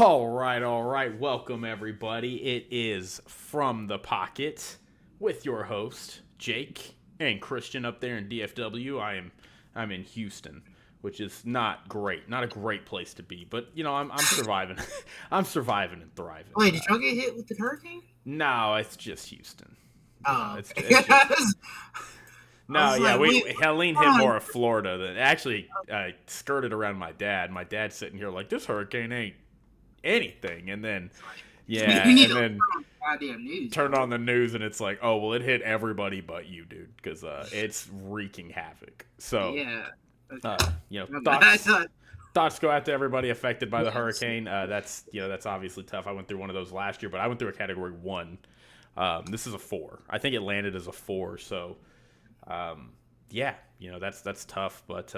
All right. Welcome, everybody. It is From the Pocket with your host, Jake, and Christian up there in DFW. I'm in Houston, which is not great. Not a great place to be, but, I'm surviving. I'm surviving and thriving. Wait, did y'all get hit with the hurricane? No, it's just Houston. Oh, It's okay. just I No, was yeah, like, wait, Helene hit hold more of Florida than actually skirted around my dad. My dad's sitting here like this hurricane ain't anything, and then we, yeah, we need and to then turn on the goddamn news, turned bro. on the news and it's like, oh well, it hit everybody but you, dude, because it's wreaking havoc. So, Yeah. Okay. uh, My bad. I thoughts thought, thoughts go out to everybody affected by the yes. hurricane. That's obviously tough. I went through one of those last year, but I went through a category 1. This is a 4. I think it landed as a 4. So, yeah, that's tough. But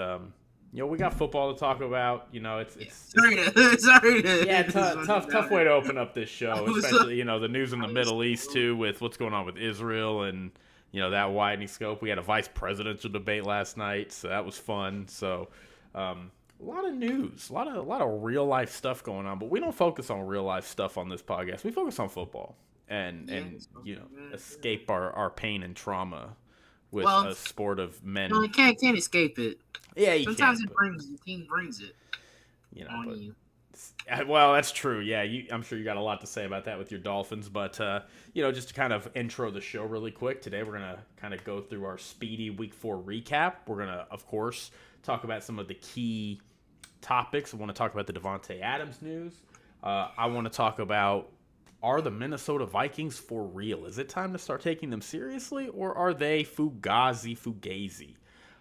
we got football to talk about. Yeah. It's Sorry yeah, to this tough, was a tough downer. way to open up this I show, was, especially the news in the I was, Middle East too, with what's going on with Israel and that widening scope. We had a vice presidential debate last night, so that was fun. So, a lot of news, a lot of real life stuff going on, but we don't focus on real life stuff on this podcast. We focus on football and yeah. escape our pain and trauma with Well, a sport of no, men. you can't escape it. Yeah, you Sometimes can't, but the team brings it on but you. well, that's true. Yeah, I'm sure you got a lot to say about that with your Dolphins. But just to kind of intro the show really quick, today we're gonna kind of go through our speedy Week 4 recap. We're gonna, of course, talk about some of the key topics. I want to talk about the Devontae Adams news. I want to talk about, are the Minnesota Vikings for real? Is it time to start taking them seriously, or are they fugazi?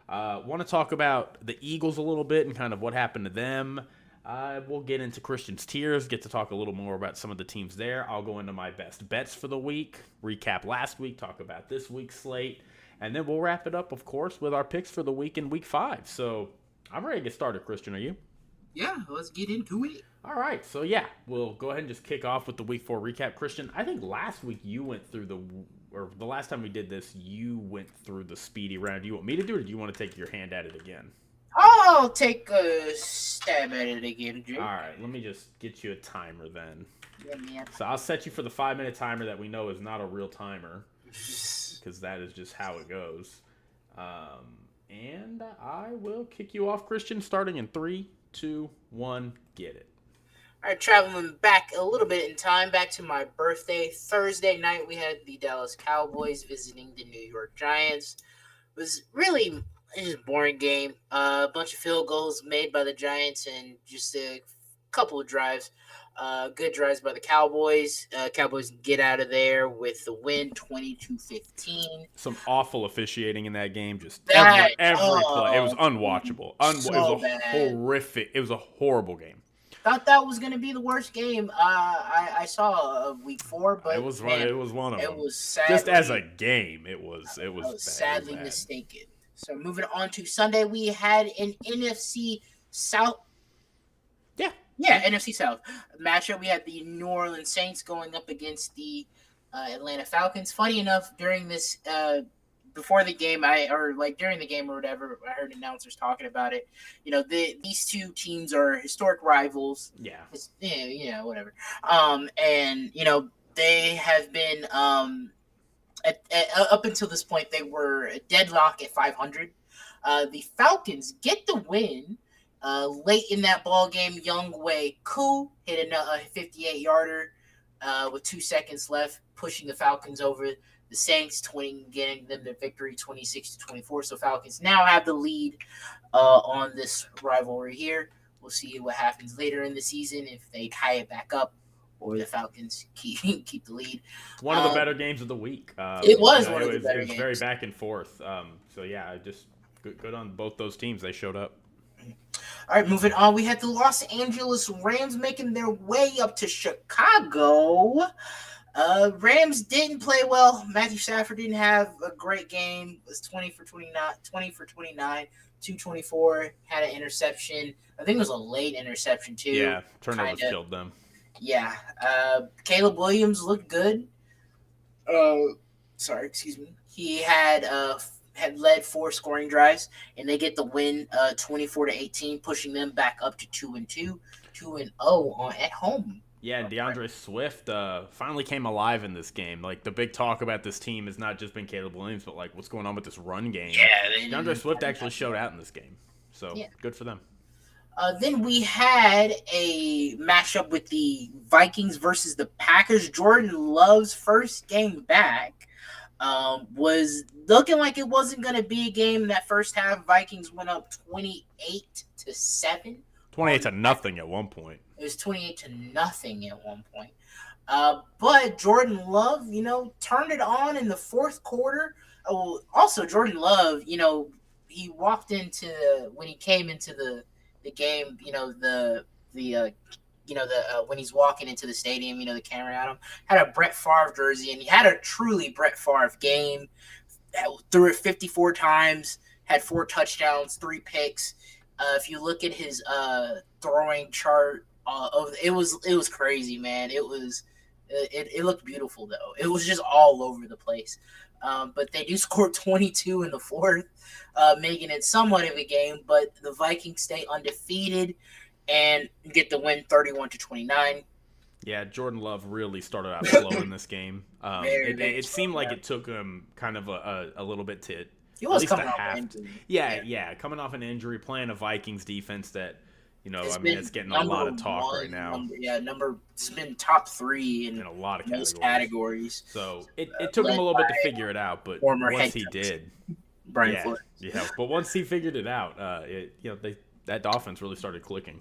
Want to talk about the Eagles a little bit and kind of what happened to them. We'll get into Christian's tiers, get to talk a little more about some of the teams there. I'll go into my best bets for the week, recap last week, talk about this week's slate, and then we'll wrap it up, of course, with our picks for the week in Week 5. So I'm ready to get started, Christian. Are you? Yeah, let's get into it. All right, so yeah, we'll go ahead and just kick off with the Week 4 recap. Christian, I think last week you went through or the last time we did this, you went through the speedy round. Do you want me to do it, or do you want to take your hand at it again? I'll take a stab at it again, All Jake. right, let me just get you a timer then. Yeah, man. So I'll set you for the 5-minute timer that we know is not a real timer, because that is just how it goes. And I will kick you off, Christian, starting in 3, 2, 1, get it. All right, traveling back a little bit in time, back to my birthday. Thursday night, we had the Dallas Cowboys visiting the New York Giants. It was really just a boring game. A bunch of field goals made by the Giants and just a couple of drives. Good drives by the Cowboys. Cowboys get out of there with the win, 22-15. Some awful officiating in that game. Just That, every play. It was unwatchable. It so was a bad. horrific. It was a horrible game. Thought that was going to be the worst game I saw Week 4, but It was man, it was one of it them. was sadly, Just as a game, it was I was bad. sadly It was bad. mistaken. So moving on to Sunday, we had an NFC South. Yeah. NFC South matchup. We had the New Orleans Saints going up against the Atlanta Falcons. Funny enough, during this before the game, during the game or whatever, I heard announcers talking about it. These two teams are historic rivals. Yeah. Whatever. And they have been up until this point they were a deadlock at 500. The Falcons get the win. Late in that ball game, Younghoe Koo hit a 58-yarder with 2 seconds left, pushing the Falcons over the Saints, getting them the victory 26-24. So Falcons now have the lead on this rivalry here. We'll see what happens later in the season if they tie it back up or the Falcons keep the lead. One of the better games of the week. It was one of the better games. It was games. very back and forth. So yeah, just good on both those teams. They showed up. All right, moving on. We had the Los Angeles Rams making their way up to Chicago. Rams didn't play well. Matthew Stafford didn't have a great game. It was 20 for 29, 224. Had an interception. I think it was a late interception too. Yeah, turnovers killed them. Yeah. Caleb Williams looked good. Excuse me. He had led 4 scoring drives, and they get the win 24-18, pushing them back up to 2-2. 2-0 on at home. Yeah, and DeAndre Swift finally came alive in this game. Like, the big talk about this team has not just been Caleb Williams, but, like, what's going on with this run game. Yeah, DeAndre Swift actually showed out in this game. So, yeah. good for them. Then we had a matchup with the Vikings versus the Packers. Jordan Love's first game back was looking like it wasn't going to be a game. That first half, Vikings went up 28-7. 28-0 at one point. It was 28-0 at one point. But Jordan Love, turned it on in the fourth quarter. Oh, also, Jordan Love, he walked into when he came into the game, when he's walking into the stadium, the camera at him, had a Brett Favre jersey, and he had a truly Brett Favre game. Threw it 54 times, had 4 touchdowns, 3 picks. If you look at his throwing chart, it was crazy, man. It looked beautiful though. It was just all over the place. But they do score 22 in the fourth, making it somewhat of a game. But the Vikings stay undefeated and get the win 31-29. Yeah, Jordan Love really started out slow in this game. It seemed like it took him kind of a little bit to he was at least coming a off half. an injury. Yeah, coming off an injury, playing a Vikings defense that it's getting a lot of talk right now. It's been top 3 in a lot of most categories. So it took him a little bit to figure it out, but once he did, Brian Flores. Yeah, but once he figured it out, that offense really started clicking.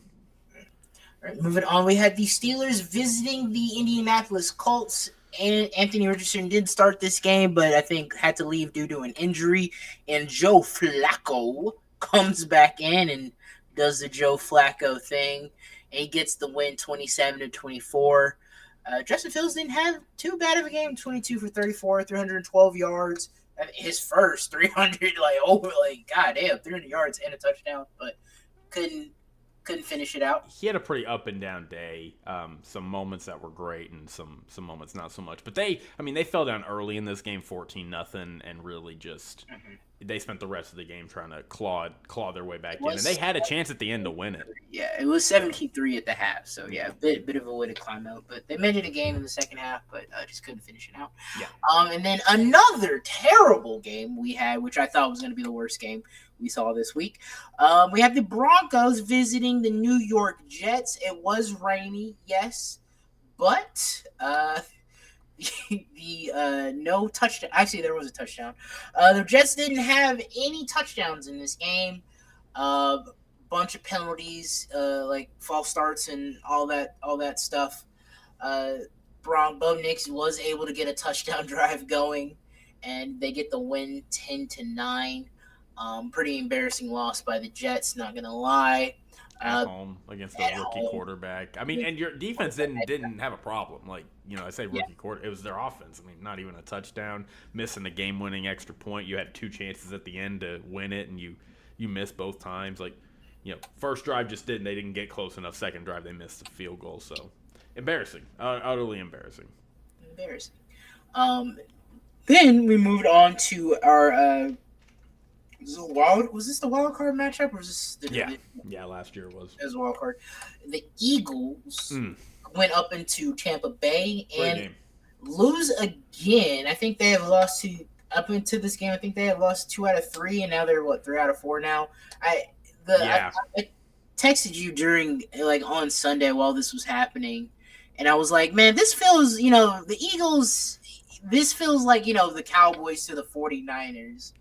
All right, moving on, we had the Steelers visiting the Indianapolis Colts. And Anthony Richardson did start this game, but I think had to leave due to an injury. And Joe Flacco comes back in and does the Joe Flacco thing. And he gets the win 27-24. Justin Fields didn't have too bad of a game. 22 for 34, 312 yards. His first 300, goddamn, 300 yards and a touchdown, but couldn't finish it out. He had a pretty up and down day. Some moments that were great and some moments not so much. But they fell down early in this game, 14-0, and really just they spent the rest of the game trying to claw their way back in, and they had a chance at the end to win it. Yeah, it was 17-3 at the half, so yeah, a bit of a way to climb out. But they made it a game in the second half, but just couldn't finish it out. Yeah. And then another terrible game we had, which I thought was going to be the worst game we saw this week. We have the Broncos visiting the New York Jets. It was rainy, yes, but no touchdown. Actually, there was a touchdown. The Jets didn't have any touchdowns in this game. Bunch of penalties, like false starts and all that stuff. Bo Nix was able to get a touchdown drive going, and they get the win 10-9. Pretty embarrassing loss by the Jets, not gonna lie. At home against a rookie quarterback. I mean, and your defense didn't have a problem. I say rookie quarter. It was their offense. I mean, not even a touchdown, missing a game-winning extra point. You had 2 chances at the end to win it, and you missed both times. First drive they didn't get close enough. Second drive, they missed the field goal. So embarrassing, utterly embarrassing. Embarrassing. Then we moved on to our. Was this the wild card matchup, or was this the Yeah, last year it was. It was a wild card. The Eagles went up into Tampa Bay and lose again. I think they have lost up into this game. I think they have lost 2 out of 3, and now they're 3 out of 4 now. I texted you during on Sunday while this was happening, and I was like, man, this feels the Eagles. This feels like the Cowboys to the 49ers.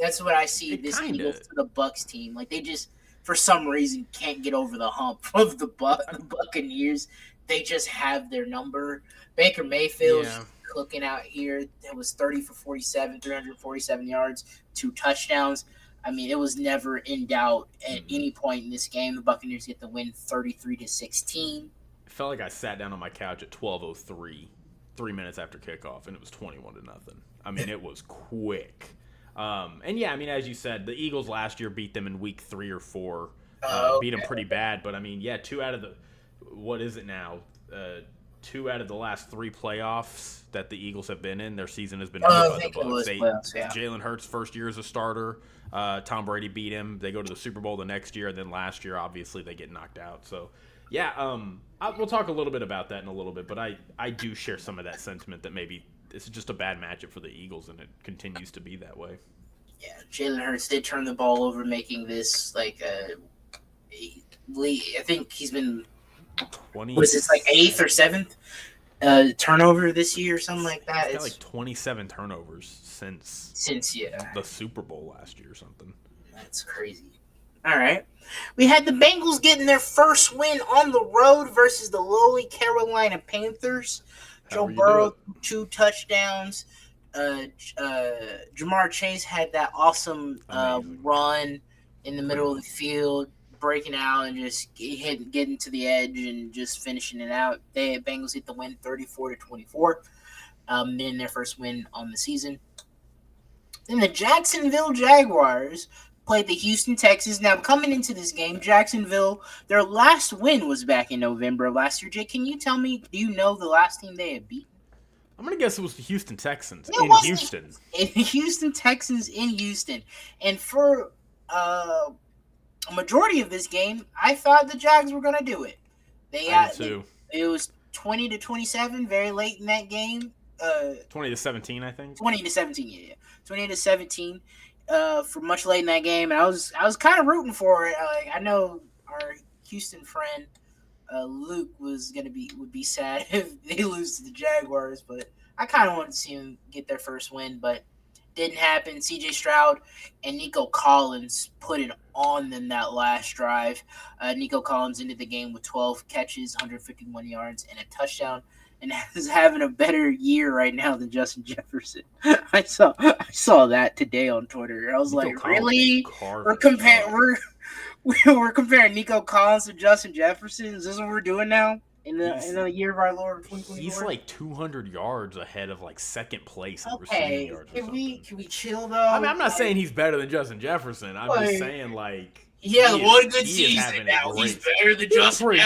That's what I see. This Eagles to the Bucs team. They just, for some reason, can't get over the hump of the Buccaneers. They just have their number. Baker Mayfield's cooking out here. It was 30 for 47, 347 yards, 2 touchdowns. I mean, it was never in doubt at any point in this game. The Buccaneers get the win 33-16. It felt like I sat down on my couch at 12:03, 3 minutes after kickoff, and it was 21-0. I mean, it was quick. As you said, the Eagles last year beat them in week 3 or 4. Beat them pretty bad, but 2 out of the, what is it now? 2 out of the last 3 playoffs that the Eagles have been in, their season has been ended I by the think it Bucs. was playoffs, yeah. Jalen Hurts' first year as a starter, Tom Brady beat him. They go to the Super Bowl the next year, and then last year, obviously, they get knocked out. So, yeah, we'll talk a little bit about that in a little bit, but I do share some of that sentiment that maybe this is just a bad matchup for the Eagles, and it continues to be that way. Yeah, Jalen Hurts did turn the ball over, making this like I think he's been 20. what is this like 8th or 7th turnover this year or something like that. He's got It's like 27 turnovers since yeah, the Super Bowl last year or something. that's crazy. All right, we had the Bengals getting their first win on the road versus the lowly Carolina Panthers. Joe Burrow 2 touchdowns. Jamar Chase had that awesome run in the middle of the field, breaking out and just getting to the edge and just finishing it out. The Bengals get the win 34-24, in their first win on the season. Then the Jacksonville Jaguars played the Houston Texans. Now, coming into this game, Jacksonville, their last win was back in November of last year. Jake, can you tell me, do you know the last team they had beaten? I'm going to guess it was the Houston Texans in Houston. In Houston Texans in Houston. And for a majority of this game, I thought the Jags were going to do it. It was 20-27, very late in that game. 20-17, I think. 20-17, yeah. 20-17 for much late in that game. And I was kind of rooting for it. I know our Houston friend Luke would be sad if they lose to the Jaguars, but I kind of wanted to see him get their first win, but didn't happen. CJ Stroud and Nico Collins put it on them that last drive. Nico Collins ended the game with 12 catches, 151 yards, and a touchdown, and is having a better year right now than Justin Jefferson. I saw that today on Twitter. I was Nico like, really? We're comparing Nico Collins to Justin Jefferson. Is this what we're doing now in the year of our Lord 2024? He's like 200 yards ahead of like second place in receiving yards. Can we chill though? I mean, I'm not saying he's better than Justin Jefferson. I'm just saying like he had one good season. Now he's better than Justin. He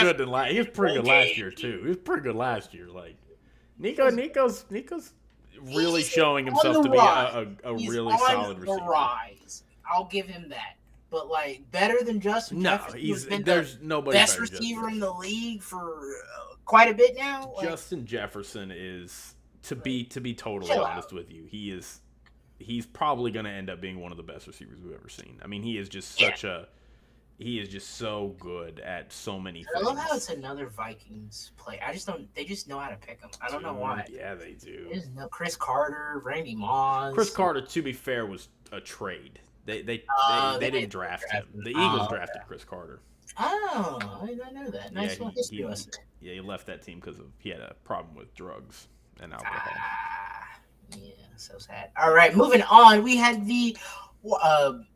was pretty good last year too. He was pretty good last year. Like Nico's really showing himself to be a really solid receiver. Rise. I'll give him that. But like better than Justin Jefferson, who's been nobody best receiver in the league for quite a bit now. Justin Jefferson is to be totally honest with you, he's probably going to end up being one of the best receivers we've ever seen. I mean, he is just he is just so good at so many things. I love how it's another Vikings play. They just know how to pick them. I don't know why. Yeah, they do. Chris Carter, Randy Moss. Chris Carter, to be fair, was a trade. They didn't draft him. The Eagles drafted Chris Carter. Oh, I didn't know that. Nice one. He left that team because he had a problem with drugs and alcohol. Yeah, so sad. All right, moving on. We had the Washington.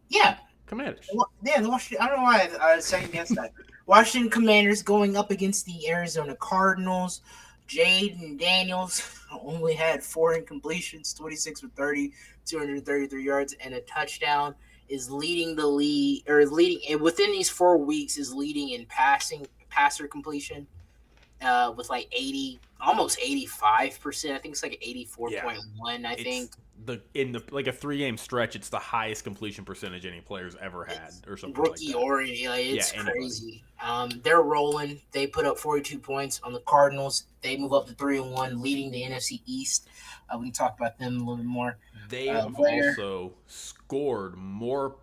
Yeah, Commanders. Yeah, the Washington. I don't know why I second guessed that. Washington Commanders going up against the Arizona Cardinals. Jaden Daniels only had 4 incompletions, 26 for 30, 233 yards, and a touchdown. Is leading the league, within these 4 weeks, is leading in passer completion, with like 80, almost 85%. I think it's like 84.1. I think in a 3-game stretch, it's the highest completion percentage any player's ever had, or something rookie like that. It's crazy. They're rolling. They put up 42 points on the Cardinals. They move up to 3-1, leading the NFC East. We can talk about them a little bit more. They have also scored more.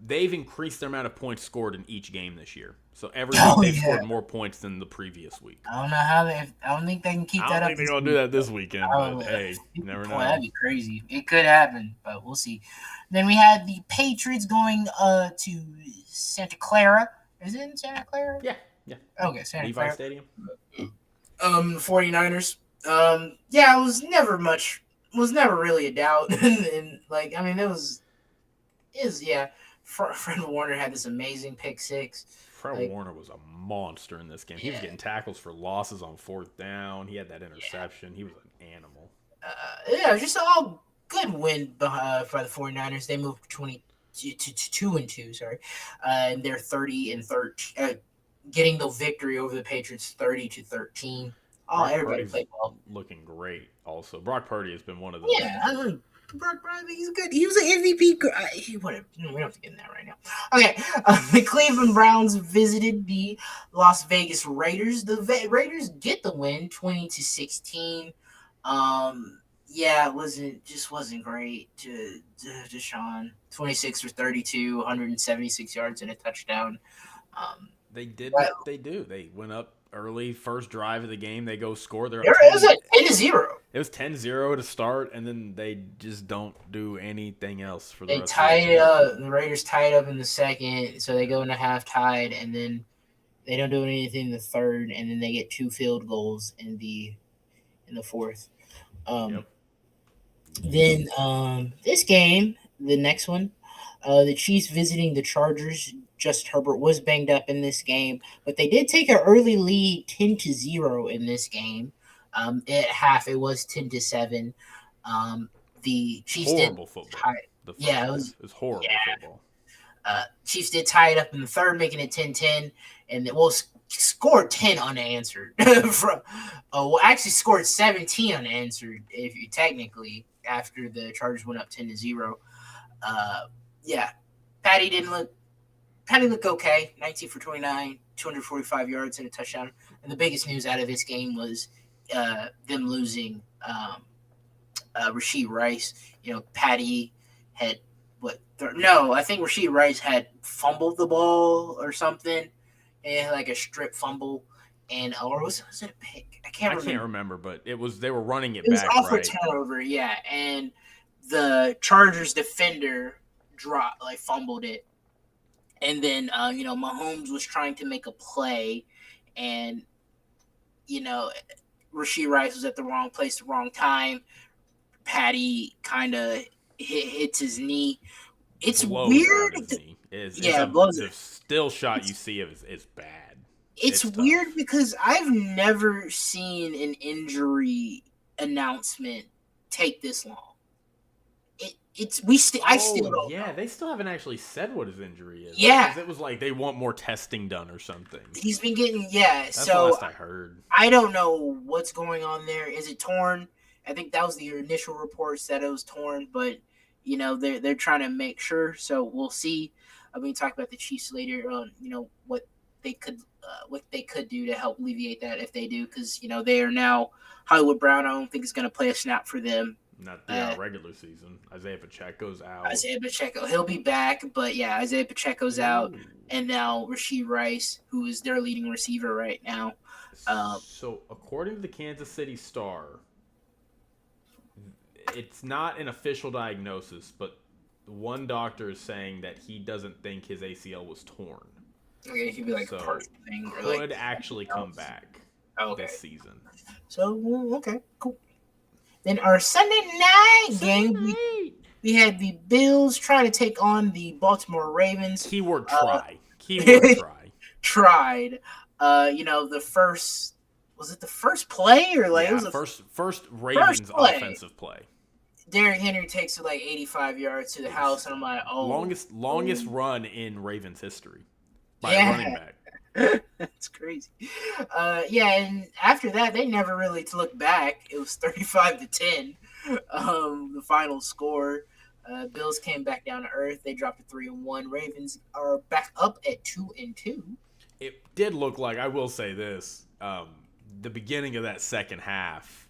They've increased their amount of points scored in each game this year. So every week they've scored more points than the previous week. I don't know how I don't think they can keep that up. I don't think they're going to do that this weekend, but hey, you never know. That'd be crazy. It could happen, but we'll see. Then we had the Patriots going to Santa Clara. Is it in Santa Clara? Yeah. Okay, Santa Levi Clara. Stadium. 49ers. It was never really a doubt. and Fred Warner had this amazing pick six. Fred Warner was a monster in this game. He was getting tackles for losses on 4th down. He had that interception. He was an animal. Just all good win for the 49ers. They moved 2-2. Sorry, and they're 30-13. getting the victory over the Patriots 30-13. Oh, Brock everybody Purdy's played well. looking great. Also, Brock Purdy has been one of the. Yeah, I mean, Brock Purdy, he's good. He was an MVP. Whatever. We don't have to get in that right now. Okay, the Cleveland Browns visited the Las Vegas Raiders. The Raiders get the win, 20-16. Yeah, it wasn't great to Deshaun. 26 for 32, 176 yards and a touchdown. Um, They did but what they do. They went up early, first drive of the game. They go score. They're up there is 10. a 10-0. It was 10-0 to start, and then they just don't do anything else for the They rest of the tied it game. up. The Raiders tied up in the second, so they go into half tied, and then they don't do anything in the third, and then they get 2 field goals in the fourth. Um, Yep. Yep. then this game, the next one, the Chiefs visiting the Chargers. Just Herbert was banged up in this game, but they did take an early lead, 10-0 in this game. At half, it was 10-7. The Chiefs did Horrible football. tie. The first Yeah, it half. was. It was horrible Yeah, football. Chiefs did tie it up in the third, making it 10-10, and scored 10 unanswered. Actually scored 17 unanswered if you technically after the Chargers went up 10-0. Yeah, Patty didn't look. Patty looked okay. 19 for 29, 245 yards and a touchdown. And the biggest news out of this game was them losing Rasheed Rice. Patty had no, I think Rasheed Rice had fumbled the ball or something, and like a strip fumble, and or was it a pick? I can't I remember. can't remember, but they were running it It was back off a right. turnover, yeah, and the Chargers defender fumbled it, and then Mahomes was trying to make a play, and you know Rasheed Rice was at the wrong place, the wrong time. Patty kind of hits his knee. It's Blows weird. out his knee. It's Yeah, a blows the it. still shot It's you see of is bad. it's It's weird tough. because I've never seen an injury announcement take this long. I still Oh don't yeah, know. they still haven't actually said what his injury is Yeah, because it was like they want more testing done or something. he's been getting That's the So last I heard. I don't know what's going on there. Is it torn? I think that was the initial reports that it was torn, but they're trying to make sure. So we'll see. We can talk about the Chiefs later on. What they could do to help alleviate that if they do, because they are now Hollywood Brown. I don't think is going to play a snap for them. Not throughout regular season. Isaiah Pacheco's out. Isaiah Pacheco, he'll be back, but yeah, Isaiah Pacheco's out, Ooh. and now Rasheed Rice, who is their leading receiver right now. So according to the Kansas City Star, it's not an official diagnosis, but one doctor is saying that he doesn't think his ACL was torn. Okay, it could be like a So partial thing or could like actually come back okay. this season. So okay, cool. Then our Sunday night game, we had the Bills trying to take on the Baltimore Ravens. Keyword try. Keyword try. Tried. The first was it the first play or like Yeah, it was first Ravens play. offensive play. Derrick Henry takes it like 85 yards to the house, and I'm like, oh, longest run in Ravens history by yeah. a running back. That's crazy. Yeah, and after that, they never really looked back. It was 35-10, the final score. Bills came back down to earth. They dropped to 3-1. Ravens are back up at 2-2. It did look like, I will say this, the beginning of that second half,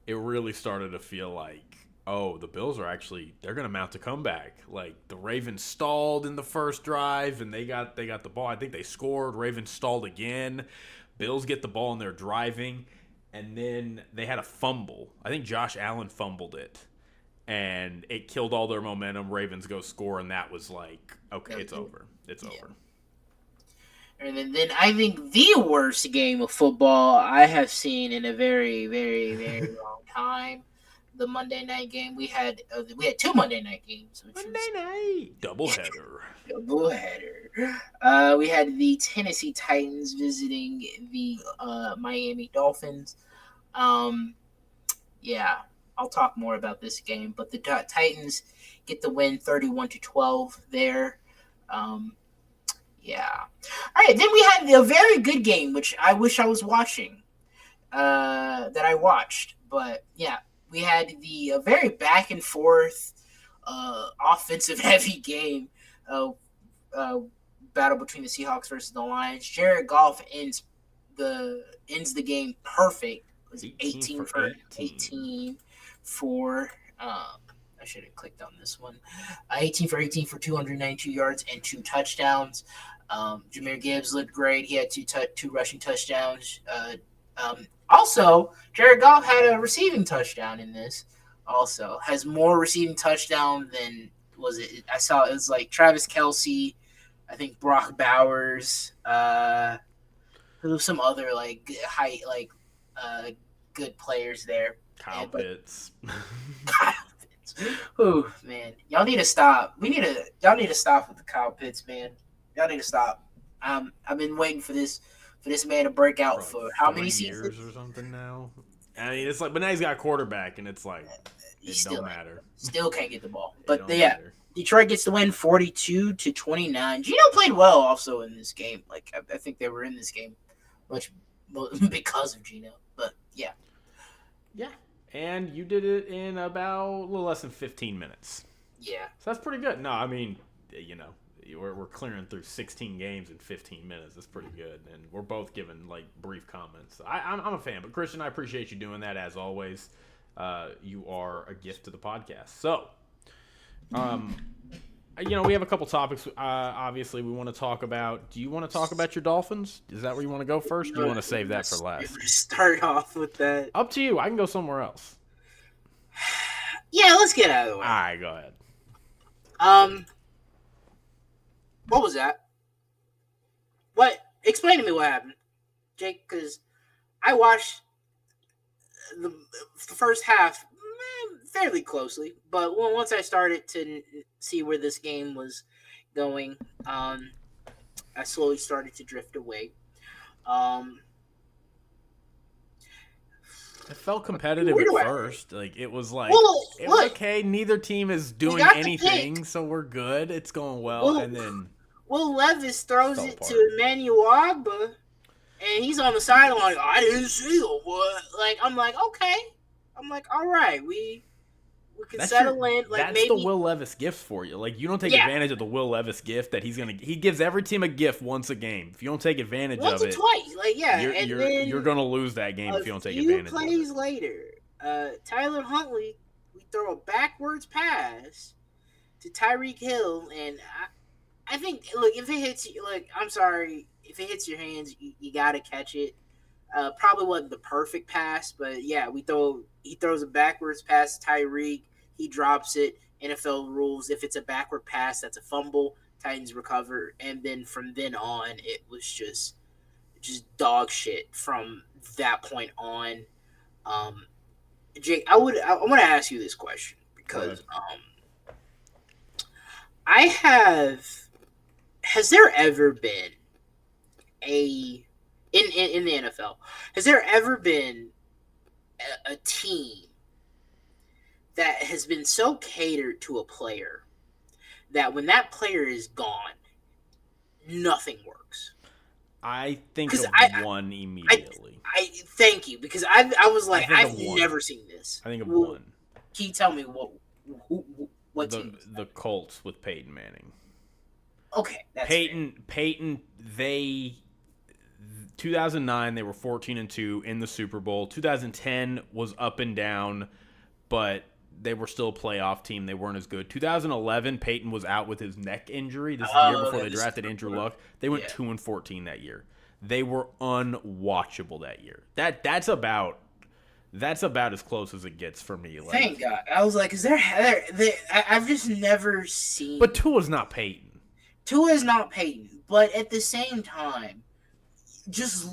it really started to feel like, oh, the Bills are they're going to mount a comeback. Like, the Ravens stalled in the first drive, and they got the ball. I think they scored. Ravens stalled again. Bills get the ball, and they're driving. And then they had a fumble. I think Josh Allen fumbled it. And it killed all their momentum. Ravens go score, and that was like, okay, it's over. It's over. And then I think the worst game of football I have seen in a very, very, very long time. The Monday night game we had 2 Monday night games. Monday night doubleheader. We had the Tennessee Titans visiting the Miami Dolphins. Yeah, I'll talk more about this game, but the Titans get the win 31-12 there. Yeah. All right. Then we had a very good game, which I wish I was watching. That I watched, but yeah, we had the very back and forth, offensive heavy game. Uh, uh, Battle between the Seahawks versus the Lions. Jared Goff ends the game perfect. It was 18 18 for for 18. 18 for I should have clicked on this one. 18 for 18 for 292 yards and 2 touchdowns. Jahmyr Gibbs looked great. He had two rushing touchdowns. Also, Jared Goff had a receiving touchdown in this. Also, has more receiving touchdown than was it? I saw it was like Travis Kelsey, I think Brock Bowers, there was some other like high uh good players there. Kyle Pitts. Kyle Pitts. Oh man, y'all need to stop. Y'all need to stop with the Kyle Pitts, man. Y'all need to stop. I've been waiting for this man to break out for how many seasons or something now. I mean, it's like, but now he's got a quarterback, and it's like it don't matter. Still can't get the ball. But yeah, Detroit gets the win 42-29. Gino played well also in this game. Like I think they were in this game much because of Gino. But yeah. Yeah. And you did it in about a little less than 15 minutes. Yeah. So that's pretty good. No, I mean, we're clearing through 16 games in 15 minutes. That's pretty good. And we're both giving, like, brief comments. I'm a fan. But, Christian, I appreciate you doing that, as always. You are a gift to the podcast. So, we have a couple topics, obviously, we want to talk about. Do you want to talk about your Dolphins? Is that where you want to go first? Or do you want to save that for last? Start off with that. Up to you. I can go somewhere else. Yeah, let's get out of the way. All right, go ahead. What was that? What? Explain to me what happened, Jake, because I watched the first half fairly closely, but once I started to see where this game was going, I slowly started to drift away. It felt competitive at first. Like, it was like, it was okay, neither team is doing anything, so we're good. It's going well. And then Will Levis throws it to Emmanuel Agba, and he's on the sideline. I didn't see him. What? Like, I'm like, okay. I'm like, all right, we can settle in. Like, that's the Will Levis gift for you. Like, you don't take advantage of the Will Levis gift that he gives every team a gift once a game. If you don't take advantage of it, once or twice, like you're gonna lose that game if you don't take advantage. A few plays later, Tyler Huntley, we throw a backwards pass to Tyreek Hill, and I think, look, if it hits you, I'm sorry, if it hits your hands, you got to catch it. Probably wasn't the perfect pass, but yeah, he throws a backwards pass to Tyreek. He drops it. NFL rules, if it's a backward pass, that's a fumble. Titans recover. And then from then on, it was just dog shit from that point on. Jake, I want to ask you this question because has there ever been in the NFL, has there ever been a team that has been so catered to a player that when that player is gone, nothing works? I think of one immediately. I thank you, because I was like, I've never seen this. I think of one. Can you tell me what team? The Colts with Peyton Manning. Okay, that's Peyton. 2009 they were 14-2 in the Super Bowl. 2010 was up and down, but they were still a playoff team. They weren't as good. 2011, Peyton was out with his neck injury. This is the year before they drafted Andrew Luck. They went 2-14 that year. They were unwatchable that year. That's about as close as it gets for me. Like, thank God. I was like, is there I've just never seen. But Tua's not Peyton. Tua's not Peyton, but at the same time,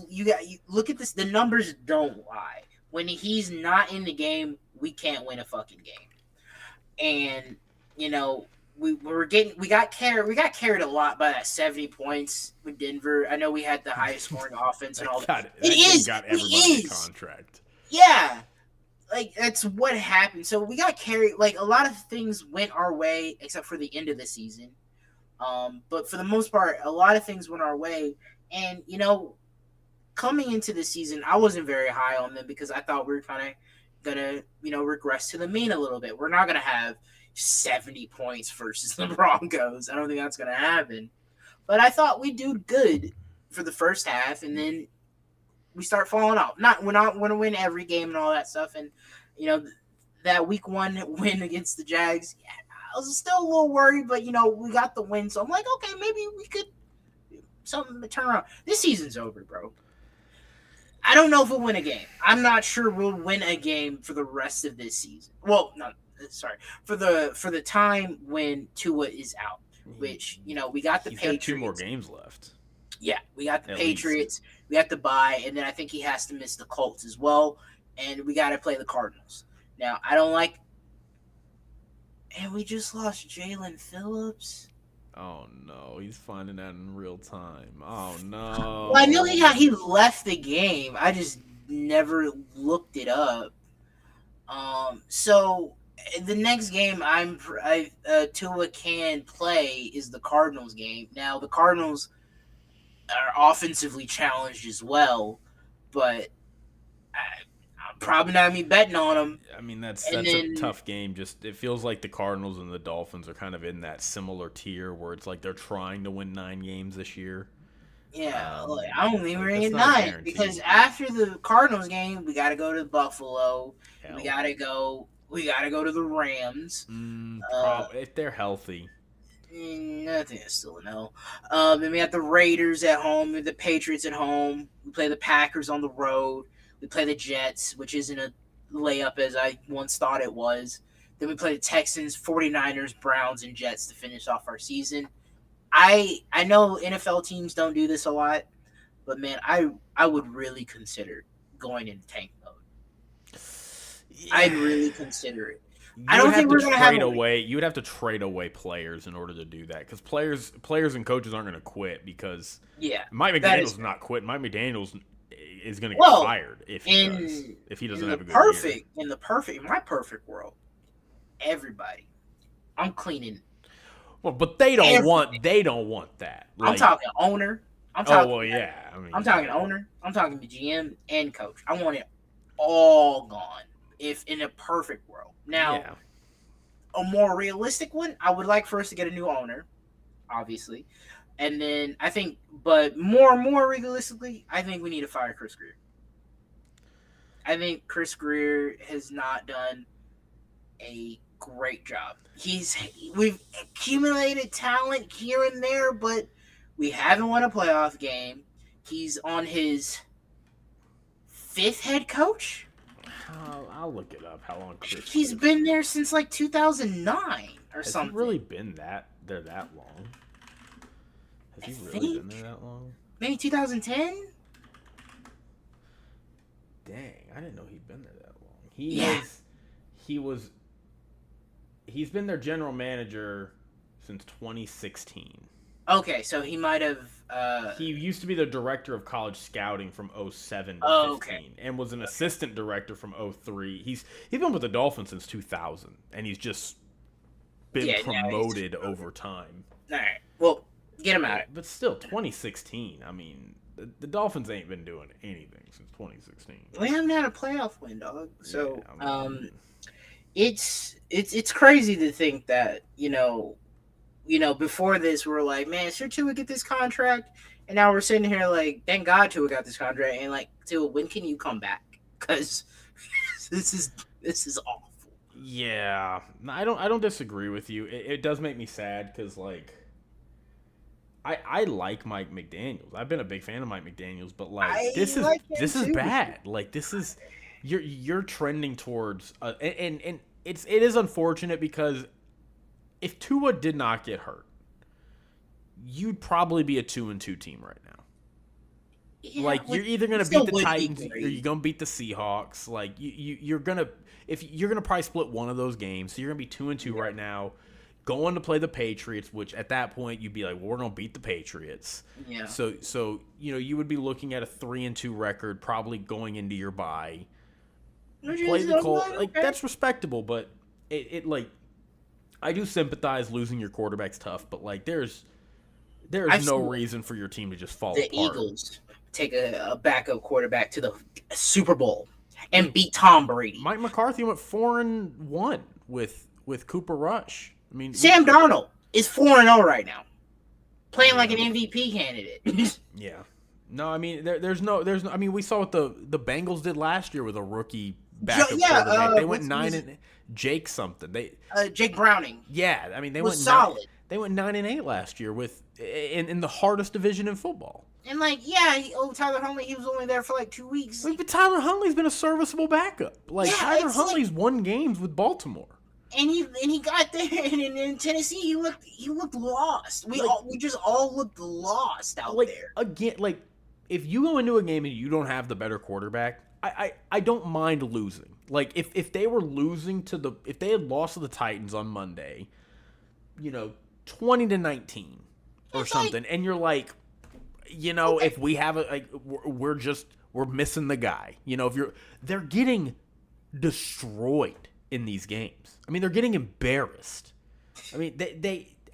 you look at this. The numbers don't lie. When he's not in the game, we can't win a fucking game. And we got carried a lot by that 70 points with Denver. I know we had the highest scoring offense and all that. It got everybody a contract. Yeah. Like, that's what happened. So we got carried. Like, a lot of things went our way except for the end of the season. But for the most part, a lot of things went our way. And, coming into the season, I wasn't very high on them because I thought we were kind of going to, regress to the mean a little bit. We're not going to have 70 points versus the Broncos. I don't think that's going to happen. But I thought we'd do good for the first half, and then we start falling off. We're not going to win every game and all that stuff. And, that week 1 win against the Jags, yeah, I was still a little worried, but, we got the win. So I'm like, okay, maybe we could something to turn around. This season's over, bro. I don't know if we'll win a game. I'm not sure we'll win a game for the rest of this season. Well, no, sorry. For the time when Tua is out, which, we got the He's Patriots. Got 2 more games left. Yeah, we got the Patriots. We have to bye, and then I think he has to miss the Colts as well, and we got to play the Cardinals. Now, I don't like, and we just lost Jalen Phillips. Oh no, he's finding that in real time. Oh no. Well, I knew he left the game. I just never looked it up. So the next game Tua can play is the Cardinals game. Now the Cardinals are offensively challenged as well, but I'm probably not gonna be betting on them. I mean, that's a tough game. Just it feels like the Cardinals and the Dolphins are kind of in that similar tier where it's like they're trying to win 9 games this year. Yeah, I don't think we're gonna get 9 because after the Cardinals game, we got to go to Buffalo. Hell. We got to go to the Rams. If they're healthy. I think that's still a no. Then we got the Raiders at home, the Patriots at home. We play the Packers on the road. We play the Jets, which isn't a layup as I once thought it was. Then we play the Texans, 49ers, Browns, and Jets to finish off our season. I know NFL teams don't do this a lot, but man, I would really consider going into tank mode. Yeah. I'd really consider it. I don't think we're going to trade away. You would have to trade away players in order to do that because players and coaches aren't going to quit because Mike McDaniel's not quitting. Mike McDaniel's is going to get fired if he doesn't have a good year. In my perfect world, everybody, I'm cleaning. Well, but they don't want that. Like, I'm talking owner. I'm talking owner. I'm talking the GM and coach. I want it all gone. If in a perfect world. Now, a more realistic one, I would like for us to get a new owner, obviously. And then I think, but more realistically, I think we need to fire Chris Grier. I think Chris Grier has not done a great job. We've accumulated talent here and there, but we haven't won a playoff game. He's on his 5th head coach. I'll look it up. How long Chris? He's been there since like 2009 or something. Has he really been there that long? Has he really been there that long? Maybe 2010. Dang, I didn't know he'd been there that long. He's been their general manager since 2016. Okay, so he might have. He used to be the director of college scouting from 07 to 15, and was an assistant director from 03. He's been with the Dolphins since 2000, and he's just been promoted over time. All right, well, get him out. But still, 2016. I mean, the Dolphins ain't been doing anything since 2016. We haven't had a playoff win, dog. So, it's crazy to think that before this, we were like, man, should Tua get this contract? And now we're sitting here like, thank God Tua got this contract. And like, Tua, when can you come back? Because this is awful. Yeah, I don't disagree with you. It does make me sad because like, I like Mike McDaniels. I've been a big fan of Mike McDaniels, but like this is bad. Like this is you're trending towards and it is unfortunate because if Tua did not get hurt, you'd probably be a 2-2 team right now. Yeah, like you're either gonna beat the Titans or you're gonna beat the Seahawks. Like you're gonna probably split one of those games. So you're gonna be 2-2 right now, going to play the Patriots, which at that point you'd be like, well, we're gonna beat the Patriots. Yeah. So you would be looking at a 3-2 record, probably going into your bye. Play the Colts, like that's respectable, but it like. I do sympathize. Losing your quarterback's tough, but like there's I've no seen reason for your team to just fall the apart. Eagles take a backup quarterback to the Super Bowl I and mean, beat Tom Brady. Mike McCarthy went 4-1 with Cooper Rush. I mean, Sam Darnold is 4-0 right now, playing like an Yeah. MVP candidate. yeah. No, I mean there's no. I mean we saw what the Bengals did last year with a rookie backup quarterback. They went 9 and Jake something. Jake Browning Yeah, I mean they was went solid. They went 9-8 last year with in the hardest division in football. And like, Tyler Huntley, he was only there for like 2 weeks. But Tyler Huntley's been a serviceable backup. Like Tyler it's Huntley's won games with Baltimore. And he got there, and in Tennessee he looked lost. We just all looked lost out there. Again, like if you go into a game and you don't have the better quarterback, I don't mind losing. Like if they were losing if they had lost to the Titans on Monday, 20-19 or something, and you're like, if we have we're missing the guy. They're getting destroyed in these games. I mean, they're getting embarrassed. I mean,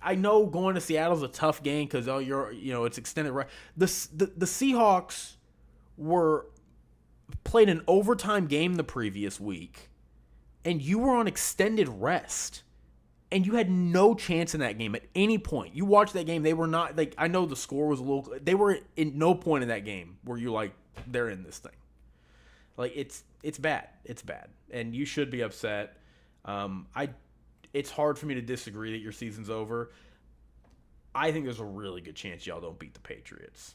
I know going to Seattle's a tough game because it's extended. The Seahawks played an overtime game the previous week, and you were on extended rest, and you had no chance in that game at any point. You watched that game; they were not like. I know the score was a little. They were in no point in that game where you like they're in this thing. Like it's bad. It's bad, and you should be upset. It's hard for me to disagree that your season's over. I think there's a really good chance y'all don't beat the Patriots.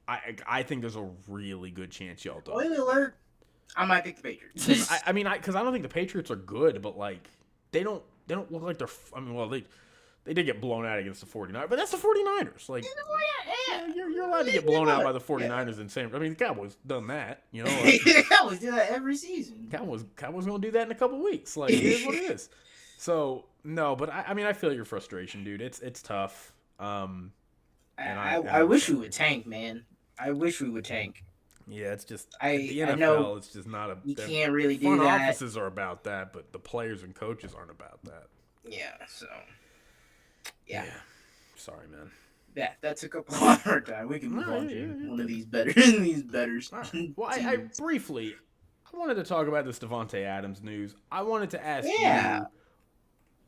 I think there's a really good chance y'all don't. Spoiler alert! I might pick the Patriots. Because I don't think the Patriots are good, but like they don't look like they're. I mean, well they did get blown out against the 49ers, but that's the 49ers. Like, you're allowed to get blown out by the 49ers in San. I mean, the Cowboys done that, The Cowboys do that every season. Cowboys gonna do that in a couple weeks. Like, it is what it is. So no, but I feel your frustration, dude. It's tough. I wish we would tank, man. I wish we would tank. Yeah, it's just the NFL. know It's just not a. You can't really do front that. offices are about that, but the players and coaches aren't about that. Yeah. So. Yeah. Sorry, man. Yeah, that took up a lot of our time. We can move on to one of these betters. Right. Well, I briefly, I wanted to talk about this Davante Adams news. I wanted to ask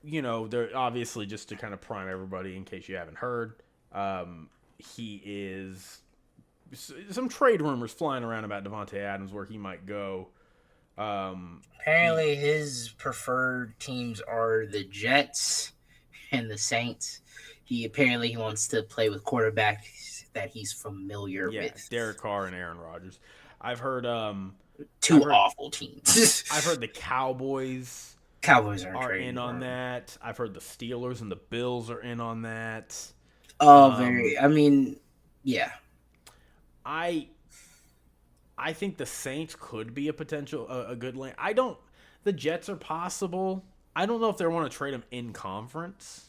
you, they're obviously just to kind of prime everybody in case you haven't heard, he is some trade rumors flying around about Davante Adams where he might go. Apparently, his preferred teams are the Jets and the Saints. He wants to play with quarterbacks that he's familiar with. Derek Carr and Aaron Rodgers. I've heard awful teams. I've heard the Cowboys are in on that. I've heard the Steelers and the Bills are in on that. Yeah. I think the Saints could be a potential a good lane. The Jets are possible. I don't know if they want to trade him in conference,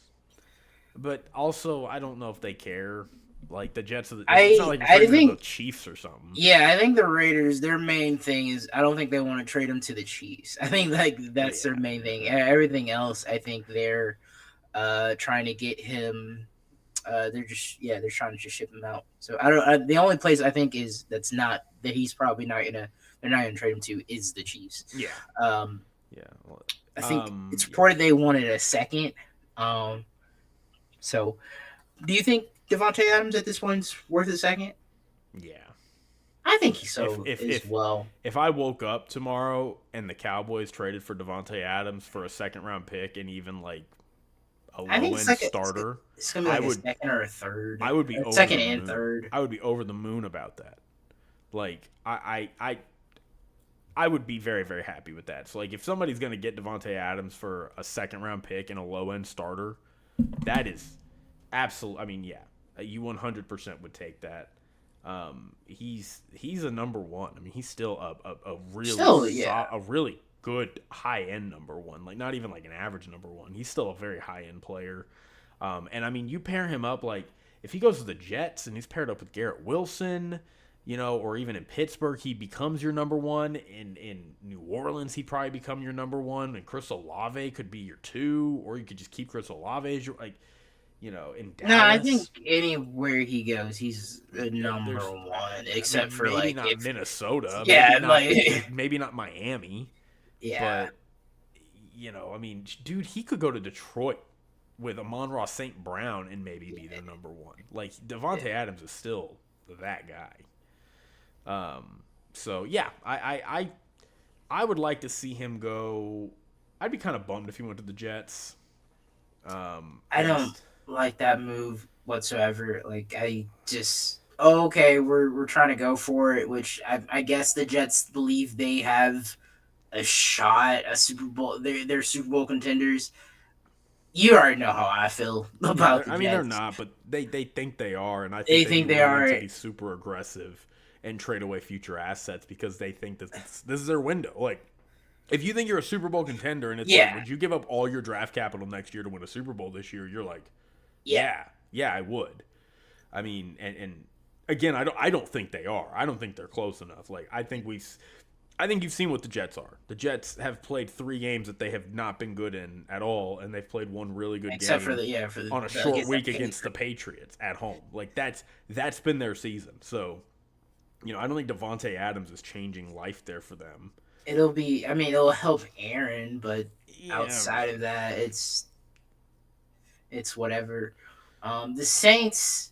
but also I don't know if they care. Like the Jets, it's not like you're trading the Chiefs or something. Yeah, I think the Raiders, their main thing is I don't think they want to trade him to the Chiefs. I think that's their main thing. Everything else, I think they're trying to get him. They're trying to just ship him out. So the only place I think is that he's probably not gonna. They're not gonna trade him to is the Chiefs. Yeah. Well, I think it's reported they wanted a second. So, do you think Davante Adams at this point's worth a second? Yeah. I think he's as well. If I woke up tomorrow and the Cowboys traded for Davante Adams for a second-round pick and even like a low-end starter, it's gonna be like a second or a third. I would be over second and third. I would be over the moon about that. Like I would be very, very happy with that. So like if somebody's gonna get Davante Adams for a second-round pick and a low-end starter, that is absolute. I mean, yeah, you 100% would take that. He's a number one. I mean, he's still a really good high-end number one. Like not even like an average number one. He's still a very high-end player. And I mean, you pair him up like if he goes to the Jets and he's paired up with Garrett Wilson or even in Pittsburgh, he becomes your number one. In New Orleans, he'd probably become your number one. And Chris Olave could be your two, or you could just keep Chris Olave as your, in No, I think Dallas. anywhere he goes, he's the number There's, one, I except mean, for maybe like not if Minnesota, yeah, like maybe not Miami, yeah, but I mean, dude, he could go to Detroit with Amon-Ra St. Brown and maybe be their number one. Like Devontae Adams is still that guy. So yeah, I would like to see him go. I'd be kind of bummed if he went to the Jets. I don't like that move whatsoever. Like I just okay, we're trying to go for it, which I guess the Jets believe they have a shot, a Super Bowl. They're Super Bowl contenders. You already know how I feel Yeah, about the I mean they're Jets. not, but they think they are, and I think They they'd be think they willing are. to be super aggressive and trade away future assets because they think that this is their window. Like, if you think you're a Super Bowl contender, and it's like, Yeah, would you give up all your draft capital next year to win a Super Bowl this year? You're like, yeah. yeah, I would. I mean, and again, I don't think they are. I don't think they're close enough. Like, I think you've seen what the Jets are. The Jets have played 3 games that they have not been good in at all, and they've played one really good Except game for the on a short week against the Patriots at home. Like that's been their season. So, I don't think Devontae Adams is changing life there for them. It'll be. I mean, it'll help Aaron, but Yeah, outside of that, it's whatever. The Saints.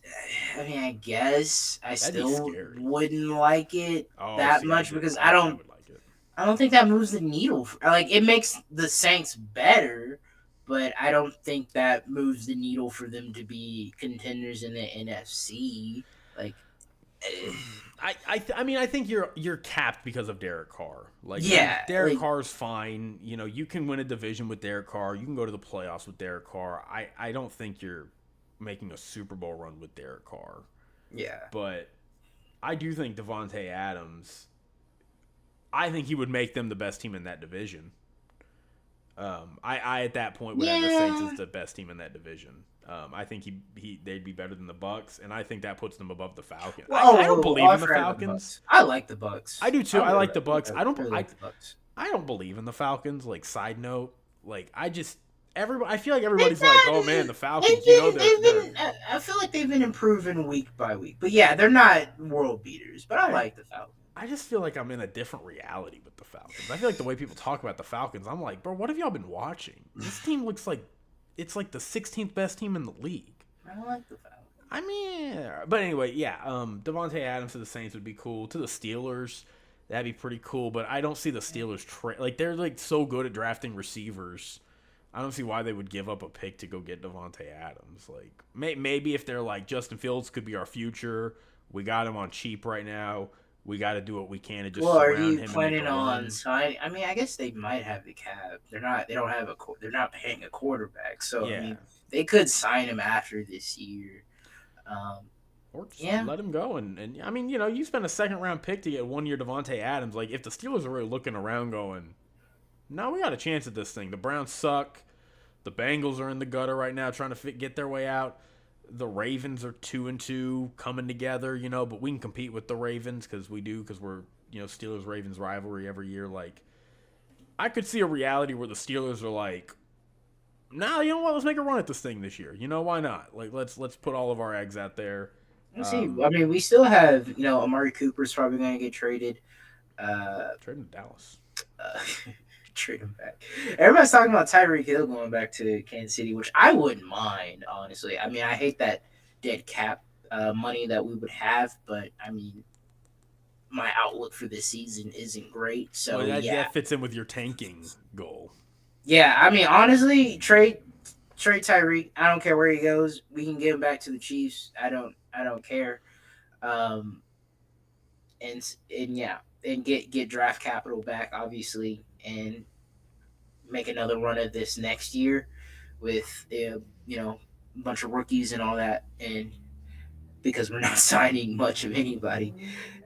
I mean, I guess I that'd be still scary. wouldn't like it Oh, that see, much because I I don't. would like it. I don't think that moves the needle. Like it makes the Saints better, but I don't think that moves the needle for them to be contenders in the NFC. Like, I mean, I think you're capped because of Derek Carr. Like, yeah, Derek like Carr's fine. You can win a division with Derek Carr. You can go to the playoffs with Derek Carr. I don't think you're making a Super Bowl run with Derek Carr. yeah, But I do think Devontae Adams. I think he would make them the best team in that division. I at that point would have the Saints as the best team in that division. I think they'd be better than the Bucks, and I think that puts them above the Falcons. Well, I don't believe in the forgot Falcons. I like the Bucks. I do too. I like the Bucks. I don't. really like the Bucks. I don't believe in the Falcons. Like, side note, like I feel like everybody's like, oh man, the Falcons. I feel like they've been improving week by week. But yeah, they're not world beaters. But I like the Falcons. I just feel like I'm in a different reality with the Falcons. I feel like the way people talk about the Falcons, I'm like, bro, what have y'all been watching? This team looks like it's like the 16th best team in the league. I like the Falcons. I mean, but anyway, yeah. Devontae Adams to the Saints would be cool. To the Steelers, that'd be pretty cool. But I don't see the Steelers they're like so good at drafting receivers. I don't see why they would give up a pick to go get Devontae Adams. Like maybe if they're like Justin Fields could be our future, we got him on cheap right now. We got to do what we can to just Are surround you him. planning on signing? I mean, I guess they might have the cap. They're not. They don't have a. They're not paying a quarterback. So Yeah. I mean, they could sign him after this year. Or just let him go. And I mean, you spend a second round pick to get 1 year Devontae Adams. Like, if the Steelers are really looking around going, no, we got a chance at this thing. The Browns suck. The Bengals are in the gutter right now trying to get their way out. The Ravens are 2-2 coming together, but we can compete with the Ravens because we're, Steelers-Ravens rivalry every year. Like, I could see a reality where the Steelers are like, nah, you know what? Let's make a run at this thing this year. Why not? Like, let's put all of our eggs out there. Let's see. I mean, we still have, Amari Cooper's probably going to get traded. Trade him to Dallas. Trade him back. Everybody's talking about Tyreek Hill going back to Kansas City, which I wouldn't mind, honestly. I mean, I hate that dead cap money that we would have, but I mean, my outlook for this season isn't great. So that fits in with your tanking goal. Yeah, I mean, honestly, trade Tyreek. I don't care where he goes. We can get him back to the Chiefs. I don't care. And get draft capital back, obviously, and make another run at this next year with a bunch of rookies and all that, and because we're not signing much of anybody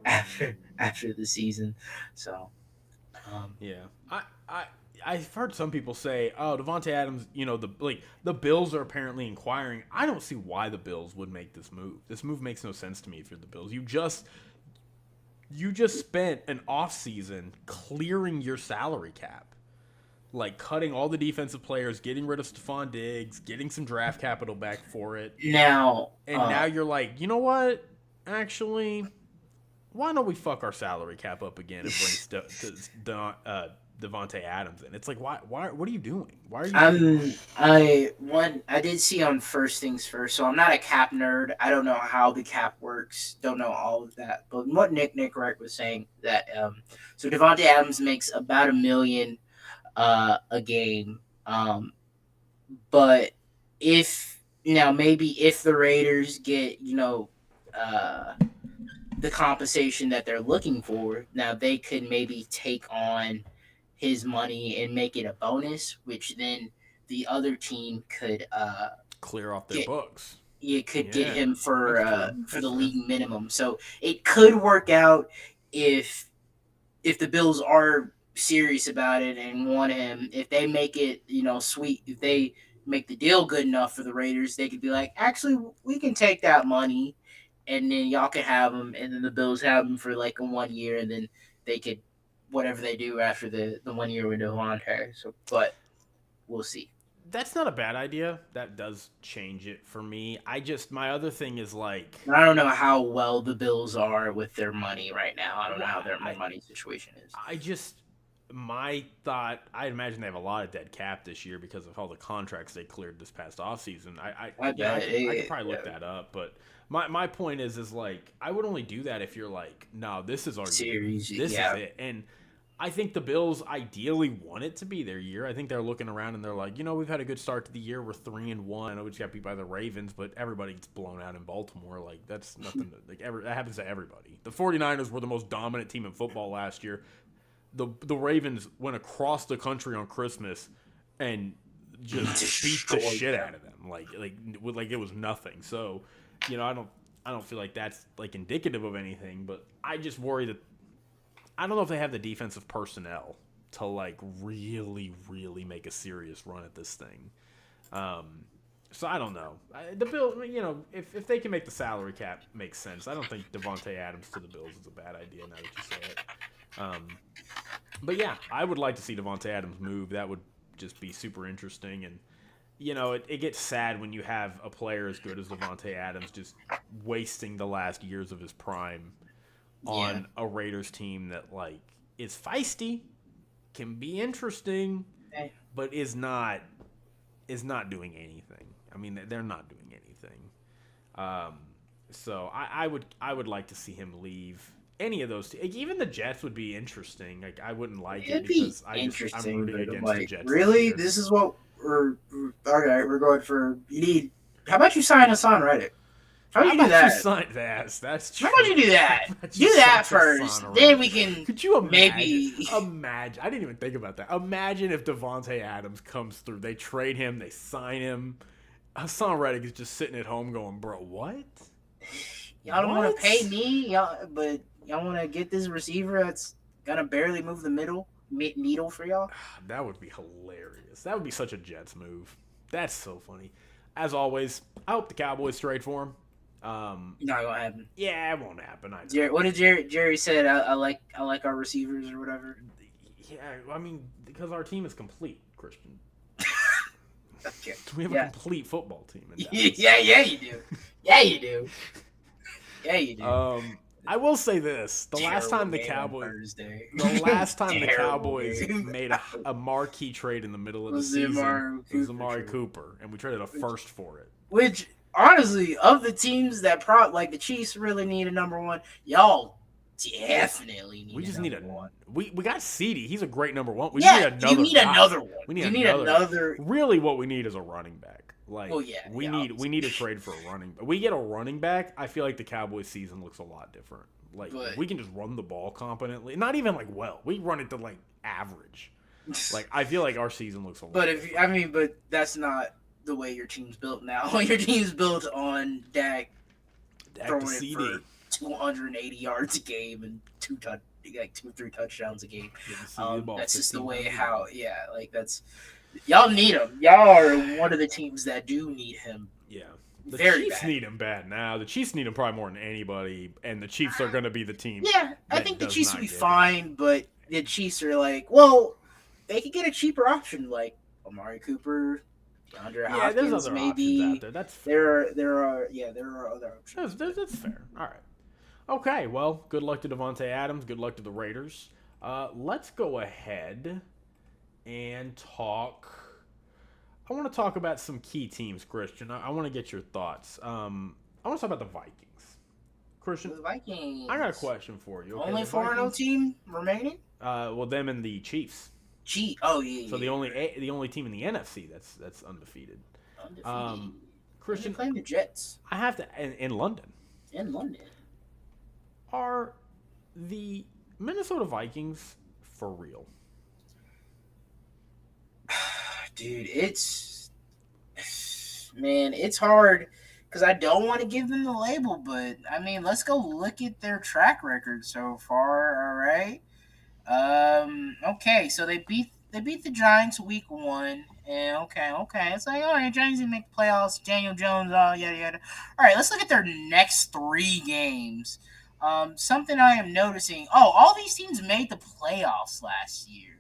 after the season, so yeah, I've heard some people say, oh, Devontae Adams, the Bills are apparently inquiring. I don't see why the Bills would make this move. This move makes no sense to me if you're the Bills. You just spent an off season clearing your salary cap, like cutting all the defensive players, getting rid of Stephon Diggs, getting some draft capital back for it, Now, and now you're like, you know what? Actually, why don't we fuck our salary cap up again and bring Devontae Adams in? It's like, why? What are you doing? Why are you doing that? I did see on First Things First, so I'm not a cap nerd. I don't know how the cap works. Don't know all of that. But what Nick Wright was saying that so Devontae Adams makes about $1 million a game. But if now maybe if the Raiders get uh the compensation that they're looking for, now they could maybe take on his money and make it a bonus, which then the other team could Clear off their get. books. You could get Yeah, him that's for fair. the league minimum, so it could work out if the Bills are serious about it and want him. If they make it, sweet, if they make the deal good enough for the Raiders, they could be like, actually, we can take that money, and then y'all can have him, and then the Bills have him for like a 1 year, and then they could whatever they do after the 1 year with Devontae. So, but we'll see. That's not a bad idea. That does change it for me. My other thing is like, And I don't know how well the Bills are with their money right now. I don't know how their I, money situation is. I just my thought. I imagine they have a lot of dead cap this year because of all the contracts they cleared this past offseason. I could probably look that up, but my point is like I would only do that if you're like, no, this is our series. This is it, and I think the Bills ideally want it to be their year. I think they're looking around and they're like, we've had a good start to the year. We're 3-1. I know we just got beat by the Ravens, but everybody gets blown out in Baltimore. Like, that's nothing. That happens to everybody. The 49ers were the most dominant team in football last year. The Ravens went across the country on Christmas and just beat the shit out of them. Like it was nothing. So, I don't feel like that's like indicative of anything, but I just worry that I don't know if they have the defensive personnel to like really, really make a serious run at this thing. So I don't know. The Bills, if they can make the salary cap make sense, I don't think Devontae Adams to the Bills is a bad idea. Now that you say it, but yeah, I would like to see Devontae Adams move. That would just be super interesting. And it gets sad when you have a player as good as Devontae Adams just wasting the last years of his prime on a Raiders team that like is feisty, can be interesting, but is not doing anything. I mean, they're not doing anything. So I would like to see him leave. Any of those, even the Jets would be interesting. Like I wouldn't like it because I'm rooting against the Jets. Really, this is what we're all right. We're going for. You need. How about you sign us on Reddit? How about you do that? That's true. How about you do that? Do that first, then we can. Could you maybe imagine? I didn't even think about that. Imagine if Devontae Adams comes through. They trade him. They sign him. Hassan Reddick is just sitting at home going, "Bro, what? Y'all don't want to pay me, but y'all want to get this receiver that's gonna barely move the needle for y'all." That would be hilarious. That would be such a Jets move. That's so funny. As always, I hope the Cowboys trade for him. Not gonna happen. Yeah, it won't happen. What did Jerry said? I like our receivers or whatever. Yeah, I mean because our team is complete, Christian. Okay. We have a complete football team. Yeah, you do. Yeah, you do. Yeah, you do. I will say this: the last time the Cowboys made a marquee trade in the middle of the season was Amari Cooper, and we traded a first for it. Which honestly, of the teams that like the Chiefs really need a number one, y'all definitely need. We just need a one. We got CeeDee. He's a great number one. We need another one. We need another. Really, what we need is a running back. Like, we need a trade for a running back. We get a running back, I feel like the Cowboys season looks a lot different. Like, we can just run the ball competently. Not even, like, well. We run it to, like, average. Like, I feel like our season looks a lot different. But that's not the way your team's built now. Your team's built on Dak throwing it for 280 yards a game and 2 or 3 touchdowns a game. That's just the way that's... Y'all need him. Y'all are one of the teams that do need him. Yeah. The Very Chiefs bad. need him bad now. The Chiefs need him probably more than anybody, and the Chiefs are going to be the team. Yeah, I that think the does Chiefs not will be get him. fine, but the Chiefs are like, well, they could get a cheaper option like Amari Cooper, DeAndre Yeah, there's Hopkins, other options out maybe. there. That's fair. There are other options. That's fair. All right. Okay, well, good luck to Devontae Adams. Good luck to the Raiders. Let's go ahead and talk. I want to talk about some key teams, Christian. I want to get your thoughts. I want to talk about the Vikings. Christian, The Vikings. I got a question for you. Okay? Only 4-0 team remaining. Well, them and the Chiefs. Oh yeah. So yeah, the only team in the NFC that's undefeated. undefeated. Christian, They're playing the Jets I have to in London. in London. Are the Minnesota Vikings for real? Dude, it's hard because I don't want to give them the label, but I mean, let's go look at their track record so far. All right. Okay, so they beat the Giants week 1, and okay, it's like all right, Giants didn't make the playoffs. Daniel Jones, yada yada. All right, let's look at their next 3 games. Something I am noticing. Oh, all these teams made the playoffs last year.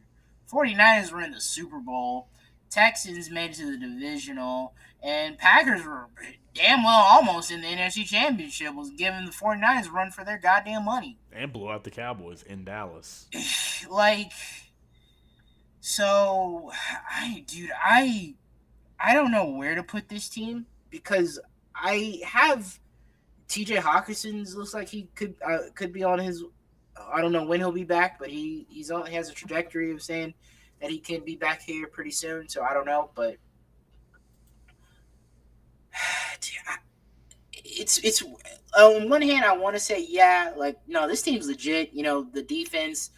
49ers were in the Super Bowl. Texans made it to the divisional, and Packers were damn well almost in the NFC Championship. Was giving the 49ers a run for their goddamn money. And blew out the Cowboys in Dallas. Like, so I don't know where to put this team because I have TJ Hawkinson's looks like he could be on his. I don't know when he'll be back, but he has a trajectory of saying that he can be back here pretty soon. So I don't know, but it's on one hand I want to say yeah, like no, this team's legit. The defense,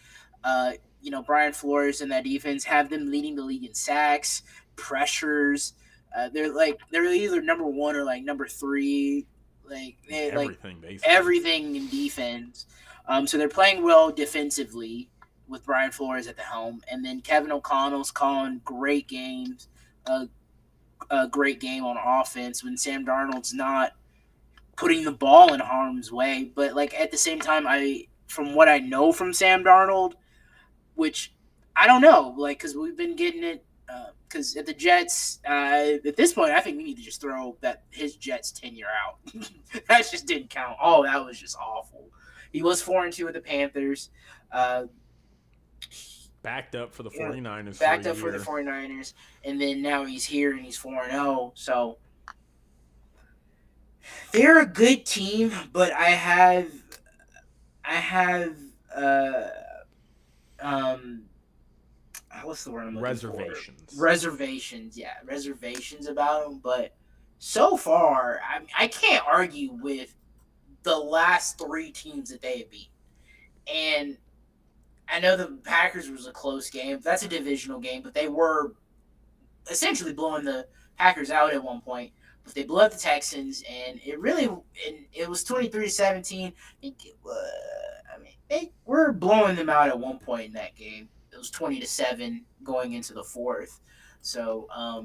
Brian Flores and that defense have them leading the league in sacks, pressures. They're either number 1 or like number 3. Everything basically. Everything in defense. So they're playing well defensively with Brian Flores at the helm, and then Kevin O'Connell's calling great games. A great game on offense when Sam Darnold's not putting the ball in harm's way. But like at the same time, from what I know from Sam Darnold, which I don't know, like because we've been getting it. Because at the Jets, at this point, I think we need to just throw his Jets tenure out. That just didn't count. Oh, that was just awful. He was 4-2 with the Panthers. Backed up for the 49ers. Backed up for the 49ers. And then now he's here and he's 4-0. So they're a good team, but I have what's the word I'm looking for? Reservations about them. But so far, I can't argue with the last 3 teams that they have beat. And I know the Packers was a close game. That's a divisional game, but they were essentially blowing the Packers out at one point. But they blew up the Texans, and it was 23-17. They were blowing them out at one point in that game. It was 20-7 going into the 4th. So, I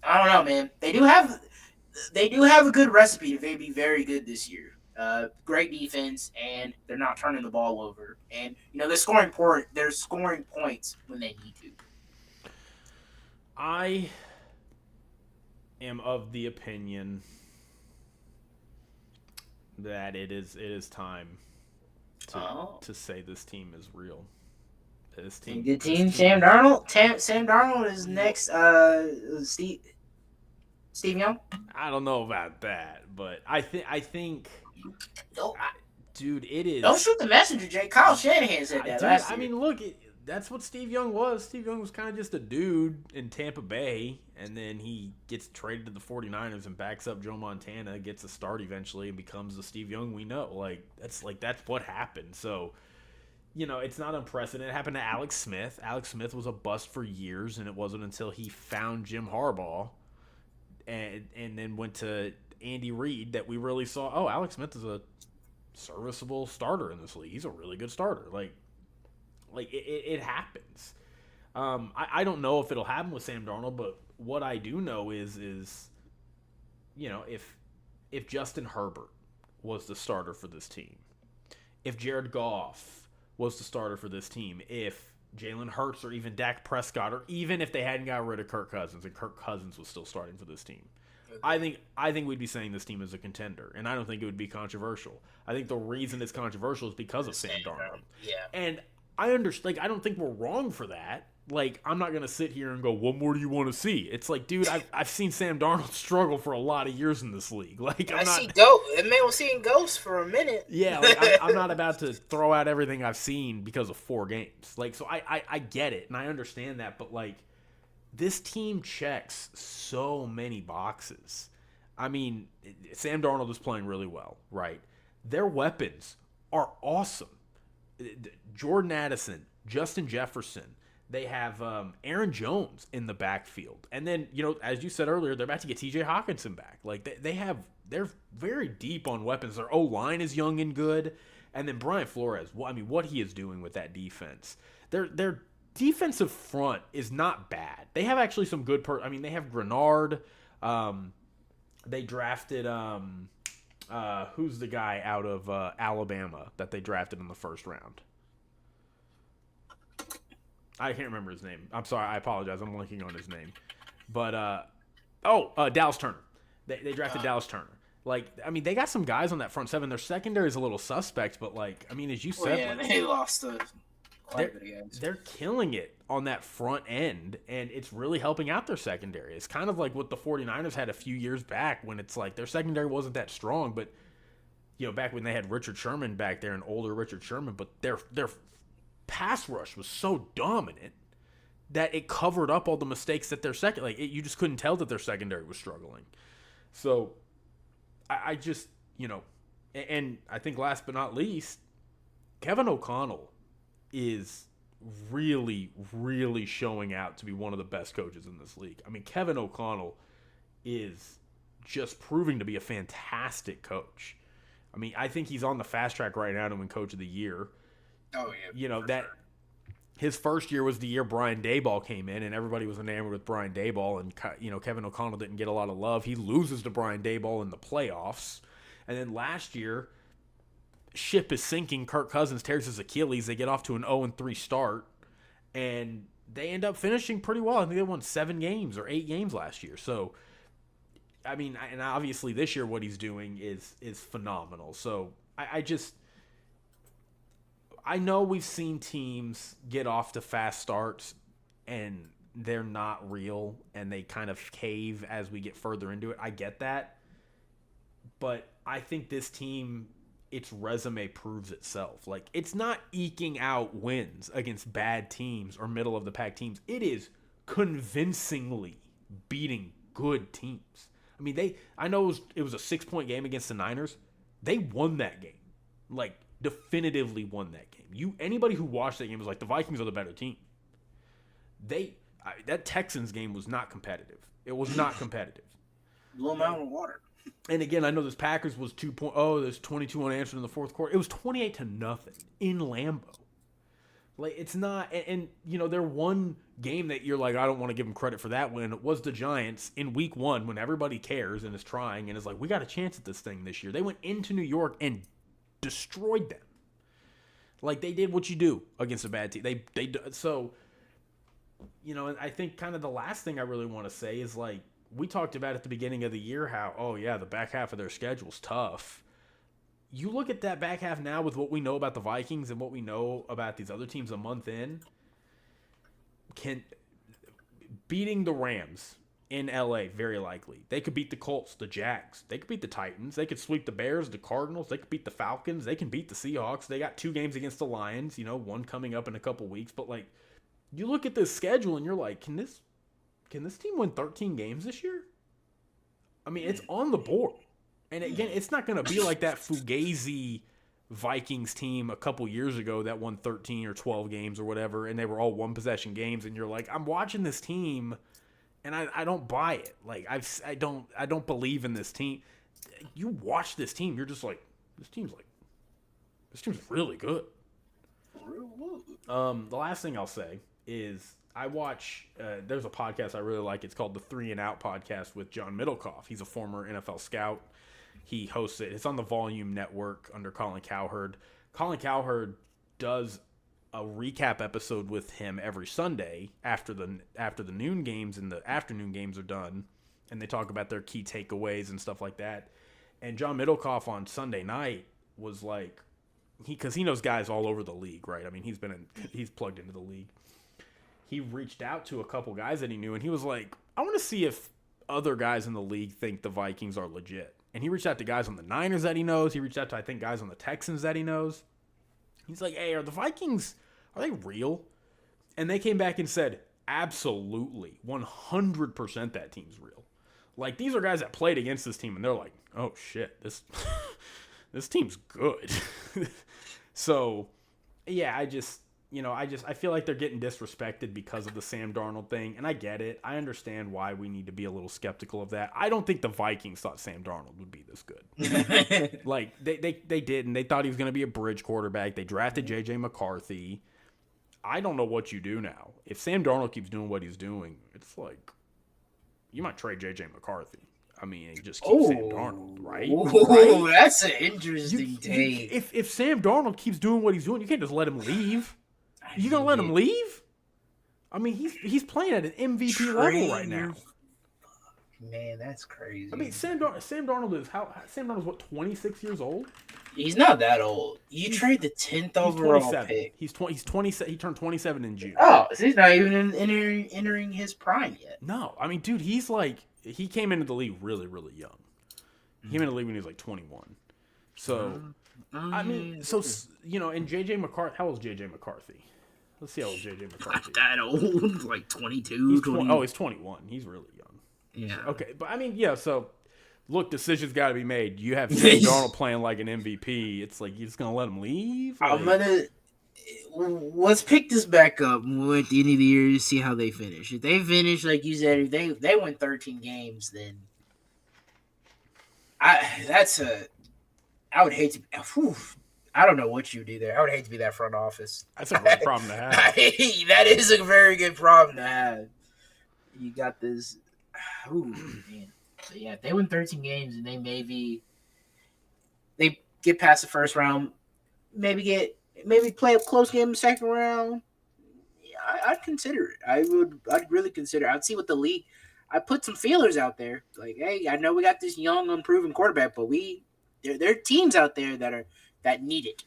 don't know, man. They do have a good recipe to be very good this year. Great defense, and they're not turning the ball over. And they're scoring points when they need to. I am of the opinion that it is time to say this team is real. This team, good team. Sam Darnold is next. Steve Young. I don't know about that, but I think. Dude, it is. Don't shoot the messenger, Jay. Kyle Shanahan said that last year. I mean, look, that's what Steve Young was. Steve Young was kind of just a dude in Tampa Bay, and then he gets traded to the 49ers and backs up Joe Montana, gets a start eventually, and becomes the Steve Young we know. That's what happened. So, it's not unprecedented. It happened to Alex Smith. Alex Smith was a bust for years, and it wasn't until he found Jim Harbaugh and then went to Andy Reid that we really saw, oh, Alex Smith is a serviceable starter in this league. He's a really good starter. It happens. I don't know if it'll happen with Sam Darnold, but what I do know is if Justin Herbert was the starter for this team, if Jared Goff was the starter for this team, if Jalen Hurts or even Dak Prescott, or even if they hadn't got rid of Kirk Cousins and Kirk Cousins was still starting for this team, I think we'd be saying this team is a contender, and I don't think it would be controversial. I think the reason it's controversial is because of Sam Darnold. Yeah. And I understand. Like, I don't think we're wrong for that. Like, I'm not gonna sit here and go, "What more do you want to see?" It's like, dude, I've seen Sam Darnold struggle for a lot of years in this league. Like, That man was seeing ghosts for a minute. Yeah, like, I'm not about to throw out everything I've seen because of 4 games. Like, so I get it and I understand that, but like, this team checks so many boxes. I mean, Sam Darnold is playing really well, right? Their weapons are awesome. Jordan Addison, Justin Jefferson. They have Aaron Jones in the backfield. And then, as you said earlier, they're about to get TJ Hawkinson back. Like, they're very deep on weapons. Their O-line is young and good. And then Brian Flores, what he is doing with that defense. Their defensive front is not bad. They have actually some good they have Grenard. They drafted who's the guy out of Alabama that they drafted in the first round? I can't remember his name. I'm sorry. I apologize. I'm blanking on his name. But, Dallas Turner. They drafted Dallas Turner. Like, they got some guys on that front seven. Their secondary is a little suspect, but, as you said... they lost they're killing it on that front end, and it's really helping out their secondary. It's kind of like what the 49ers had a few years back when it's like their secondary wasn't that strong, but, back when they had Richard Sherman back there, an older Richard Sherman, but their pass rush was so dominant that it covered up all the mistakes that their you just couldn't tell that their secondary was struggling. So I just, and I think last but not least, Kevin O'Connell is really, really showing out to be one of the best coaches in this league. Kevin O'Connell is just proving to be a fantastic coach. I think he's on the fast track right now to win Coach of the Year. Oh, yeah. That sure. His first year was the year Brian Daboll came in, and everybody was enamored with Brian Daboll, and, Kevin O'Connell didn't get a lot of love. He loses to Brian Daboll in the playoffs. And then last year, ship is sinking. Kirk Cousins tears his Achilles. They get off to an 0-3 start, and they end up finishing pretty well. I think they won 7 games or 8 games last year. So, and obviously this year what he's doing is phenomenal. So, I know we've seen teams get off to fast starts and they're not real and they kind of cave as we get further into it. I get that. But I think this team, its resume proves itself. Like, it's not eking out wins against bad teams or middle of the pack teams. It is convincingly beating good teams. I know it was a 6-point game against the Niners. They won that game. Like, definitively won that game. Anybody who watched that game was like, the Vikings are the better team. That Texans game was not competitive. It was not competitive. Blew them out of water. And again, I know this Packers was 2 there's 22 unanswered in the fourth quarter. It was 28-0 in Lambeau. Like, it's not, and their one game that you're like, I don't want to give them credit for that win, was the Giants in week 1 when everybody cares and is trying and is like, we got a chance at this thing this year. They went into New York and destroyed them. Like, they did what you do against a bad team. So, and I think kind of the last thing I really want to say is, like, we talked about at the beginning of the year how, the back half of their schedule's tough. You look at that back half now with what we know about the Vikings and what we know about these other teams a month in, beating the Rams in LA, very likely. They could beat the Colts, the Jags. They could beat the Titans. They could sweep the Bears, the Cardinals. They could beat the Falcons. They can beat the Seahawks. They got 2 games against the Lions, one coming up in a couple weeks. But, like, you look at this schedule and you're like, can this team win 13 games this year? It's on the board. And again, it's not going to be like that Fugazi Vikings team a couple years ago that won 13 or 12 games or whatever, and they were all one-possession games. And you're like, I'm watching this team, and I don't buy it. Like, I don't believe in this team. You watch this team, you're just like, this team's really good. The last thing I'll say is I watch. There's a podcast I really like. It's called the Three and Out podcast with John Middlecoff. He's a former NFL scout. He hosts it. It's on the Volume Network under Colin Cowherd. Colin Cowherd does a recap episode with him every Sunday after the noon games and the afternoon games are done, and they talk about their key takeaways and stuff like that. And John Middlecoff on Sunday night was like, because he knows guys all over the league, right? I mean, he's plugged into the league. He reached out to a couple guys that he knew, and he was like, I want to see if other guys in the league think the Vikings are legit. And he reached out to guys on the Niners that he knows. He reached out to, I think, guys on the Texans that he knows. He's like, hey, are the Vikings, are they real? And they came back and said, absolutely, 100% that team's real. Like, these are guys that played against this team, and they're like, oh, shit, this team's good. So, yeah, I feel like they're getting disrespected because of the Sam Darnold thing, and I get it. I understand why we need to be a little skeptical of that. I don't think the Vikings thought Sam Darnold would be this good. Like, they didn't. They thought he was going to be a bridge quarterback. They drafted J.J. McCarthy. I don't know what you do now. If Sam Darnold keeps doing what he's doing, it's like you might trade J.J. McCarthy. I mean, just keep Sam Darnold, right? Oh, right? That's an interesting take. If Sam Darnold keeps doing what he's doing, you can't just let him leave. You gonna let him leave? I mean, he's playing at an MVP level right now. Man, that's crazy. I mean, Sam Darnold is what, 26 years old? He's not that old. You trade the 10th overall pick. He's 27. He turned 27 in June. Oh, so he's not even entering his prime yet. No, I mean, dude, he came into the league really, really young. He came into the league when he was like 21. So, I mean, and J.J. McCarthy, how old is J.J. McCarthy? Let's see how old J.J. McCarthy is. Not that old, like 22. He's 21. He's really young. Yeah. So, okay, but I mean, yeah, so, look, decisions got to be made. You have Sam Darnold playing like an MVP. It's like, you're just going to let him leave? Like, let's pick this back up at the end of the year to see how they finish. If they finish, like you said, if they win 13 games, then I would hate to. I don't know what you do there. I would hate to be that front office. That's a great problem to have. That is a very good problem to have. You got this. Ooh, man. But yeah, if they win 13 games and they get past the first round, maybe play a close game in the second round. Yeah, I'd consider it. I'd really consider it. I'd see what the league. I put some feelers out there. Like, hey, I know we got this young, unproven quarterback, but there are teams out there that need it.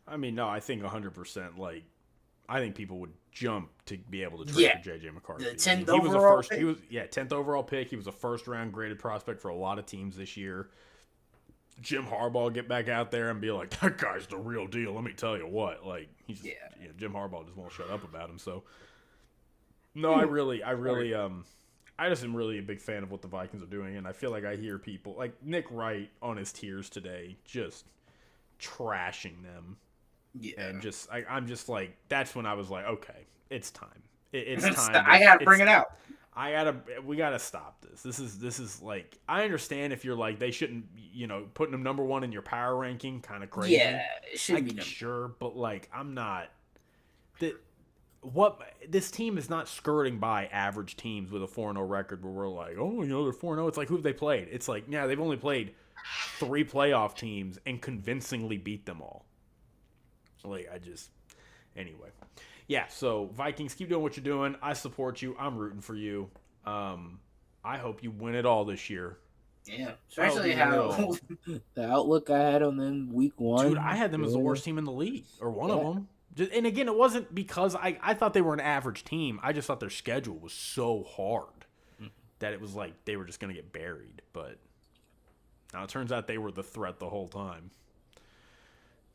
I mean, no, I think 100%. Like, I think people would jump to be able to trade for J.J. McCarthy. The 10th overall pick. 10th overall pick. He was a first-round graded prospect for a lot of teams this year. Jim Harbaugh get back out there and be like, that guy's the real deal. Let me tell you what. Like, Jim Harbaugh just won't shut up about him. So, no, I just am really a big fan of what the Vikings are doing, and I feel like I hear people like Nick Wright on his tiers today just trashing them. Yeah, and I'm just like, that's when I was like, okay, it's time. It's time. I gotta bring it out. We gotta stop this. This is like, I understand if you're like, they shouldn't, putting them number one in your power ranking, kind of crazy. Yeah, it should be sure, but like, I'm not. This team is not skirting by average teams with a 4-0 record where we're like, oh, they're 4-0. It's like, who have they played? It's like, yeah, they've only played 3 playoff teams and convincingly beat them all. Like, anyway. Yeah, so Vikings, keep doing what you're doing. I support you. I'm rooting for you. I hope you win it all this year. Yeah, especially how the outlook I had on them week 1. Dude, I had them as the worst team in the league, or one of them. And again, it wasn't because I thought they were an average team. I just thought their schedule was so hard that it was like they were just going to get buried. But now it turns out they were the threat the whole time.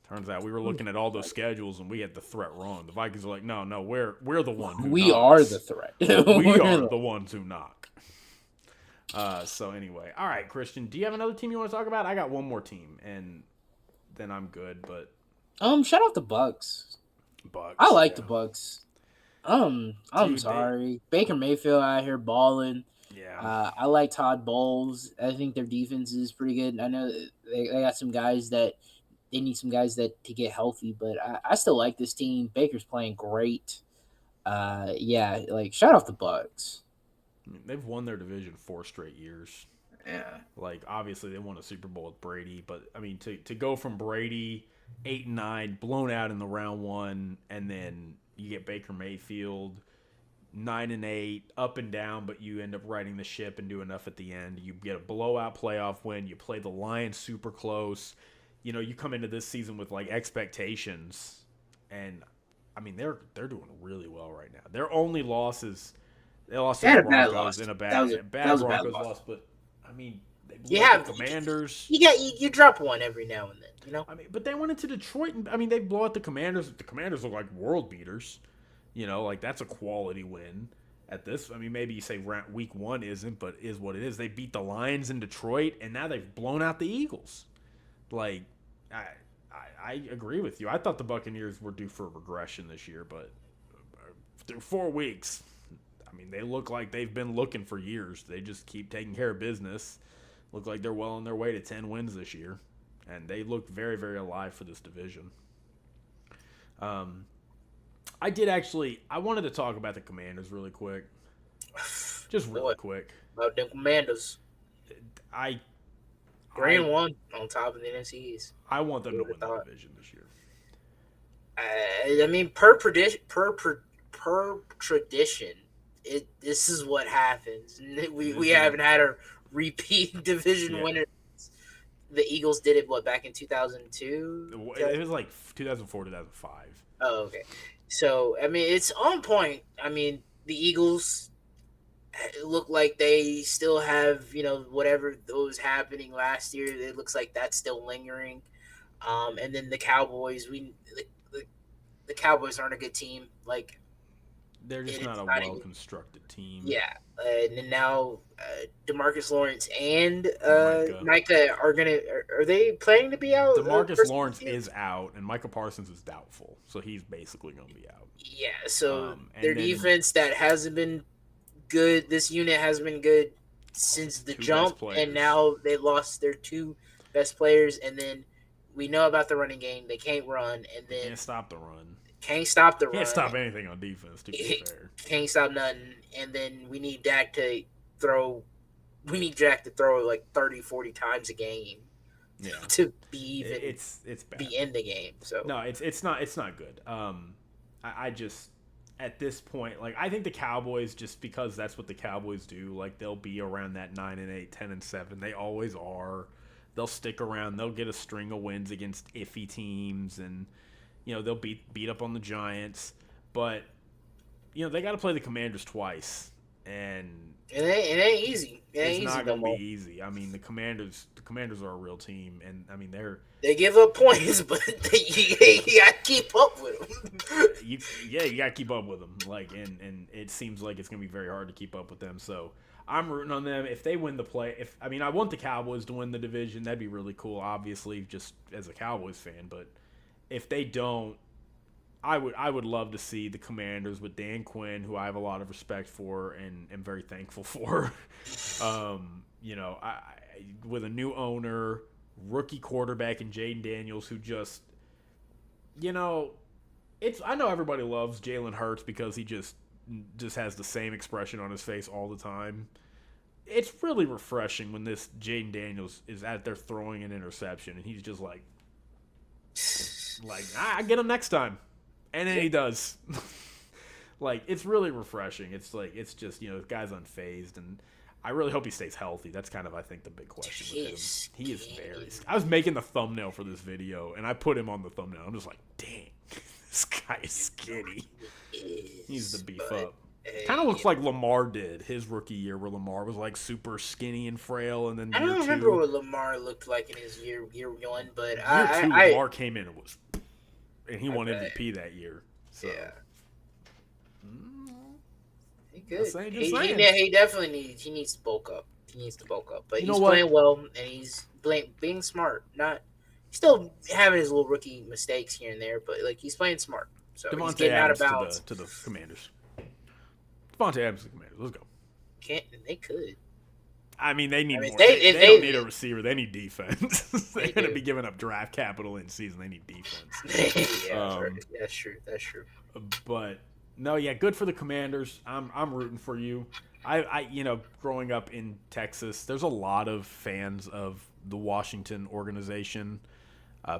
Turns out we were looking at all those schedules and we had the threat wrong. The Vikings are like, no, we're the one who we knocks. are the threat. We are the ones who knock. So anyway, all right, Christian, do you have another team you want to talk about? I got one more team, and then I'm good. But shout out the Bucks. I like the Bucks. I'm sorry, Baker Mayfield out here balling. Yeah. I like Todd Bowles. I think their defense is pretty good. I know they got some guys that they need some guys that to get healthy, but I still like this team. Baker's playing great. Yeah, like shout out the Bucks. I mean, they've won their division 4 straight years. Yeah. Like obviously they won a Super Bowl with Brady, but I mean to go from Brady 8-9 blown out in the round one, and then you get Baker Mayfield 9-8 up and down, but you end up riding the ship and do enough at the end. You get a blowout playoff win. You play the Lions super close. You know, you come into this season with like expectations, and I mean they're doing really well right now. Their only loss is they lost to the Broncos in a bad Broncos loss, but I mean they blew out the Commanders. You drop one every now and then, you know. I mean, but they went into Detroit, and I mean they blow out the Commanders. The Commanders look like world beaters. You know, like that's a quality win. At this, I mean, maybe you say week 1 isn't, but is what it is. They beat the Lions in Detroit, and now they've blown out the Eagles. Like, I agree with you. I thought the Buccaneers were due for a regression this year, but through 4 weeks, I mean, they look like they've been looking for years. They just keep taking care of business. Look like they're well on their way to 10 wins this year, and they look very, very alive for this division. I wanted to talk about the Commanders really quick. Just really quick. About the Commanders. Grand one on top of the NFC East. I want them to win the division this year. I mean, per tradition, this is what happens. We haven't had a repeat division winner. The Eagles did it, back in 2002? It was like 2004, 2005. Oh, okay. So, I mean, it's on point. I mean, the Eagles look like they still have, whatever was happening last year. It looks like that's still lingering. And then the Cowboys, the Cowboys aren't a good team. Like, they're just not a well-constructed team. Yeah. And then now DeMarcus Lawrence and Micah are they planning to be out? DeMarcus Lawrence is out, and Micah Parsons is doubtful, so he's basically going to be out. Yeah, so their defense that hasn't been good, this unit hasn't been good since the jump, and now they lost their 2 best players, and then we know about the running game. They can't run, and then can't stop the run. Can't stop the run. Can't stop anything on defense, to be fair. Can't stop nothing. And then we need Dak to throw. We need Dak to throw like 30, 40 times a game. Yeah. To be even. It's bad. Be in the game. So no, it's not good. I just at this point, like I think the Cowboys, just because that's what the Cowboys do, like they'll be around that 9-8, 10-7. They always are. They'll stick around. They'll get a string of wins against iffy teams, and they'll beat up on the Giants, but they got to play the Commanders twice, and it ain't easy. It's not going to be easy. I mean, the Commanders are a real team, and I mean they give up points, but you got to keep up with them. you got to keep up with them. Like, and it seems like it's going to be very hard to keep up with them. So I'm rooting on them. If they win I want the Cowboys to win the division. That'd be really cool. Obviously, just as a Cowboys fan, but if they don't, I would love to see the Commanders with Dan Quinn, who I have a lot of respect for and am very thankful for. With a new owner, rookie quarterback, and Jaden Daniels, who just, I know everybody loves Jalen Hurts because he just has the same expression on his face all the time. It's really refreshing when this Jaden Daniels is out there throwing an interception and he's just like, I get him next time. And then he does. Like, it's really refreshing. It's like, it's just, the guy's unfazed, and I really hope he stays healthy. That's kind of, I think, the big question with him. He is very... I was making the thumbnail for this video, and I put him on the thumbnail. I'm just like, dang, this guy is skinny. He needs to beef up. Kind of looks like Lamar did his rookie year, where Lamar was like super skinny and frail, and then I don't remember what Lamar looked like in his year 1, but year 2, Lamar came in and he won MVP that year. So. Yeah, he could. He definitely needs to bulk up. But he's playing well, and he's being smart. He's still having his little rookie mistakes here and there, but like he's playing smart. So he's getting out of bounds to the Commanders. Devontae Adams to the Commanders. Let's go. They could. I mean, they need more. They don't need a receiver. They need defense. They're going to be giving up draft capital in season. They need defense. Yeah, that's true. But No, yeah, good for the Commanders. I'm rooting for you. Growing up in Texas, there's a lot of fans of the Washington organization.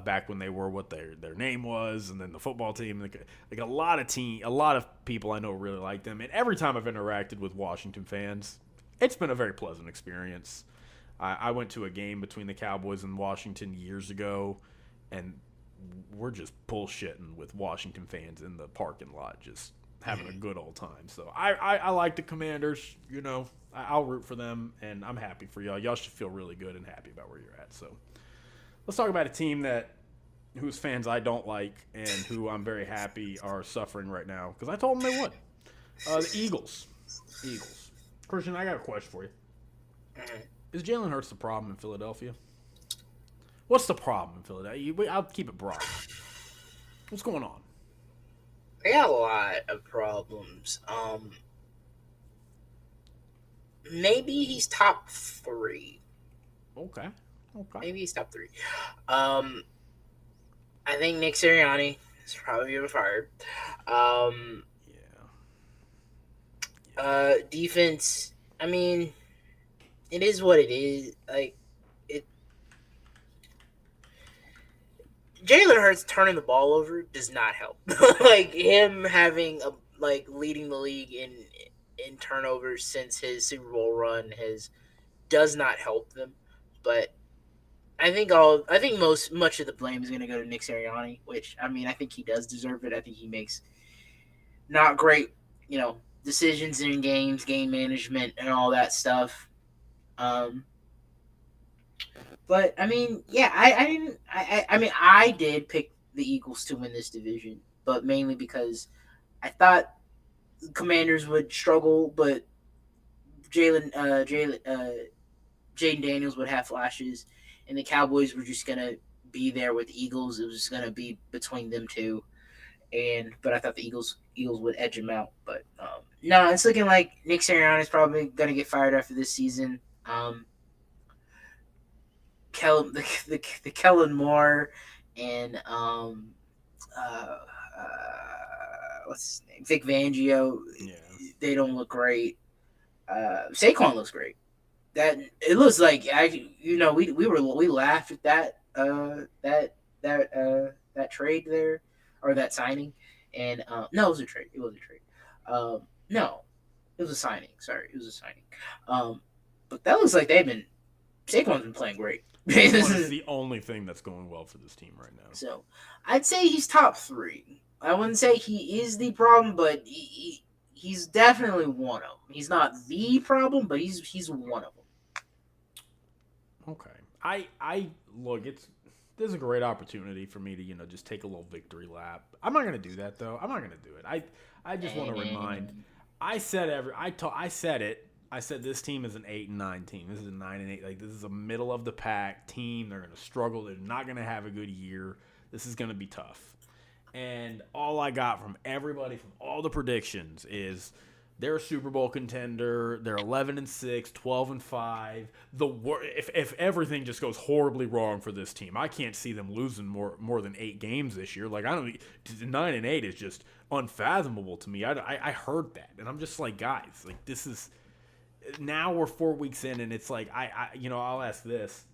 Back when they were what their name was, and then the football team, like a lot of people I know really like them. And every time I've interacted with Washington fans, it's been a very pleasant experience. I went to a game between the Cowboys and Washington years ago, and we're just bullshitting with Washington fans in the parking lot, just having a good old time. So I like the Commanders. I'll root for them, and I'm happy for y'all. Y'all should feel really good and happy about where you're at. So let's talk about a team whose fans I don't like and who I'm very happy are suffering right now because I told them they would. The Eagles. Christian, I got a question for you. Is Jalen Hurts the problem in Philadelphia? What's the problem in Philadelphia? I'll keep it broad. What's going on? They got a lot of problems. Maybe he's top 3. Okay. Maybe he's top 3. I think Nick Sirianni is probably been fired. Defense, I mean, it is what it is. Jalen Hurts turning the ball over does not help. Him having leading the league in turnovers since his Super Bowl run does not help them. But I think much of the blame is going to go to Nick Sirianni, which I think he does deserve it. I think he makes not great, decisions in games, game management, and all that stuff. But I did pick the Eagles to win this division, but mainly because I thought the Commanders would struggle, but Jaden Daniels would have flashes, and the Cowboys were just gonna be there with the Eagles. It was just gonna be between them two, but I thought the Eagles would edge them out. But no, it's looking like Nick Sirianni is probably gonna get fired after this season. Kellen Moore and what's his name? Vic Fangio. Yeah. They don't look great. Saquon looks great. That it looks like we laughed at that trade there or that signing, and no, it was a trade. It was a trade. No, it was a signing. Sorry, it was a signing. But that looks like Saquon's been playing great. This is the only thing that's going well for this team right now. So I'd say he's top 3. I wouldn't say he is the problem, but he's definitely one of them. He's not the problem, but he's one of them. Okay. I look, there's a great opportunity for me to, just take a little victory lap. I'm not going to do that though. I'm not going to do it. I just want to remind. I said it. I said this team is an 8-9 team. This is a 9-8. This is a middle of the pack team. They're going to struggle. They're not going to have a good year. This is going to be tough. And all I got from everybody, from all the predictions, is they're a Super Bowl contender. They're 11-6, 12-5. If everything just goes horribly wrong for this team, I can't see them losing more than 8 games this year. 9-8 is just unfathomable to me. I heard that, and I'm just like, guys, this is. Now we're 4 weeks in, and it's I'll ask this.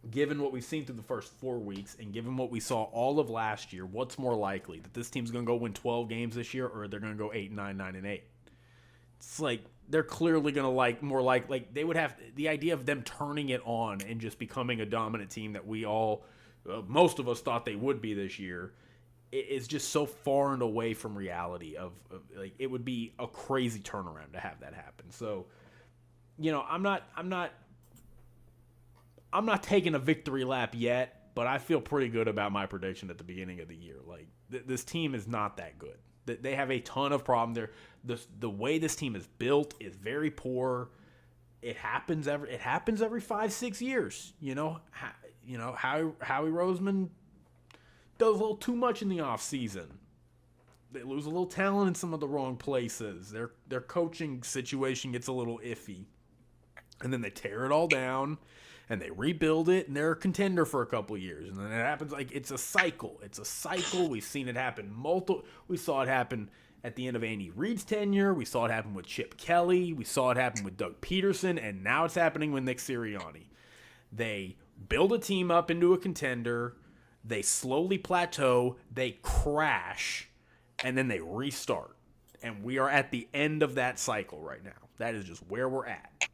Given what we've seen through the first 4 weeks and given what we saw all of last year, what's more likely? That this team's going to go win 12 games this year or they're going to go 8-9, 9-8? It's they're clearly going to they would have the idea of them turning it on and just becoming a dominant team that we all, most of us thought they would be this year. Is just so far and away from reality of it would be a crazy turnaround to have that happen. So, I'm not taking a victory lap yet, but I feel pretty good about my prediction at the beginning of the year. This team is not that good. They have a ton of problems. The way this team is built is very poor. It happens every 5-6 years. Howie Roseman does a little too much in the offseason. They lose a little talent in some of the wrong places. Their coaching situation gets a little iffy. And then they tear it all down, and they rebuild it, and they're a contender for a couple of years. And then it happens it's a cycle. It's a cycle. We've seen it happen We saw it happen at the end of Andy Reid's tenure. We saw it happen with Chip Kelly. We saw it happen with Doug Peterson. And now it's happening with Nick Sirianni. They build a team up into a contender. They slowly plateau. They crash. And then they restart. And we are at the end of that cycle right now. That is just where we're at.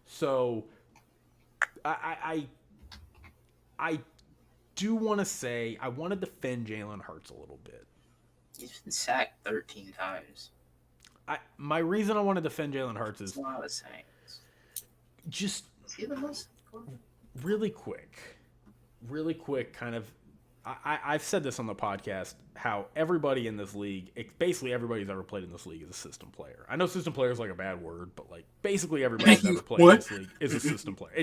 So I do want to say I want to defend Jalen Hurts a little bit. He's been sacked 13 times. My reason I want to defend Jalen Hurts is a lot of sacks. Just Is he the most? really quick, kind of. I've said this on the podcast, how everybody in this league, basically everybody who's ever played in this league is a system player. I know system player is like a bad word, but like basically everybody who's ever played in this league is a system player.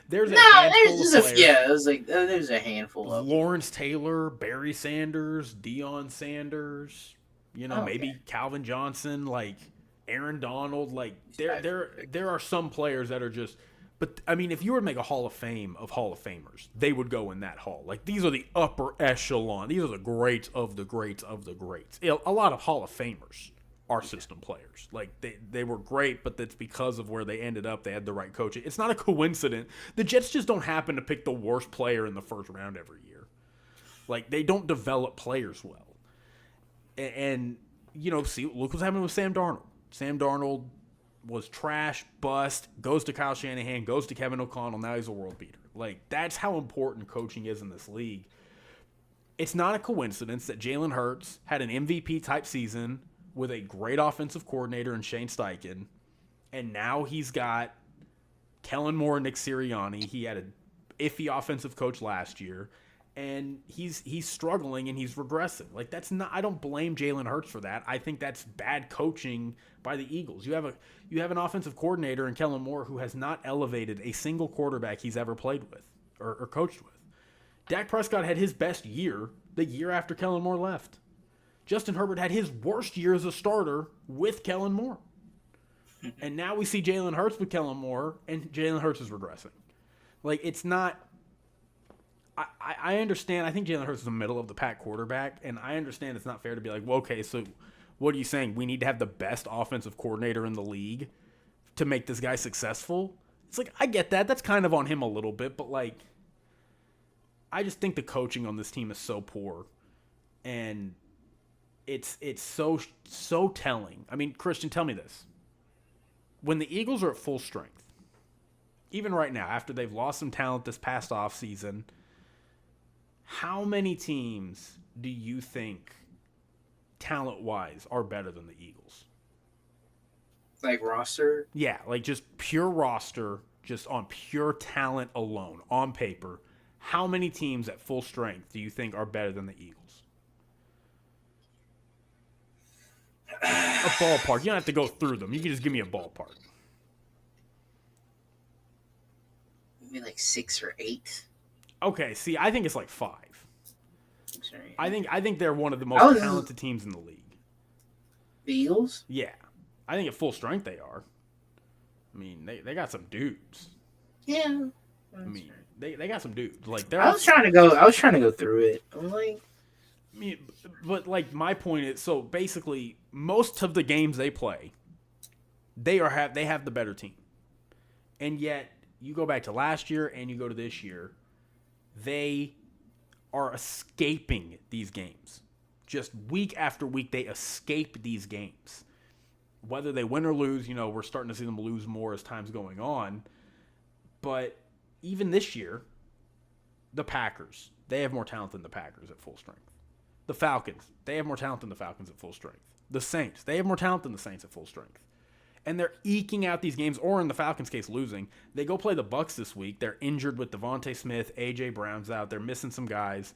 There's a handful of players. There's a handful of Lawrence Taylor, Barry Sanders, Deion Sanders, maybe Calvin Johnson, like Aaron Donald, like there are some players that are just. But, I mean, if you were to make a Hall of Fame of Hall of Famers, they would go in that hall. Like, these are the upper echelon. These are the greats of the greats of the greats. A lot of Hall of Famers are system players. Like, they were great, but that's because of where they ended up. They had the right coaching. It's not a coincidence. The Jets just don't happen to pick the worst player in the first round every year. Like, they don't develop players well. And see, look what's happening with Sam Darnold. Sam Darnold was trash, bust, goes to Kyle Shanahan, goes to Kevin O'Connell, now he's a world beater. Like, that's how important coaching is in this league. It's not a coincidence that Jalen Hurts had an MVP-type season with a great offensive coordinator in Shane Steichen, and now he's got Kellen Moore and Nick Sirianni. He had an iffy offensive coach last year, and he's struggling and he's regressing. Like, that's not. I don't blame Jalen Hurts for that. I think that's bad coaching by the Eagles. You have an offensive coordinator in Kellen Moore who has not elevated a single quarterback he's ever played with or coached with. Dak Prescott had his best year the year after Kellen Moore left. Justin Herbert had his worst year as a starter with Kellen Moore. And now we see Jalen Hurts with Kellen Moore, and Jalen Hurts is regressing. Like, it's not. I understand. I think Jalen Hurts is a middle-of-the-pack quarterback, and I understand it's not fair to be like, well, okay, so what are you saying? We need to have the best offensive coordinator in the league to make this guy successful? It's like, I get that. That's kind of on him a little bit, but, like, I just think the coaching on this team is so poor, and it's so telling. I mean, Christian, tell me this. When the Eagles are at full strength, even right now, after they've lost some talent this past offseason, how many teams do you think, talent-wise, are better than the Eagles? Like roster? Yeah, like just pure roster, just on pure talent alone, on paper. How many teams at full strength do you think are better than the Eagles? A ballpark. You don't have to go through them. You can just give me a ballpark. Maybe like 6 or 8. Okay, see, I think it's like 5. 6 or 8. I think they're one of the most talented teams in the league. The Eagles? Yeah. I think at full strength they are. I mean, they got some dudes. Yeah. I mean, they got some dudes. Like, I was trying to go through it. I'm like, I mean, but like my point is, so basically most of the games they play, they have the better team. And yet you go back to last year and you go to this year, they are escaping these games. Just week after week, they escape these games. Whether they win or lose, we're starting to see them lose more as time's going on. But even this year, the Packers, they have more talent than the Packers at full strength. The Falcons, they have more talent than the Falcons at full strength. The Saints, they have more talent than the Saints at full strength. And they're eking out these games, or in the Falcons' case, losing. They go play the Bucs this week. They're injured with Devontae Smith. A.J. Brown's out. They're missing some guys.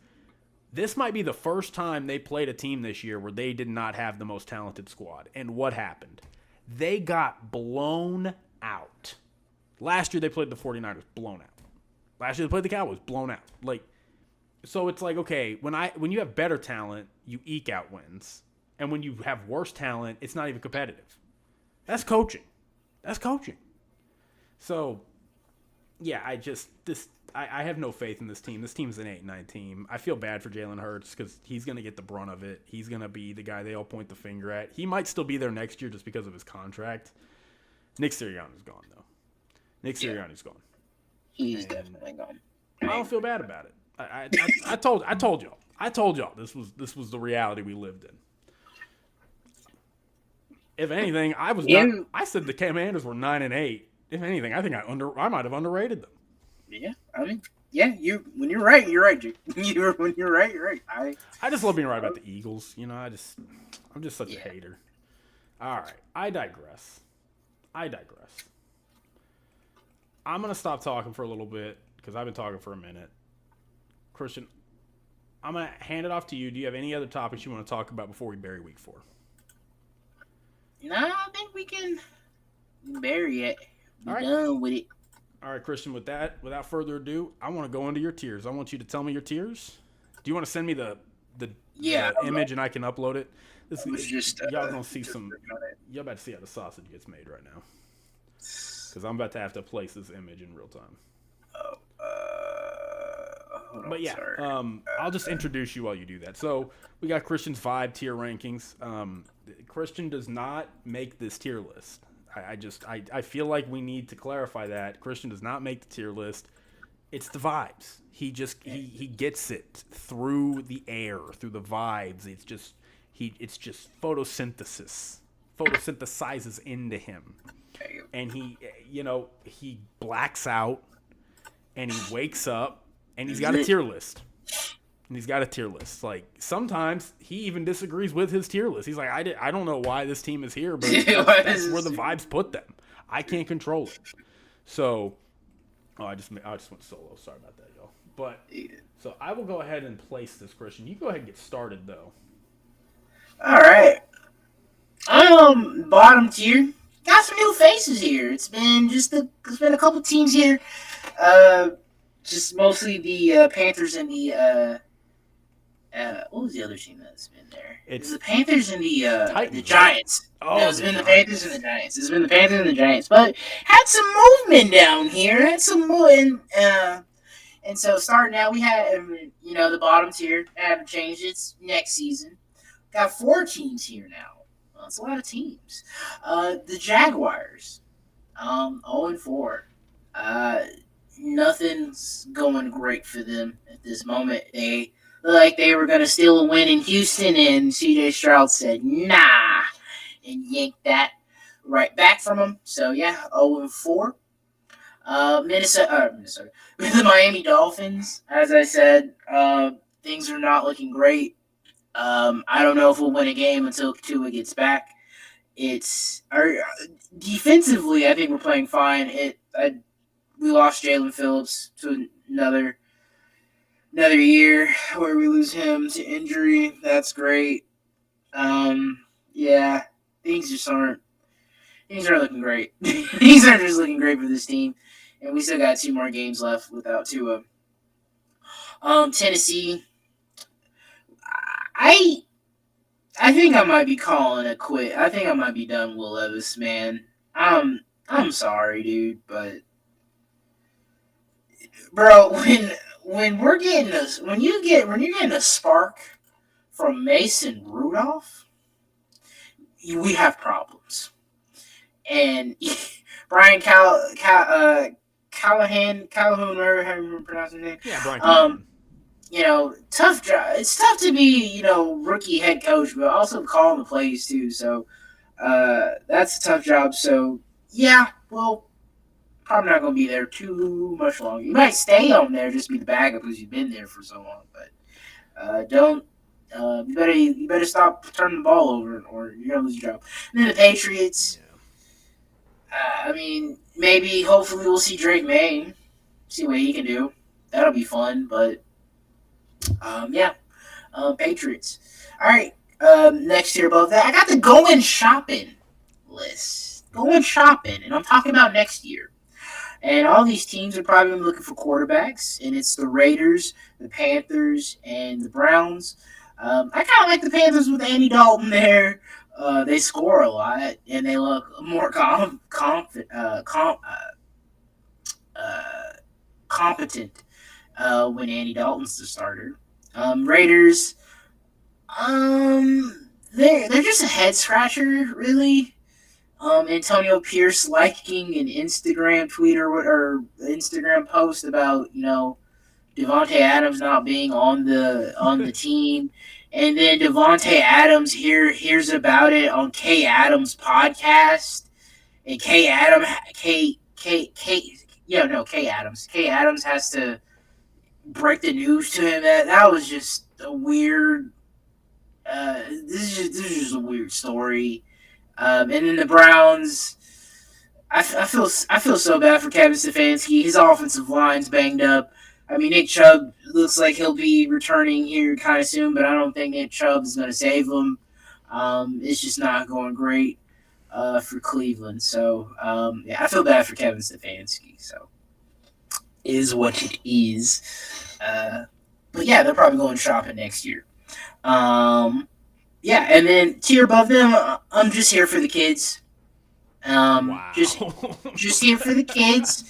This might be the first time they played a team this year where they did not have the most talented squad. And what happened? They got blown out. Last year they played the 49ers, blown out. Last year they played the Cowboys, blown out. So it's like, okay, when you have better talent, you eke out wins. And when you have worse talent, it's not even competitive. That's coaching. So, yeah, I have no faith in this team. This team's an 8-9 team. I feel bad for Jalen Hurts because he's going to get the brunt of it. He's going to be the guy they all point the finger at. He might still be there next year just because of his contract. Nick Sirianni's gone, though. Nick Sirianni's gone. He's definitely gone. I don't feel bad about it. I told y'all. I told y'all this was the reality we lived in. If anything, I said the Commanders were 9-8. If anything, I think I might have underrated them. Yeah, I mean, yeah, when you're right, you're right, Jake. When you're right, you're right. I just love being right about the Eagles. You know, I'm just such a hater. All right, I digress. I'm gonna stop talking for a little bit because I've been talking for a minute. Christian, I'm gonna hand it off to you. Do you have any other topics you want to talk about before we bury Week 4? No, I think we can bury it. Be All right. done with it. All right, Christian, without further ado, I want to go into your tiers. I want you to tell me your tiers. Do you want to send me the image and I can upload it? Y'all gonna see y'all about to see how the sausage gets made right now. Because I'm about to have to place this image in real time. But yeah, I'll just introduce you while you do that. So we got Christian's 5 tier rankings. Christian does not make this tier list. I feel like we need to clarify that Christian does not make the tier list. It's the vibes. He gets it through the air, through the vibes. It's just photosynthesizes into him, and he blacks out, and he wakes up, and he's got a tier list. Like, sometimes he even disagrees with his tier list. He's like, I don't know why this team is here, but that's where the vibes put them. I can't control it. So, I just went solo. Sorry about that, y'all. But so I will go ahead and place this, Christian. You go ahead and get started, though. All right. Bottom tier. Got some new faces here. It's been a couple teams here. Just mostly the Panthers and the what was the other team that's been there? It's the Panthers and the Giants. Oh, no, it's been the Panthers and the Giants. It's been the Panthers and the Giants, but had some movement down here. Had some movement, and so starting out, we had the bottom tier haven't changed. It's next season. Got 4 teams here now. Well, that's a lot of teams. The Jaguars, 0-4. Nothing's going great for them at this moment. They look like they were going to steal a win in Houston, and CJ Stroud said, nah, and yanked that right back from them. So, yeah, 0-4. Minnesota. The Miami Dolphins, as I said, things are not looking great. I don't know if we'll win a game until Tua gets back. Defensively, I think we're playing fine. We lost Jalen Phillips to another year where we lose him to injury. That's great. Yeah, things aren't looking great. Things aren't just looking great for this team, and we still got 2 more games left without Tua. Tennessee. I think I might be calling it quit. I think I might be done with Will Levis, man. I'm sorry, dude, but bro, when you're getting a spark from Mason Rudolph, we have problems. And Brian Calhoun, whatever how you pronounce his name. Yeah, Brian Calhoun. Tough job. It's tough to be, rookie head coach, but also calling the plays too. So, that's a tough job. So, yeah, well, probably not going to be there too much longer. You might stay on there, just be the backup because you've been there for so long. But you better stop turning the ball over, or you're going to lose your job. And then the Patriots. Hopefully we'll see Drake May, see what he can do. That'll be fun, but. Patriots. All right, next year above that, I got the going shopping list. Going shopping, and I'm talking about next year. And all these teams are probably looking for quarterbacks, and it's the Raiders, the Panthers, and the Browns. I kind of like the Panthers with Andy Dalton there. They score a lot, and they look more confident competent when Andy Dalton's the starter. Raiders, they're just a head scratcher, really. Antonio Pierce liking an Instagram tweet or Instagram post about Devontae Adams not being on the team, and then Devontae Adams hears about it on Kay Adams' podcast, and Kay Adams has to break the news to him. That was just a weird. This is just a weird story. And then the Browns, I feel so bad for Kevin Stefanski. His offensive line's banged up. I mean, Nick Chubb looks like he'll be returning here kind of soon, but I don't think Nick Chubb is going to save him. It's just not going great for Cleveland. So, I feel bad for Kevin Stefanski. So, is what it is. But yeah, they're probably going shopping next year. Yeah, and then tier above them, I'm just here for the kids. Wow. Just here for the kids.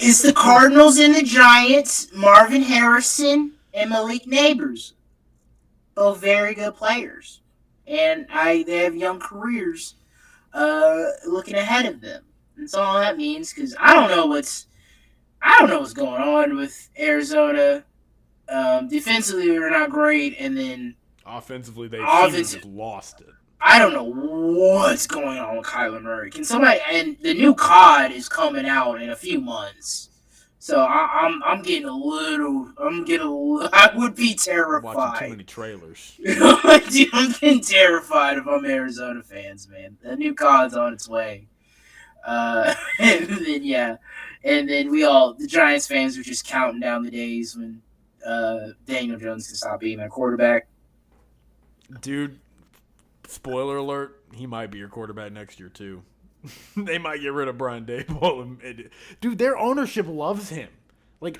It's the Cardinals and the Giants, Marvin Harrison and Malik Neighbors. Both very good players. And they have young careers looking ahead of them. That's all that means, because I don't know what's going on with Arizona. Defensively, they're not great, and then offensively, they seem to have lost it. I don't know what's going on with Kyler Murray. Can somebody? And the new COD is coming out in a few months, so I'm getting a little. I would be terrified. Watching too many trailers. Dude, I'm getting terrified if I'm Arizona fans, man. The new COD's on its way. And then the Giants fans are just counting down the days when Daniel Jones can stop being their quarterback. Dude, spoiler alert, he might be your quarterback next year, too. They might get rid of Brian Daboll. Dude, their ownership loves him. Like,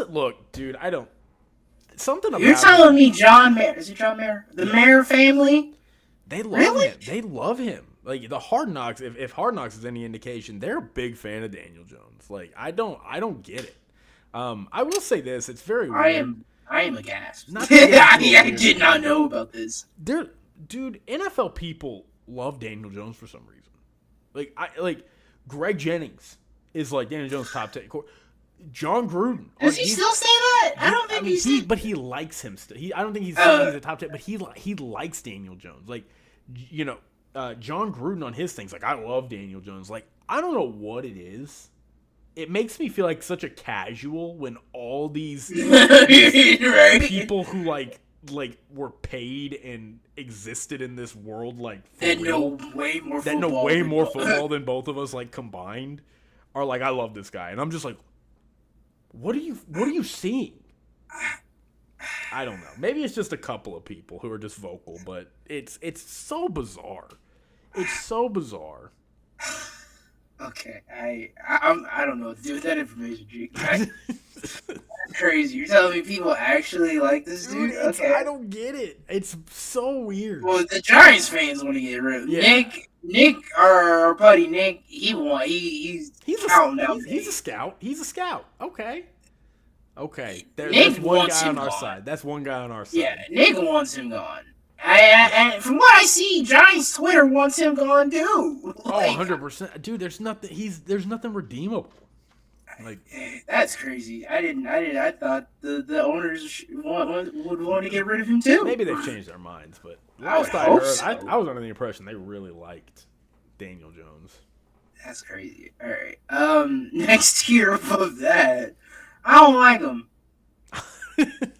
look, dude, I don't. Something about. You're telling me John Mayer? Is it John Mayer? The Mayer family? They love him. They love him. Like, the Hard Knocks, if Hard Knocks is any indication, they're a big fan of Daniel Jones. Like, I don't get it. I will say this, it's very weird. I am aghast. I did not know about this. Dude, NFL people love Daniel Jones for some reason. Like Greg Jennings is like Daniel Jones' top 10. John Gruden. Does he still say that? I don't think he's. But he likes him still. I don't think he's a top 10, but he likes Daniel Jones. Like, John Gruden on his things, like, I love Daniel Jones. Like, I don't know what it is. It makes me feel like such a casual when all these people who like were paid and existed in this world that know way more football than both of us like combined are like, I love this guy, and I'm just like, what are you seeing? I don't know. Maybe it's just a couple of people who are just vocal, but it's so bizarre. It's so bizarre. Okay, I don't know what to do with that information, G. That's crazy. You're telling me people actually like this dude? Okay. I don't get it. It's so weird. Well, the Giants fans want to get rid of Nick, our buddy Nick. He's counting down. He's a scout. He's a scout. Okay. That's one guy on our side. That's one guy on our side. Yeah, Nick wants him gone. And from what I see, Giants Twitter wants him gone too. 100%. Dude, there's nothing redeemable. Like, that's crazy. I thought the owners would want to get rid of him too. Maybe they've changed their minds, but last I heard, I was under the impression they really liked Daniel Jones. That's crazy. All right. Next tier above that, I don't like him.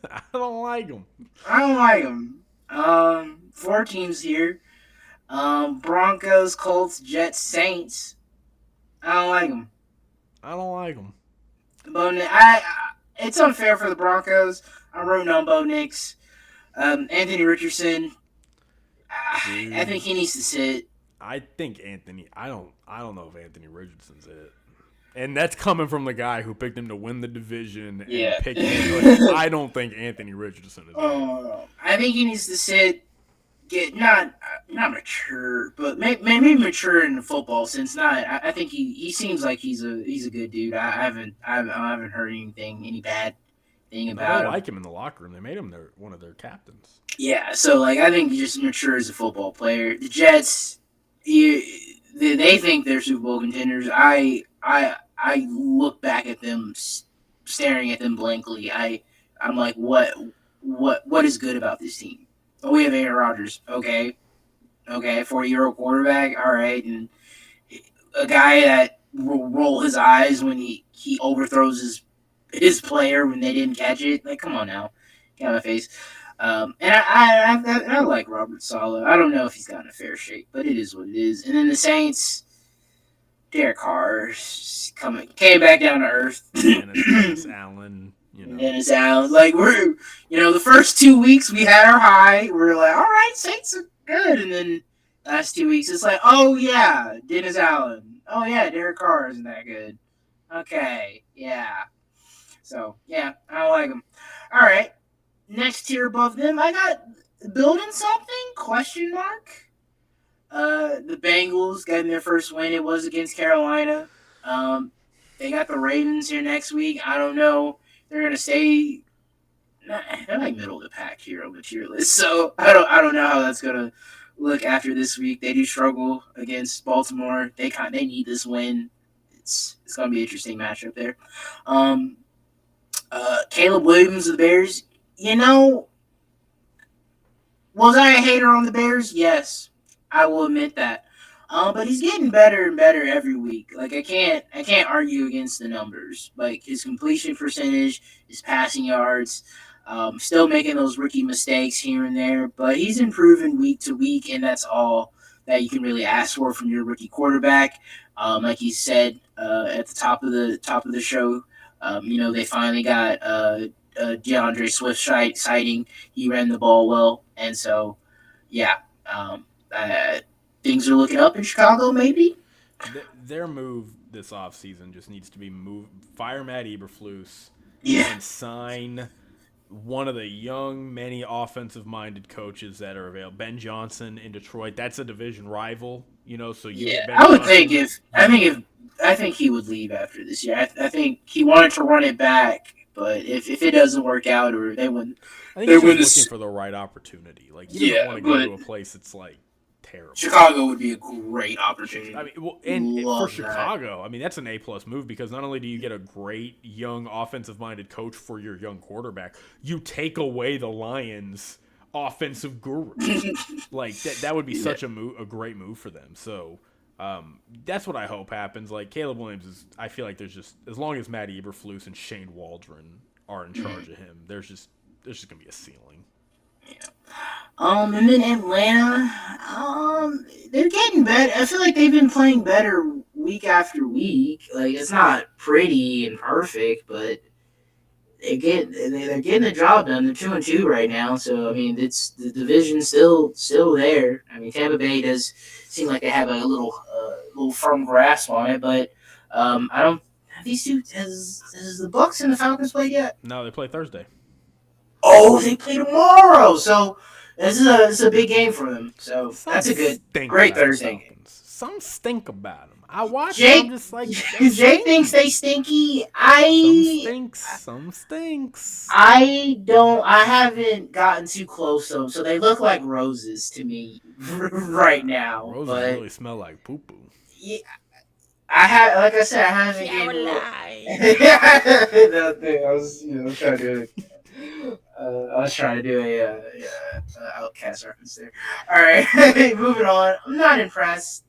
I don't like him. 4 teams here. Broncos, Colts, Jets, Saints. I don't like them. It's unfair for the Broncos. I'm rooting on Bo Nix. Anthony Richardson. I think he needs to sit. I think Anthony. I don't know if Anthony Richardson's it. And that's coming from the guy who picked him to win the division and picked him. I don't think Anthony Richardson is it. I think he needs to sit. not mature, but maybe mature in the football sense. Not. I think he seems like he's a good dude. I haven't heard any bad thing No, they about him. like him in the locker room. They made him one of their captains. Yeah, so like I think he just mature as a football player. The Jets, they think they're Super Bowl contenders. I look back at them, staring at them blankly. I'm like, what is good about this team? Oh, we have Aaron Rodgers. Okay, 4-year-old quarterback. All right, and a guy that will roll his eyes when he overthrows his player when they didn't catch it. Like, come on now, get out of my face. And I like Robert Saleh. I don't know if he's gotten a fair shake, but it is what it is. And then the Saints, Derek Carr came back down to earth. Dennis Allen, Dennis Allen, like the first 2 weeks we had our high. We're like, all right, Saints are good, and then last 2 weeks it's like, oh yeah, Dennis Allen. Oh yeah, Derek Carr isn't that good. Okay, yeah. So yeah, I don't like him. All right. Next tier above them, I got building something? Question mark. The Bengals getting their first win. It was against Carolina. They got the Ravens here next week. I don't know. They're gonna stay. They're like middle of the pack here on the tier list. So I don't know how that's gonna look after this week. They do struggle against Baltimore. They need this win. It's gonna be an interesting matchup there. Caleb Williams of the Bears. Was I a hater on the Bears? Yes, I will admit that. But he's getting better and better every week. Like I can't argue against the numbers. Like his completion percentage, his passing yards, still making those rookie mistakes here and there, but he's improving week to week, and that's all that you can really ask for from your rookie quarterback. Like he said at the top of the show, they finally got DeAndre Swift sighting. He ran the ball well, and so yeah, things are looking up in Chicago. Maybe their move this offseason just needs to be fire Matt Eberflus, yeah, and sign one of the young, many offensive-minded coaches that are available. Ben Johnson in Detroit. That's a division rival, So you get Ben I would Johnson. I think he would leave after this year. I think he wanted to run it back, but if it doesn't work out, or they wouldn't. I think he's just looking for the right opportunity. Like he doesn't want to go to a place that's like terrible. Chicago would be a great opportunity. I mean, and for Chicago, I mean that's an A+ move because not only do you get a great young offensive-minded coach for your young quarterback, you take away the Lions' offensive guru. Like that would be such a great move for them. So that's what I hope happens. Like Caleb Williams I feel like there's just as long as Matt Eberflus and Shane Waldron are in charge of him, there's just gonna be a ceiling. Yeah. And then Atlanta, they're getting better. I feel like they've been playing better week after week. Like it's not pretty and perfect, but they're getting the job done. They're 2-2 right now, so I mean it's the division's still there. I mean Tampa Bay does seem like they have a little firm grasp on it, but I don't. Have these two has the Bucks and the Falcons played yet? No, they play Thursday. Oh, they play tomorrow. So this is a big game for them. So that's a great Thursday game. Some stink about them. I watch Jake, them just like Jake thinks they stinky. Some stinks. I haven't gotten too close to them, so they look like roses to me right now. Roses really smell like poo poo. Yeah. I haven't. I was trying to do it. I was trying to do a Outcast reference there. All right, moving on. I'm not impressed,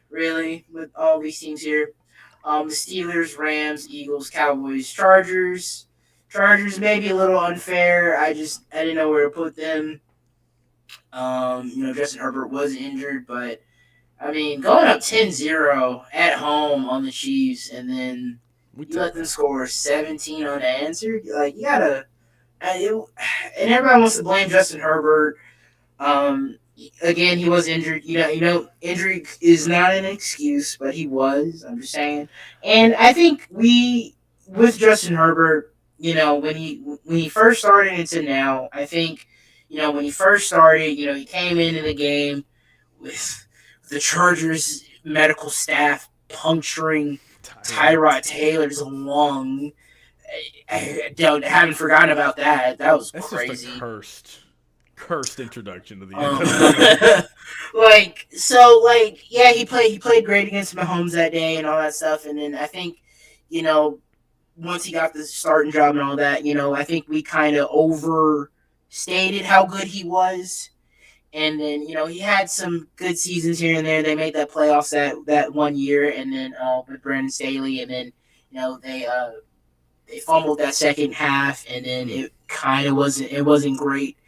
really, with all these teams here. The Steelers, Rams, Eagles, Cowboys, Chargers. Chargers may be a little unfair. I didn't know where to put them. Justin Herbert was injured, but I mean, going up 10-0 at home on the Chiefs, and then you let them score 17 unanswered. Like you gotta. And everybody wants to blame Justin Herbert. Again, he was injured. Injury is not an excuse, but he was. I'm just saying. And I think with Justin Herbert, when he first started into now, I think, when he first started, he came into the game with the Chargers medical staff puncturing Tyrod. Tyrod Taylor's lung. Haven't forgotten about that. That was That's just a crazy. cursed introduction to the Um, NFL. yeah, he played great against Mahomes that day and all that stuff. And then I think, you know, once he got the starting job and all that, I think we kind of overstated how good he was. And then, he had some good seasons here and there. They made that playoffs that one year, and then with Brandon Staley, and then they fumbled that second half, and then it kind of wasn't great,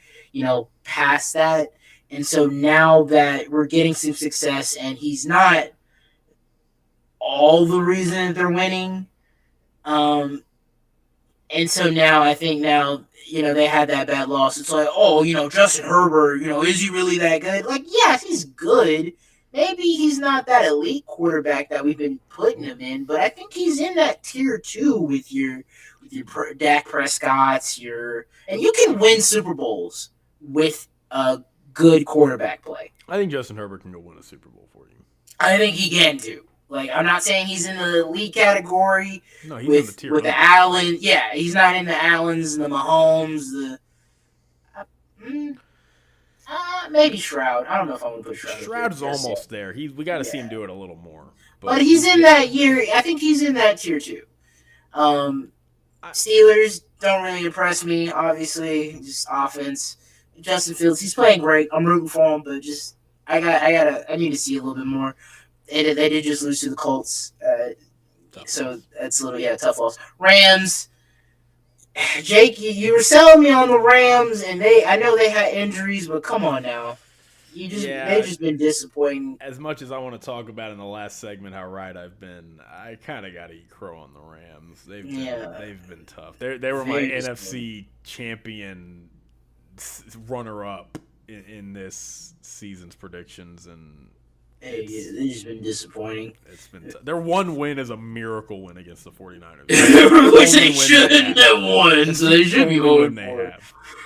past that. And so now that we're getting some success, and he's not all the reason that they're winning, and so now I think they had that bad loss. It's like, oh, Justin Herbert, is he really that good? Like, yes, he's good. Maybe he's not that elite quarterback that we've been putting him in, but I think he's in that tier 2 with your Dak Prescott's, and you can win Super Bowls with a good quarterback play. I think Justin Herbert can go win a Super Bowl for you. I think he can too. Like, I'm not saying he's in the elite category. No, he's in the tier with the Allen. Yeah, he's not in the Allens, the Mahomes, maybe Shroud. I don't know if I want to put Shroud. Shroud's almost there. We got to see him do it a little more. But he's in that year. I think he's in that tier 2. Steelers don't really impress me. Obviously, just offense. Justin Fields, he's playing great. I'm rooting for him, but just I need to see a little bit more. They did just lose to the Colts, so that's a little tough loss. Rams, Jake, you were selling me on the Rams, and I know they had injuries, but come on now, they've just been disappointing. As much as I want to talk about in the last segment how right I've been, I kind of got to eat crow on the Rams. They've been tough. They were my NFC champion runner-up in this season's predictions, and they've just been disappointing. It's been their one win is a miracle win against the 49ers. Which they shouldn't have won, so they should be 0-4.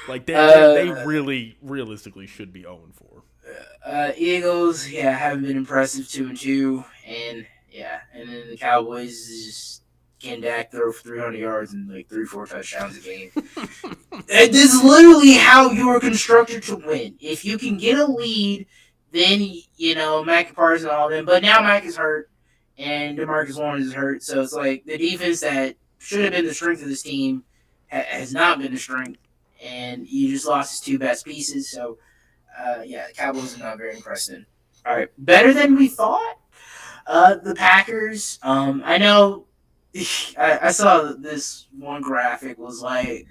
Like, they really, realistically should be 0-4. Eagles, haven't been impressive, 2-2, and then the Cowboys just can Dak throw for 300 yards and like 3-4 touchdowns a game. This is literally how you are constructed to win. If you can get a lead, then Mac Parsons and all them. But now Mac is hurt, and DeMarcus Lawrence is hurt. So it's like the defense that should have been the strength of this team has not been the strength, and you just lost his 2 best pieces. So the Cowboys are not very impressive. All right, better than we thought. The Packers. I know. I saw this one graphic was like,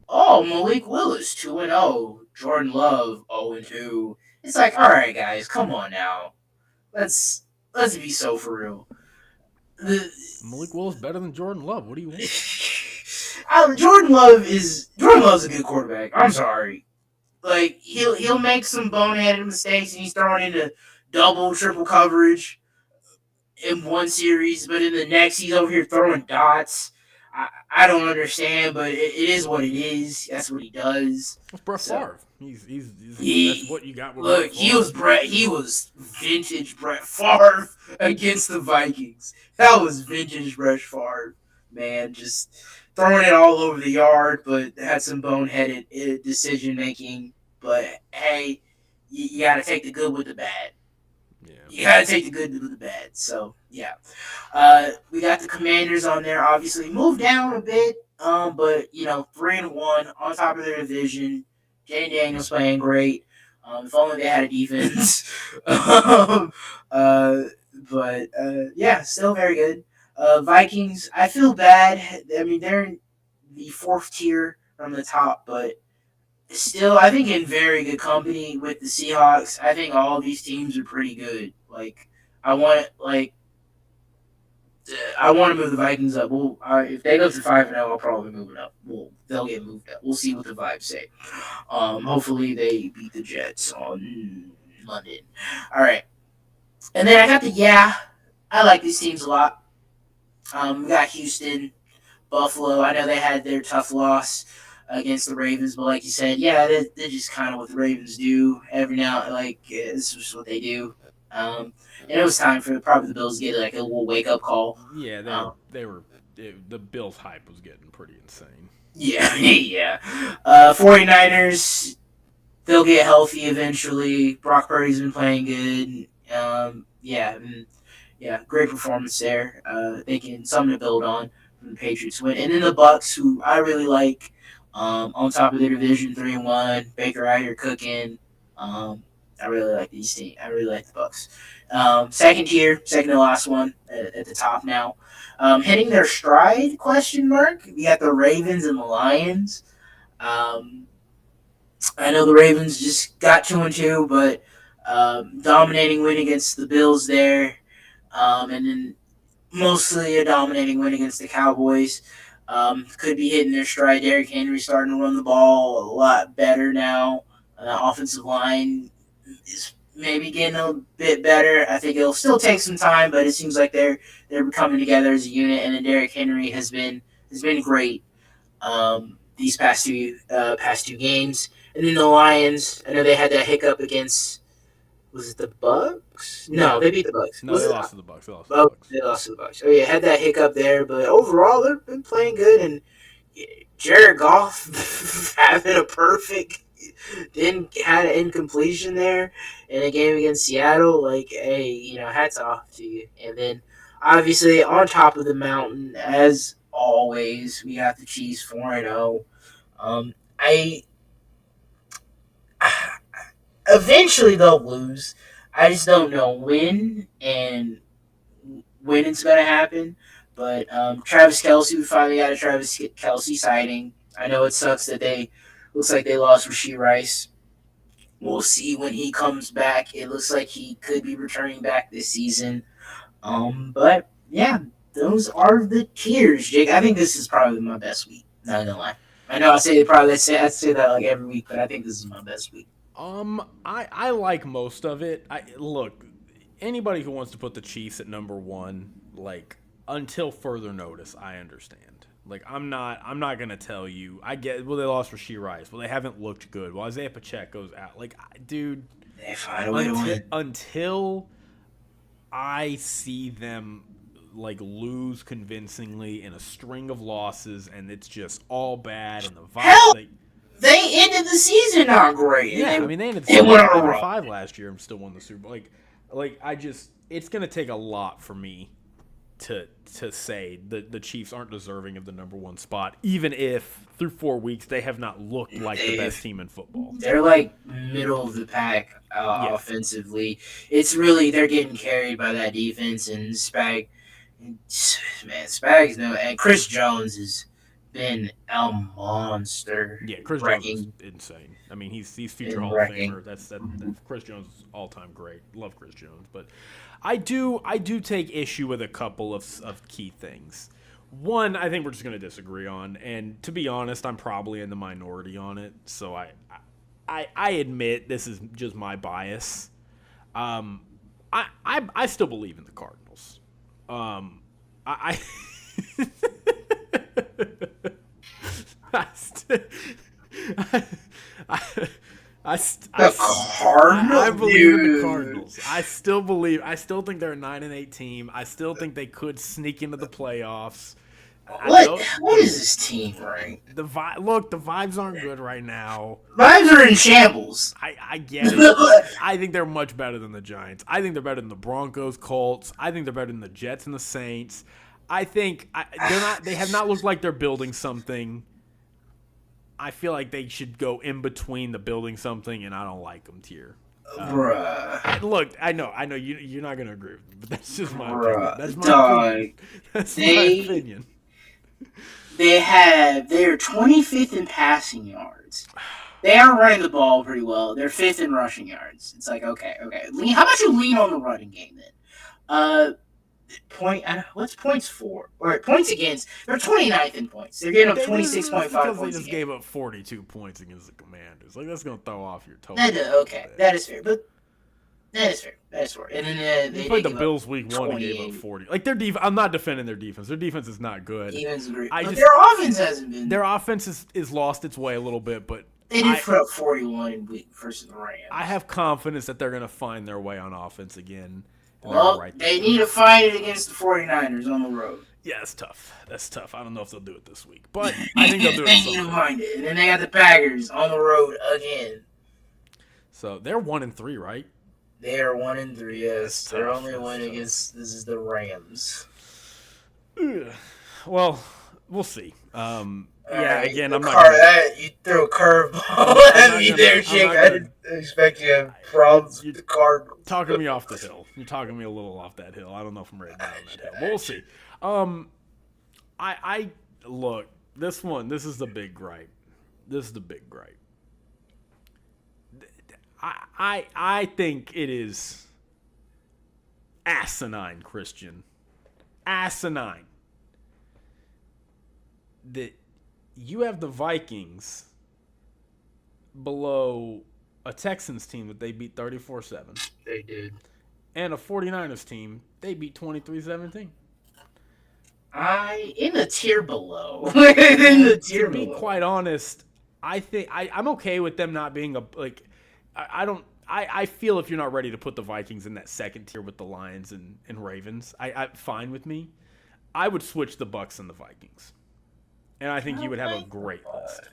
oh, Malik Willis 2-0, Jordan Love 0-2. It's like, all right, guys, come on now. Let's be so for real. Malik Willis better than Jordan Love. What do you want? Jordan Love's a good quarterback. I'm sorry. Like, he'll make some boneheaded mistakes, and he's throwing into double, triple coverage in one series, but in the next he's over here throwing dots. I don't understand, but it is what it is. That's what he does. That's Brett Favre. That's what you got. Look, he was vintage Brett Favre against the Vikings. That was vintage Brett Favre, man. Just throwing it all over the yard, but had some boneheaded decision making. But hey, you got to take the good with the bad. You gotta take the good with the bad. So we got the Commanders on there. Obviously, moved down a bit, but 3-1 on top of their division. Jay Daniels playing great. If only they had a defense. Still very good. Vikings, I feel bad. I mean, they're in the 4th tier from the top, but still, I think in very good company with the Seahawks. I think all these teams are pretty good. Like, I want to move the Vikings up. If they go to 5-0, I'll probably move it up. They'll get moved up. We'll see what the vibes say. Hopefully they beat the Jets on London. All right, and then I got I like these teams a lot. We got Houston, Buffalo. I know they had their tough loss against the Ravens. But like you said, yeah, they're just kind of what the Ravens do every now. Like it's just what they do. And it was time for probably the Bills to get like a little wake up call. Yeah, the Bills hype was getting pretty insane. Yeah, yeah. 49ers, they'll get healthy eventually. Brock Purdy's been playing good. Yeah, great performance there. They can something to build on from the Patriots win, and then the Bucks, who I really like, on top of their division 3-1. Baker out here cooking. I really like these teams. I really like the Bucks. Second tier, second to last one at the top now. Hitting their stride? Question mark. We got the Ravens and the Lions. I know the Ravens just got 2-2, but dominating win against the Bills there, and then mostly a dominating win against the Cowboys. Could be hitting their stride. Derrick Henry starting to run the ball a lot better now. Offensive line is maybe getting a bit better. I think it'll still take some time, but it seems like they're coming together as a unit. And then Derrick Henry has been great these past two games. And then the Lions, I know they had that hiccup against, was it the Bucks? No, they beat the Bucks. No, they lost to the Bucks. They lost to the Bucks. Oh yeah, had that hiccup there, but overall they've been playing good. And Jared Goff having a perfect, had an incompletion there in a game against Seattle. Like, hey, hats off to you. And then obviously on top of the mountain, as always, we got the Chiefs 4-0. Eventually they'll lose. I just don't know when it's going to happen. But Travis Kelce, we finally got a Travis Kelce sighting. I know it sucks that looks like they lost Rashee Rice. We'll see when he comes back. It looks like he could be returning back this season. But yeah, those are the tiers, Jake. I think this is probably my best week. Not gonna lie. I know I say that like every week, but I think this is my best week. I like most of it. Look, anybody who wants to put the Chiefs at number one, like, until further notice, I understand. Like, I'm not gonna tell you. They lost Rashee Rice. Well, they haven't looked good. Well, Isaiah Pacheco's out. Like, dude, they find a way to win. Until I see them like lose convincingly in a string of losses, and it's just all bad, and the vibes. They ended the season not great. Yeah, they ended the season 5 last year and still won the Super Bowl. Like it's gonna take a lot for me to say that the Chiefs aren't deserving of the number one spot, even if through 4 weeks they have not looked like the best team in football. They're like middle of the pack offensively. It's really, they're getting carried by that defense, and Spags and Chris Jones has been a monster. Yeah, Chris Jones is insane. I mean, he's future Hall of Famer. That's Chris Jones is all-time great. Love Chris Jones, but I do take issue with a couple of key things. One, I think we're just going to disagree on, and to be honest, I'm probably in the minority on it. So I admit this is just my bias. I still believe in the Cardinals. I believe in the Cardinals. I still think they're a 9-8 team. I still think they could sneak into the playoffs. What is this team right? The vibes aren't good right now. Vibes are in shambles. I get it. I think they're much better than the Giants. I think they're better than the Broncos, Colts. I think they're better than the Jets and the Saints. I think they have not looked like they're building something. I feel like they should go in between the building something and I don't like them tier. Bruh. Look, I know you're not gonna agree with me, but that's just my opinion. That's my opinion. They're 25th in passing yards. They are running the ball pretty well. They're 5th in rushing yards. It's like, okay. How about you lean on the running game then? What's points for? Or points against? They're 29th in points. They're getting up 26.5 points. They just gave up 42 points against the Commanders. Like, that's gonna throw off your total. That is fair, but That is fair. That's fair. And then They they played the gave up Bills week 1 and gave up 28. 40. Like, their defense, I'm not defending their defense. Their defense is not good. Defense is great. I But just- their offense hasn't been. Their offense is lost its way a little bit, but They did put up 41 in week versus the Rams. I have confidence that they're going to find their way on offense again. And they're Well, right they there. need to find it against the 49ers on the road. Yeah, that's tough. That's tough. I don't know if they'll do it this week, but I think they'll do it. They need to find it. And then they got the Packers on the road again. So they're 1-3, right? They are 1-3. Yes, That's their tough. only That's win tough. against this is the Rams. Ugh. Well, we'll see. Again, I'm not. You threw a curveball at me there, Jake. I didn't expect you to have problems with the Cardinals. Talking me off the hill. You're talking me a little off that hill. I don't know if I'm ready to go on that hill. But we'll see. I look, this is the big gripe. This is the big gripe. I think it is asinine, Christian. Asinine. That you have the Vikings below a Texans team that they beat 34-7. They did. And a 49ers team, they beat 23-17. In the tier below. In the tier To be below. quite honest, I think I'm okay with them not being I feel if you're not ready to put the Vikings in that second tier with the Lions and Ravens, I fine with me. I would switch the Bucks and the Vikings. And I think you would have a great list.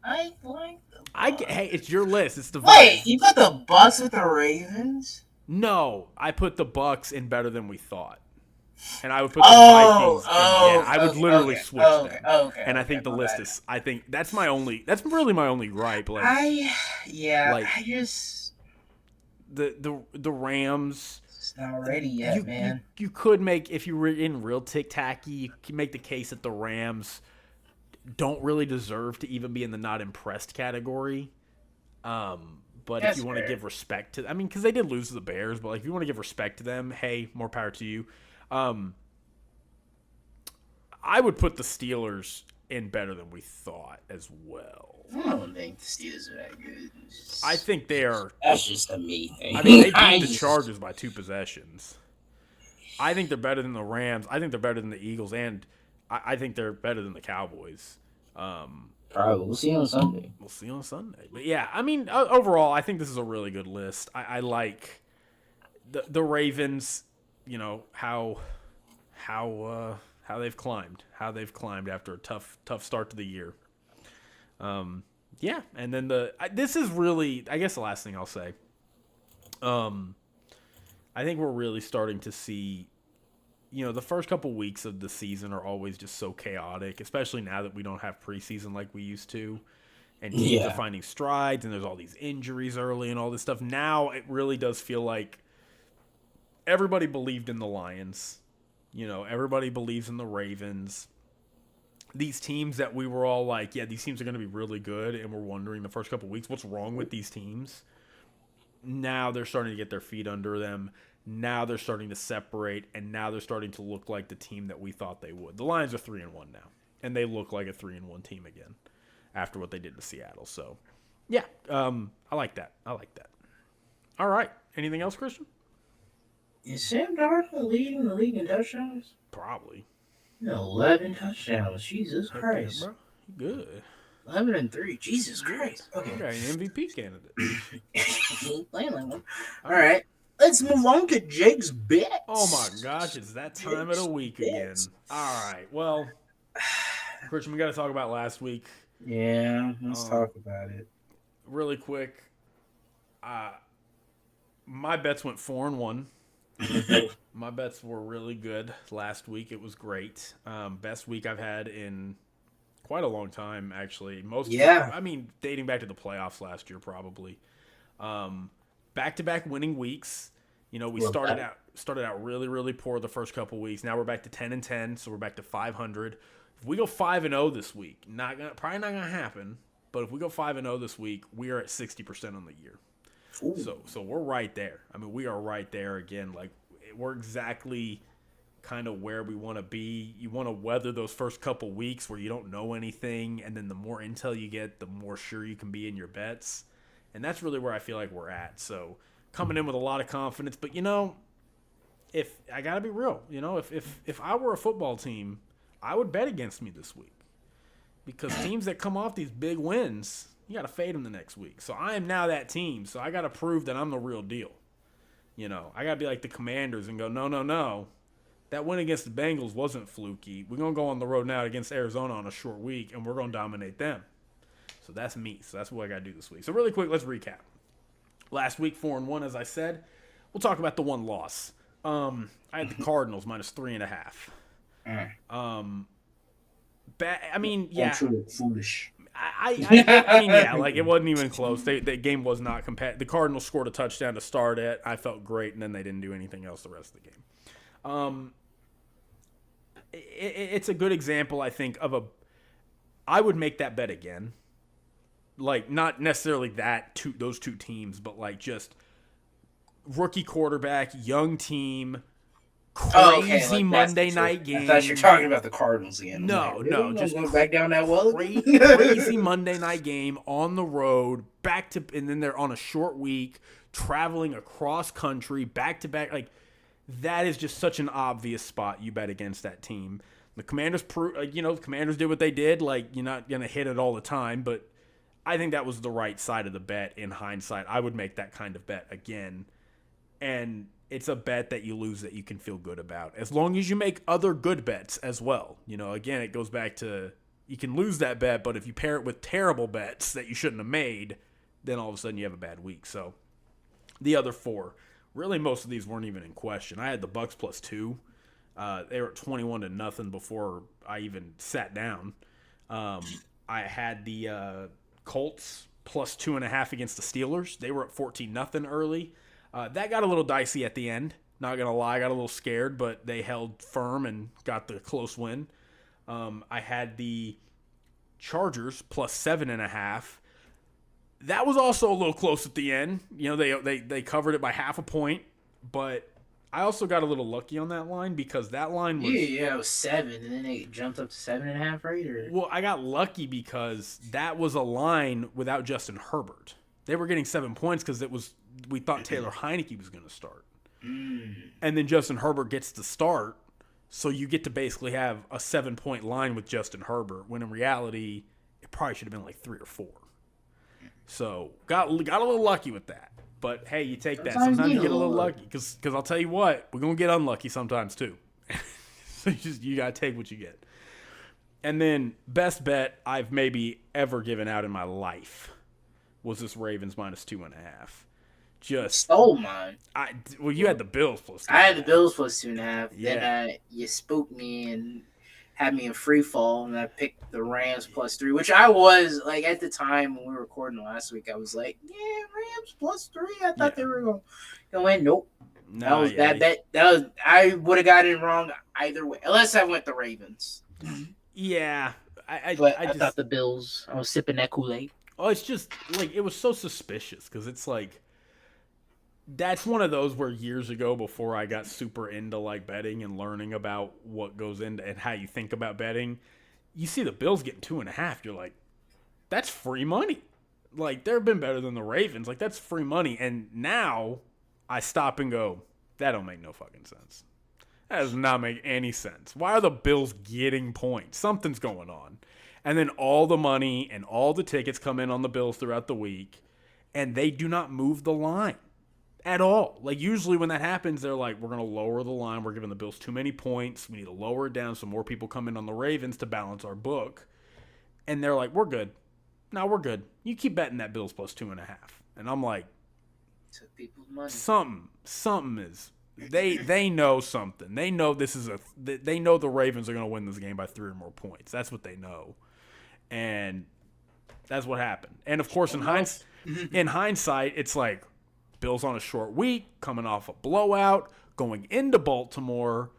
I like the Hey, it's your list. It's the Wait, Vikings. you put the Bucks with the Ravens? No, I put the Bucks in better than we thought. And I would put the Vikings in, I would literally switch them. And I think the list is that's really my only gripe. Like I just the Rams. It's not ready yet, man. You could make, if you were in real tic-tacky, you can make the case that the Rams don't really deserve to even be in the not impressed category. But if you want to give respect to, because they did lose to the Bears, but like if you want to give respect to them, hey, more power to you. I would put the Steelers in better than we thought as well. I don't think the Steelers are that good. I think they are. That's just a me thing. They beat the Chargers by 2 possessions. I think they're better than the Rams. I think they're better than the Eagles, and I think they're better than the Cowboys. Probably. We'll see on Sunday. But yeah, overall, I think this is a really good list. I like the Ravens. You know how they've climbed, after a tough start to the year. Yeah, and then this is really, I guess, the last thing I'll say. I think we're really starting to see, the first couple weeks of the season are always just so chaotic, especially now that we don't have preseason like we used to, and teams are finding strides, and there's all these injuries early and all this stuff. Now it really does feel like everybody believed in the Lions. Everybody believes in the Ravens. These teams that we were all like, yeah, these teams are going to be really good, and we're wondering the first couple weeks, what's wrong with these teams? Now they're starting to get their feet under them. Now they're starting to separate, and now they're starting to look like the team that we thought they would. The Lions are 3-1 now, and they look like a 3-1 team again after what they did to Seattle. So, yeah, I like that. All right. Anything else, Christian? Is Sam Darnold leading the league in touchdowns? Probably. 11 touchdowns. Jesus Christ. Bro. Good. 11-3. Jesus Christ. Okay, an MVP candidate. He ain't playing like one. All right. Let's move on to Jake's bets. Oh my gosh, it's that time of the week again. All right. Well, Christian, we got to talk about last week. Yeah, let's talk about it. Really quick. My bets went 4-1. My bets were really good last week. It was great. Best week I've had in quite a long time, actually. Dating back to the playoffs last year, probably. Back-to-back winning weeks. We started out really, really poor the first couple weeks. Now we're back to 10-10, so we're back to 500. If we go 5-0 this week, probably not gonna happen. But if we go 5-0 this week, we are at 60% on the year. Ooh. So we're right there. We are right there again. Like, we're exactly kind of where we want to be. You want to weather those first couple weeks where you don't know anything, and then the more intel you get, the more sure you can be in your bets. And that's really where I feel like we're at. So coming in with a lot of confidence. But, if I got to be real, if I were a football team, I would bet against me this week. Because teams that come off these big wins, you got to fade them the next week. So I am now that team. So I got to prove that I'm the real deal. I got to be like the Commanders and go, no. That win against the Bengals wasn't fluky. We're going to go on the road now against Arizona on a short week, and we're going to dominate them. So that's me. So that's what I got to do this week. So really quick, let's recap. Last week, 4-1, as I said. We'll talk about the one loss. I had the Cardinals minus 3.5. Yeah. Foolish. I mean, yeah, like it wasn't even close. The game was not competitive. The Cardinals scored a touchdown to start it. I felt great, and then they didn't do anything else the rest of the game. It's a good example, I think, of I would make that bet again. Like, not necessarily those two teams, but like just rookie quarterback, young team, crazy Monday night game. I thought you were talking about the Cardinals again. No, just going back down that well. Crazy Monday night game on the road, and then they're on a short week, traveling across country, back to back. Like, that is just such an obvious spot you bet against that team. The Commanders, the Commanders did what they did. Like, you're not gonna hit it all the time, but I think that was the right side of the bet. In hindsight, I would make that kind of bet again, and it's a bet that you lose that you can feel good about, as long as you make other good bets as well. Again, it goes back to you can lose that bet, but if you pair it with terrible bets that you shouldn't have made, then all of a sudden you have a bad week. So the other four, really most of these weren't even in question. I had the Bucks plus 2. They were at 21-0 before I even sat down. I had the Colts plus 2.5 against the Steelers. They were at 14-0 early. That got a little dicey at the end. Not going to lie, I got a little scared, but they held firm and got the close win. I had the Chargers plus 7.5. That was also a little close at the end. They covered it by half a point, but I also got a little lucky on that line because that line was... Yeah, it was 7, and then they jumped up to 7.5, right? Or... Well, I got lucky because that was a line without Justin Herbert. They were getting 7 points because we thought Taylor Heineke was going to start. And then Justin Herbert gets to start, so you get to basically have a 7-point line with Justin Herbert, when in reality, it probably should have been like 3 or 4. So, got a little lucky with that. But, hey, you take that. Sometimes you get a little lucky. Because I'll tell you what, we're going to get unlucky sometimes, too. So, you got to take what you get. And then, best bet I've maybe ever given out in my life was this Ravens minus 2.5. Just stole mine. You had the Bills plus 2.5. I had the Bills plus 2.5. Yeah. Then you spooked me and had me in free fall, and I picked the Rams plus 3, which I was like at the time when we were recording last week. I was like, yeah, Rams plus 3. I thought they were going to win. Nope. That was bad bet. I would have gotten it wrong either way, unless I went the Ravens. Yeah, I thought the Bills. I was sipping that Kool-Aid. Oh, it's just like it was so suspicious because it's like that's one of those where years ago, before I got super into like betting and learning about what goes into and how you think about betting, you see the Bills getting 2.5, you're like, that's free money. Like, they've been better than the Ravens. Like, that's free money. And now I stop and go, that don't make no fucking sense. That does not make any sense. Why are the Bills getting points? Something's going on. And then all the money and all the tickets come in on the Bills throughout the week, and they do not move the line at all. Like, usually when that happens, they're like, we're going to lower the line. We're giving the Bills too many points. We need to lower it down so more people come in on the Ravens to balance our book. And they're like, we're good. No, we're good. You keep betting that Bills plus 2.5. And I'm like, took people's money. Something is. They know something. They know they know the Ravens are going to win this game by 3 or more points. That's what they know. And that's what happened. And of course, in hindsight, it's like Bills on a short week, coming off a blowout, going into Baltimore.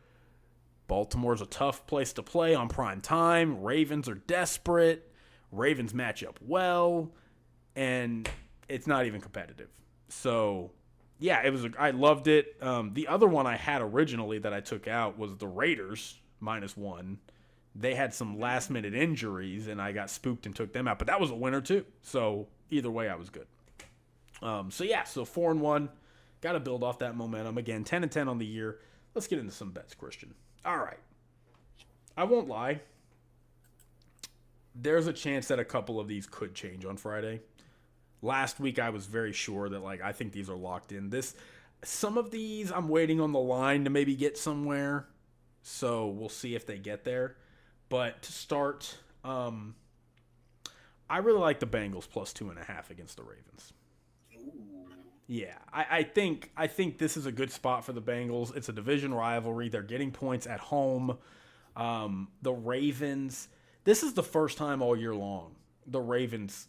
Baltimore's a tough place to play on prime time. Ravens are desperate. Ravens match up well, and it's not even competitive. So, yeah, I loved it. The other one I had originally that I took out was the Raiders -1. They had some last-minute injuries, and I got spooked and took them out. But that was a winner, too. So, either way, I was good. So 4-1. Got to build off that momentum. Again, 10-10 on the year. Let's get into some bets, Christian. All right. I won't lie. There's a chance that a couple of these could change on Friday. Last week, I was very sure that, I think these are locked in. Some of these, I'm waiting on the line to maybe get somewhere. So we'll see if they get there. But to start, I really like the Bengals plus 2.5 against the Ravens. Yeah, I think this is a good spot for the Bengals. It's a division rivalry. They're getting points at home. The Ravens, this is the first time all year long the Ravens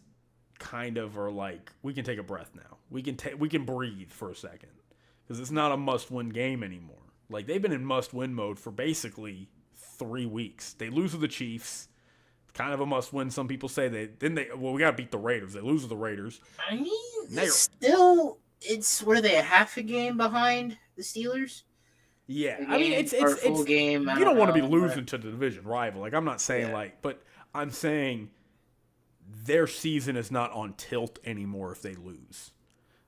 kind of are like, we can take a breath now. We can breathe for a second because it's not a must-win game anymore. Like, they've been in must-win mode for basically 3 weeks. They lose to the Chiefs. Kind of a must-win. Some people say we got to beat the Raiders. They lose to the Raiders. I mean, what are they, a half a game behind the Steelers? Yeah, I mean, it's a full game. You don't want to be losing to the division rival. Like, I'm not saying but I'm saying their season is not on tilt anymore if they lose.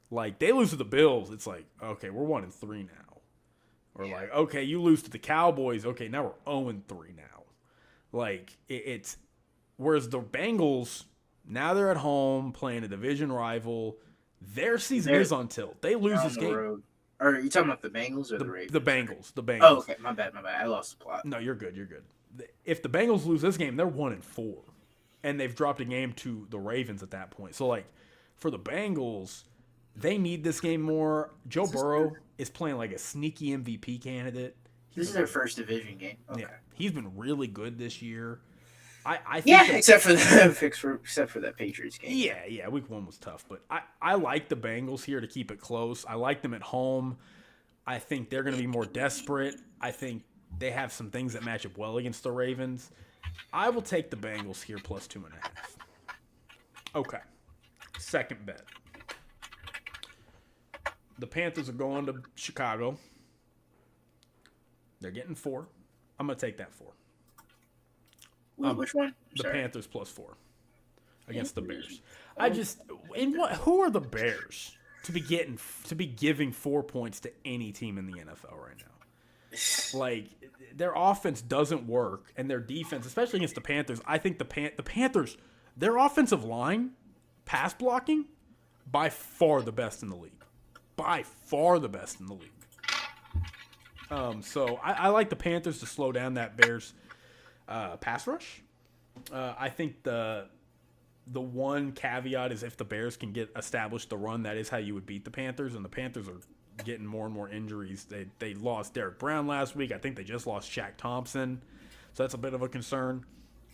Like, they lose to the Bills, it's like, okay, we're 1-3 now. Or like, okay, you lose to the Cowboys, okay, now we're 0-3 now. Like, it's whereas the Bengals, now they're at home playing a division rival. Their season is on tilt. They lose this game. Road. Are you talking about the Bengals or the Ravens? The Bengals. Oh, okay. My bad. I lost the plot. No, you're good. If the Bengals lose this game, they're 1-4. And they've dropped a game to the Ravens at that point. So, like, for the Bengals, they need this game more. Joe Burrow is playing like a sneaky MVP candidate. This is their first division game. Okay. Yeah. He's been really good this year. I think except for that Patriots game. Yeah, week 1 was tough, but I like the Bengals here to keep it close. I like them at home. I think they're going to be more desperate. I think they have some things that match up well against the Ravens. I will take the Bengals here plus 2.5. Okay. Second bet. The Panthers are going to Chicago. They're getting 4. I'm going to take that 4. Which one? The Panthers plus 4 against the Bears. Who are the Bears to be giving 4 points to any team in the NFL right now? Like, their offense doesn't work, and their defense, especially against the Panthers, I think the Panthers, their offensive line, pass blocking, by far the best in the league. By far the best in the league. So I like the Panthers to slow down that Bears pass rush. I think the one caveat is if the Bears can get established the run, that is how you would beat the Panthers, and the Panthers are getting more and more injuries. They lost Derek Brown last week. I think they just lost Shaq Thompson, so that's a bit of a concern.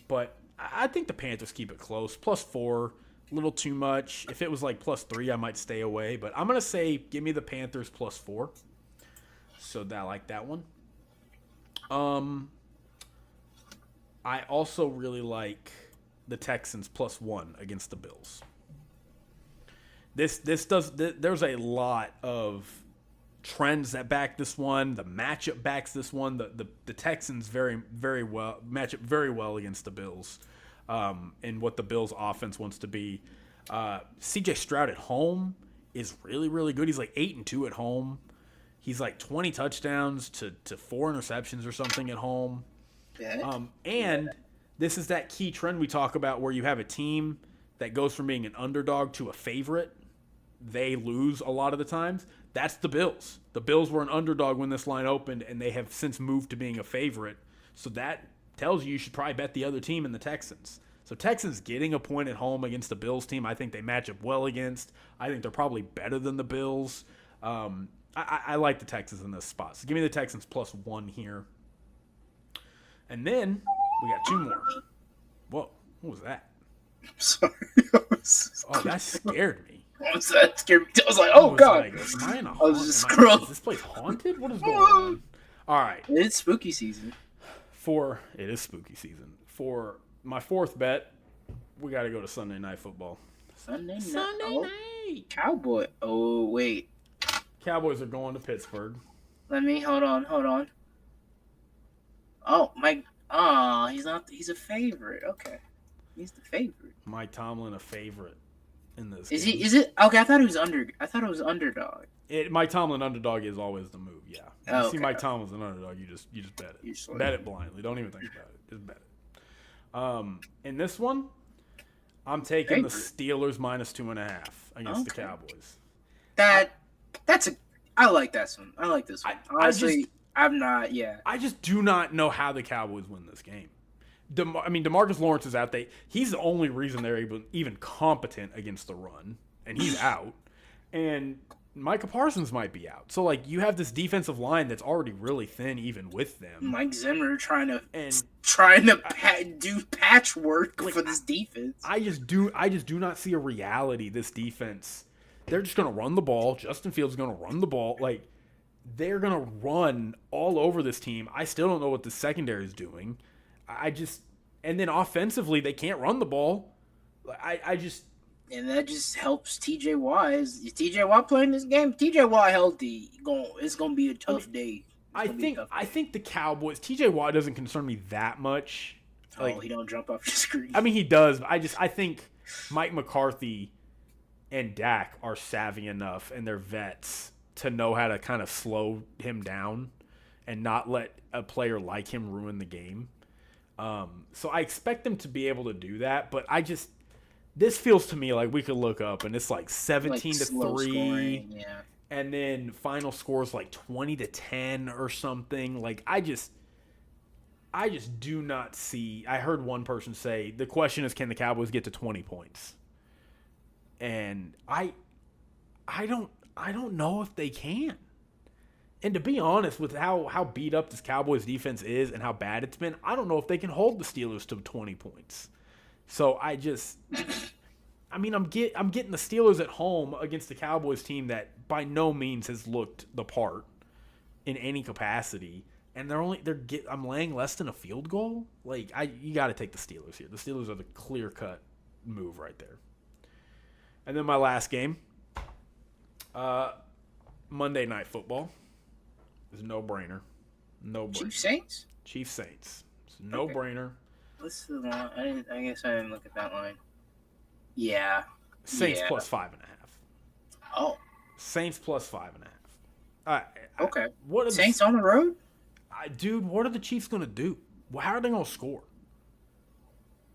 But I think the Panthers keep it close. Plus 4, a little too much. If it was like plus 3, I might stay away. But I'm going to say give me the Panthers plus 4. So I like that one. I also really like the Texans plus 1 against the Bills. There's a lot of trends that back this one. The matchup backs this one. The Texans match up very well against the Bills, and what the Bills offense wants to be. CJ Stroud at home is really, really good. He's like 8-2 at home. He's like 20 touchdowns to 4 interceptions or something at home. And this is that key trend we talk about where you have a team that goes from being an underdog to a favorite. They lose a lot of the times. That's the Bills. The Bills were an underdog when this line opened, and they have since moved to being a favorite. So that tells you should probably bet the other team in the Texans. So Texans getting a point at home against the Bills team, I think they match up well against. I think they're probably better than the Bills. I like the Texans in this spot. So give me the Texans plus 1 here. And then we got 2 more. Whoa, what was that? I'm sorry. Oh, that scared me. That scared me. I was like, oh, God. Like, am I in a was just scrolling. Is this place haunted? What is going on? All right. It's spooky season. It is spooky season. For my 4th bet, we got to go to Sunday Night Football. Sunday night. Cowboy. Oh, wait. Cowboys are going to Pittsburgh. Hold on. Oh, he's a favorite. Okay. He's the favorite. Mike Tomlin a favorite in this Is game. he? Is it? Okay, I thought it was underdog. Mike Tomlin underdog is always the move. Yeah, if you see Mike Tomlin's an underdog, you just bet it. Bet it blindly. Don't even think about it. Just bet it. In this one, I'm taking the Steelers minus 2.5 against the Cowboys. I like that one. I like this one. Honestly, I'm not. Yeah. I just do not know how the Cowboys win this game. DeMarcus Lawrence is out. He's the only reason they're even competent against the run, and he's out. And Micah Parsons might be out. So, like, you have this defensive line that's already really thin, even with them. Mike Zimmer trying to do patchwork for this defense. I just do not see a reality. This defense, they're just going to run the ball. Justin Fields is going to run the ball. Like, they're going to run all over this team. I still don't know what the secondary is doing. And then offensively, they can't run the ball. And that just helps TJ Watt. Is TJ Watt playing this game? TJ Watt healthy. It's gonna be a tough day. I think the Cowboys. TJ Watt doesn't concern me that much. Like, he don't jump off the screen. I mean, he does. But I think Mike McCarthy and Dak are savvy enough, and they're vets to know how to kind of slow him down and not let a player like him ruin the game. So I expect them to be able to do that, but this feels to me like we could look up and it's like 17-3, yeah. And then final scores like 20-10 or something. Like I just do not see. I heard one person say the question is, can the Cowboys get to 20 points? And I don't know if they can. And to be honest, with how beat up this Cowboys defense is and how bad it's been, I don't know if they can hold the Steelers to 20 points. So I'm getting the Steelers at home against the Cowboys team that by no means has looked the part in any capacity, and I'm laying less than a field goal. Like you got to take the Steelers here. The Steelers are the clear-cut move right there. And then my last game, Monday Night Football. It's a no-brainer. Chiefs Saints. It's a no-brainer. What's the line? I guess I didn't look at that line. Yeah. Saints plus 5.5. Oh. Saints plus 5.5. Okay. What are Saints on the road? Dude, what are the Chiefs going to do? How are they going to score?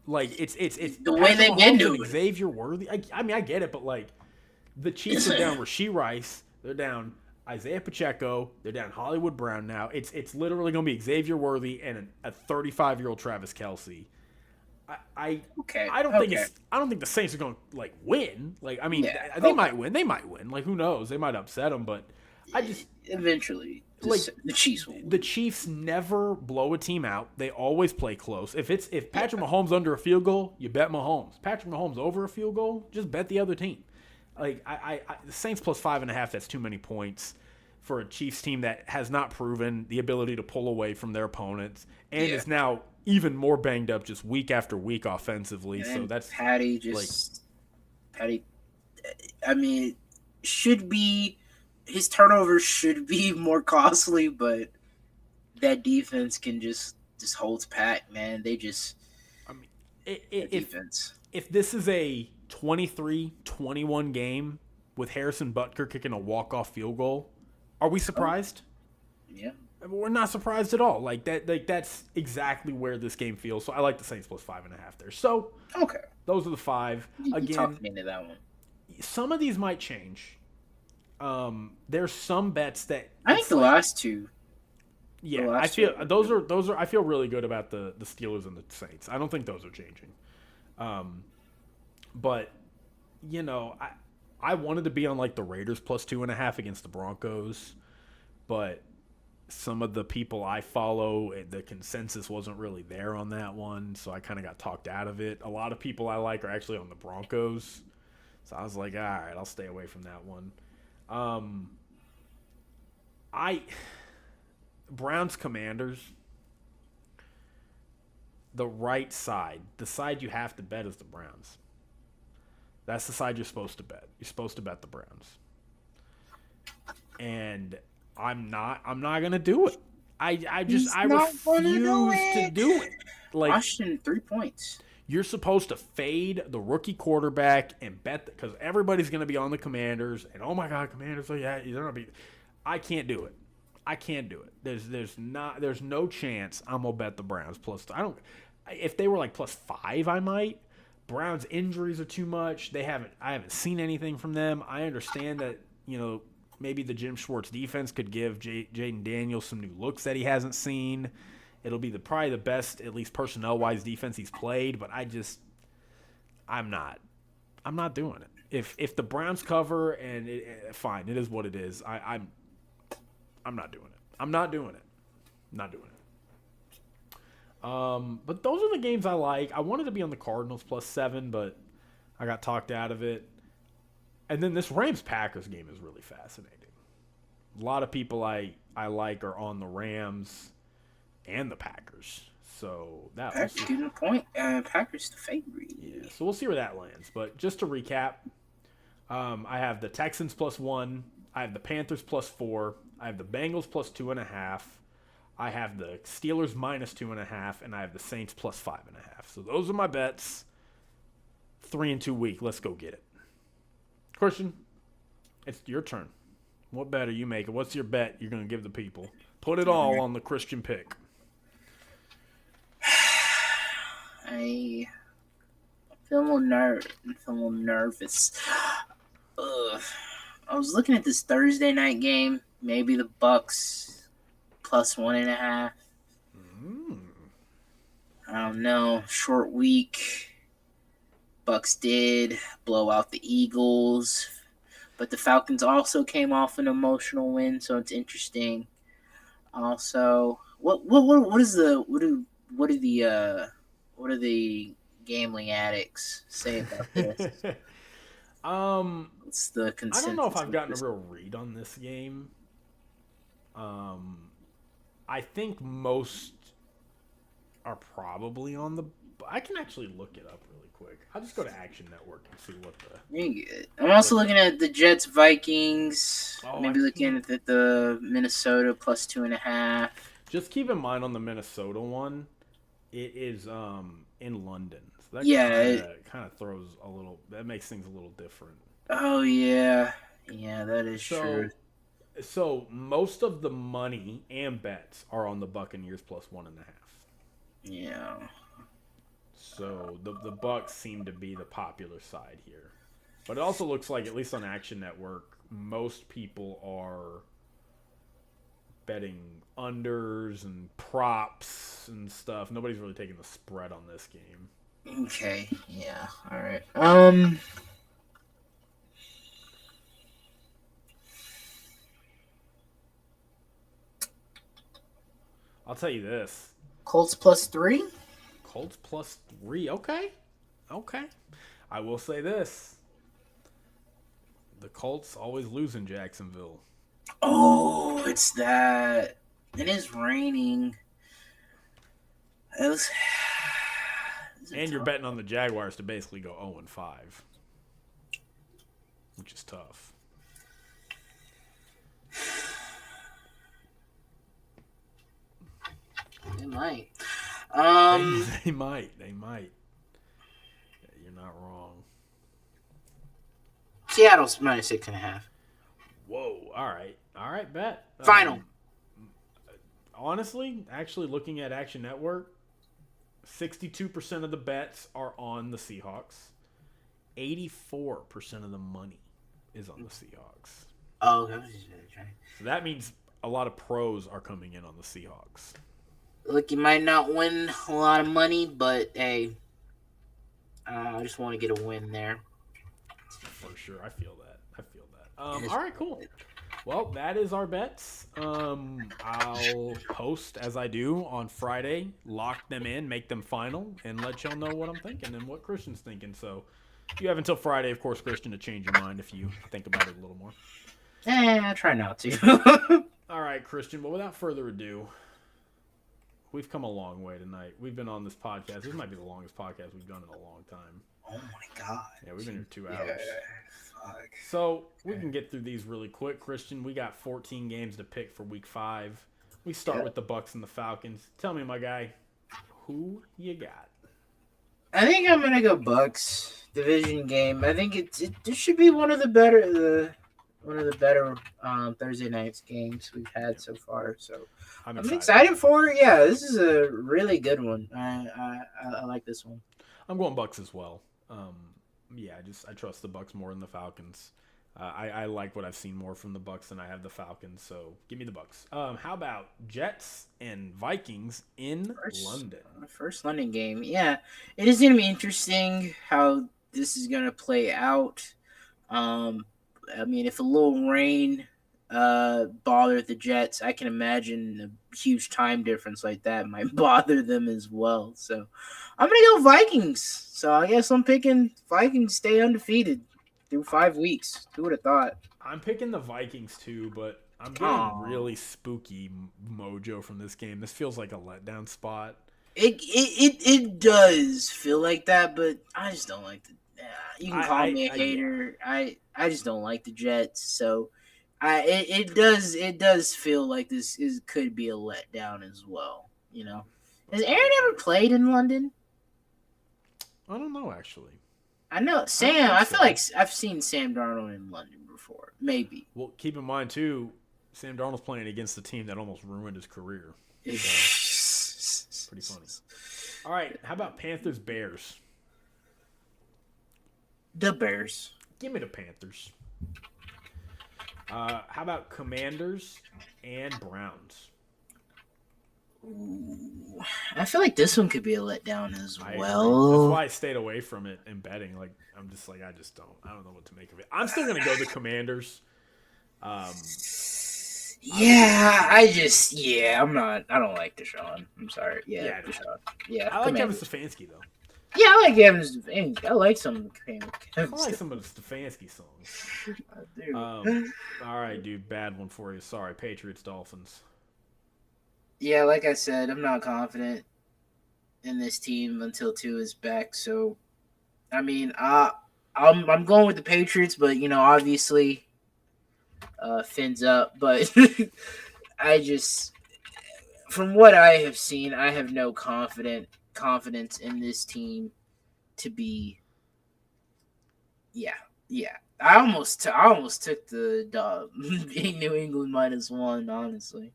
Like, it's the way they've been doing Xavier Worthy. I mean, I get it, but, like, the Chiefs are down Rashee Rice. They're down Isaiah Pacheco. They're down Hollywood Brown now. It's literally going to be Xavier Worthy and a 35-year-old Travis Kelce. I don't think the Saints are going to like win. Like, I mean, they might win. They might win. Like, who knows? They might upset them, but eventually, like, the Chiefs will win. The Chiefs never blow a team out. They always play close. If Patrick Mahomes under a field goal, you bet Mahomes. Patrick Mahomes over a field goal, just bet the other team. Like, the Saints plus 5.5, that's too many points for a Chiefs team that has not proven the ability to pull away from their opponents and is now even more banged up just week after week offensively. And so that's Patty. I mean, his turnovers should be more costly, but that defense can just holds pat, man. They just. I mean, defense. If this is a 23-21 game with Harrison Butker kicking a walk-off field goal, are we surprised? Yeah. We're not surprised at all. Like that's exactly where this game feels. So I like the Saints plus 5.5 there. So those are the 5. Again, talked me into that one. Some of these might change. There's some bets that I think the last two. Yeah, I feel those are. I feel really good about the Steelers and the Saints. I don't think those are changing. But you know, I wanted to be on like the Raiders plus 2.5 against the Broncos, but some of the people I follow, the consensus wasn't really there on that one, so I kind of got talked out of it. A lot of people I like are actually on the Broncos, so I was like, all right, I'll stay away from that one. Browns Commanders, the right side, the side you have to bet is the Browns. That's the side you're supposed to bet. You're supposed to bet the Browns. And I'm not gonna do it. I refuse to do it. Like, Washington 3 points. You're supposed to fade the rookie quarterback and bet because everybody's going to be on the Commanders. And, oh, my God, Commanders, oh, yeah, they're going to be – I can't do it. I can't do it. There's no chance I'm going to bet the Browns plus – I don't – if they were like plus 5, I might. Browns injuries are too much. I haven't seen anything from them. I understand that, maybe the Jim Schwartz defense could give Jaden Daniels some new looks that he hasn't seen. It'll be probably the best, at least personnel-wise, defense he's played. But I'm not doing it. If the Browns cover and fine, it is what it is. I'm not doing it. I'm not doing it. Not doing it. But those are the games I like. I wanted to be on the Cardinals plus 7, but I got talked out of it. And then this Rams-Packers game is really fascinating. A lot of people I like are on the Rams and the Packers. So that's a good point. Packers the favorite. Yeah, so we'll see where that lands. But just to recap, I have the Texans plus 1. I have the Panthers plus 4. I have the Bengals plus 2.5. I have the Steelers minus 2.5, and I have the Saints plus 5.5. So those are my bets. 3-2 week. Let's go get it. Christian, it's your turn. What bet are you making? What's your bet you're going to give the people? Put it all on the Christian pick. I feel a little nervous. I was looking at this Thursday night game. Maybe the Bucks plus 1.5. I don't know. Short week. Bucks did blow out the Eagles, but the Falcons also came off an emotional win, so it's interesting. Also, what do the gambling addicts say about this? What's the consensus? I don't know if I've gotten a real read on this game. I think most are probably on the. I can actually look it up really quick. I'll just go to Action Network and see what the. I'm also looking at the Jets Vikings. Maybe looking at the Minnesota plus 2.5. Just keep in mind on the Minnesota one, it is in London. So that kind of throws a little. That makes things a little different. Oh yeah, that is true. So most of the money and bets are on the Buccaneers plus 1.5. Yeah. So the Bucs seem to be the popular side here, but it also looks like, at least on Action Network, most people are betting unders and props and stuff. Nobody's really taking the spread on this game. Okay. Yeah. All right. I'll tell you this. Colts plus 3? Colts plus 3. Okay. I will say this. The Colts always lose in Jacksonville. Oh, it's that. It is raining. And you're betting on the Jaguars to basically go 0-5. Which is tough. They might. They might. Yeah, you're not wrong. Seattle's minus 6.5. Whoa. All right, bet. Final. Honestly, actually looking at Action Network, 62% of the bets are on the Seahawks. 84% of the money is on the Seahawks. Oh, okay. So that means a lot of pros are coming in on the Seahawks. Look, you might not win a lot of money, but hey, I just want to get a win there. For sure, I feel that. All right, cool. Well, that is our bets. I'll post, as I do, on Friday, lock them in, make them final, and let y'all know what I'm thinking and what Christian's thinking. So you have until Friday, of course, Christian, to change your mind if you think about it a little more. I try not to. All right, Christian, but without further ado, we've come a long way tonight. We've been on this podcast. This might be the longest podcast we've done in a long time. Oh, my God. Yeah, we've been here 2 hours. Yeah, fuck. So we can get through these really quick, Christian. We got 14 games to pick for Week 5. We start with the Bucs and the Falcons. Tell me, my guy, who you got? I think I'm gonna go Bucks division game. I think it should be one of the better Thursday nights games we've had so far. So I'm I'm excited. excited for it. Yeah, this is a really good one. I like this one. I'm going Bucks as well. Yeah, I trust the Bucks more than the Falcons. I like what I've seen more from the Bucks than I have the Falcons, so give me the Bucks. How about Jets and Vikings in London? First London game. Yeah, it is gonna be interesting how this is gonna play out. I mean, if a little rain bothered the Jets, I can imagine a huge time difference like that might bother them as well. So I'm gonna go Vikings. So I guess I'm picking Vikings stay undefeated through 5 weeks. Who would have thought? I'm picking the Vikings too, but I'm getting Aw. really spooky mojo from this game. This feels like a letdown spot. It does feel like that, but I just don't like the. You can call me a yeah. hater. I just don't like the Jets. So, it does feel like this could be a letdown as well. You know, has Aaron ever played in London? I don't know actually. I know Sam. I feel like I've seen Sam Darnold in London before. Maybe. Well, keep in mind too, Sam Darnold's playing against the team that almost ruined his career. So, pretty funny. All right, how about Panthers Bears? The Bears. Give me the Panthers. How about Commanders and Browns? Ooh, I feel like this one could be a letdown as I agree. well. That's why I stayed away from it in betting. Like I'm just like I don't know what to make of it. I'm still gonna go the Commanders. Yeah, I'm not. I don't like Deshaun. I'm sorry. Yeah, Deshaun. Yeah, I like Kevin Commanders. Stefanski though. Yeah, I like Kevin Stefanski. I like some Kevin I like some of the Stefanski songs. I do. All right, dude. Bad one for you. Sorry. Patriots Dolphins. Yeah, like I said, I'm not confident in this team until Tua is back. So, I mean, I'm going with the Patriots, but obviously, fins up. But I just, from what I have seen, I have no confidence in this team to be. Yeah. I almost took the dog being New England -1. Honestly.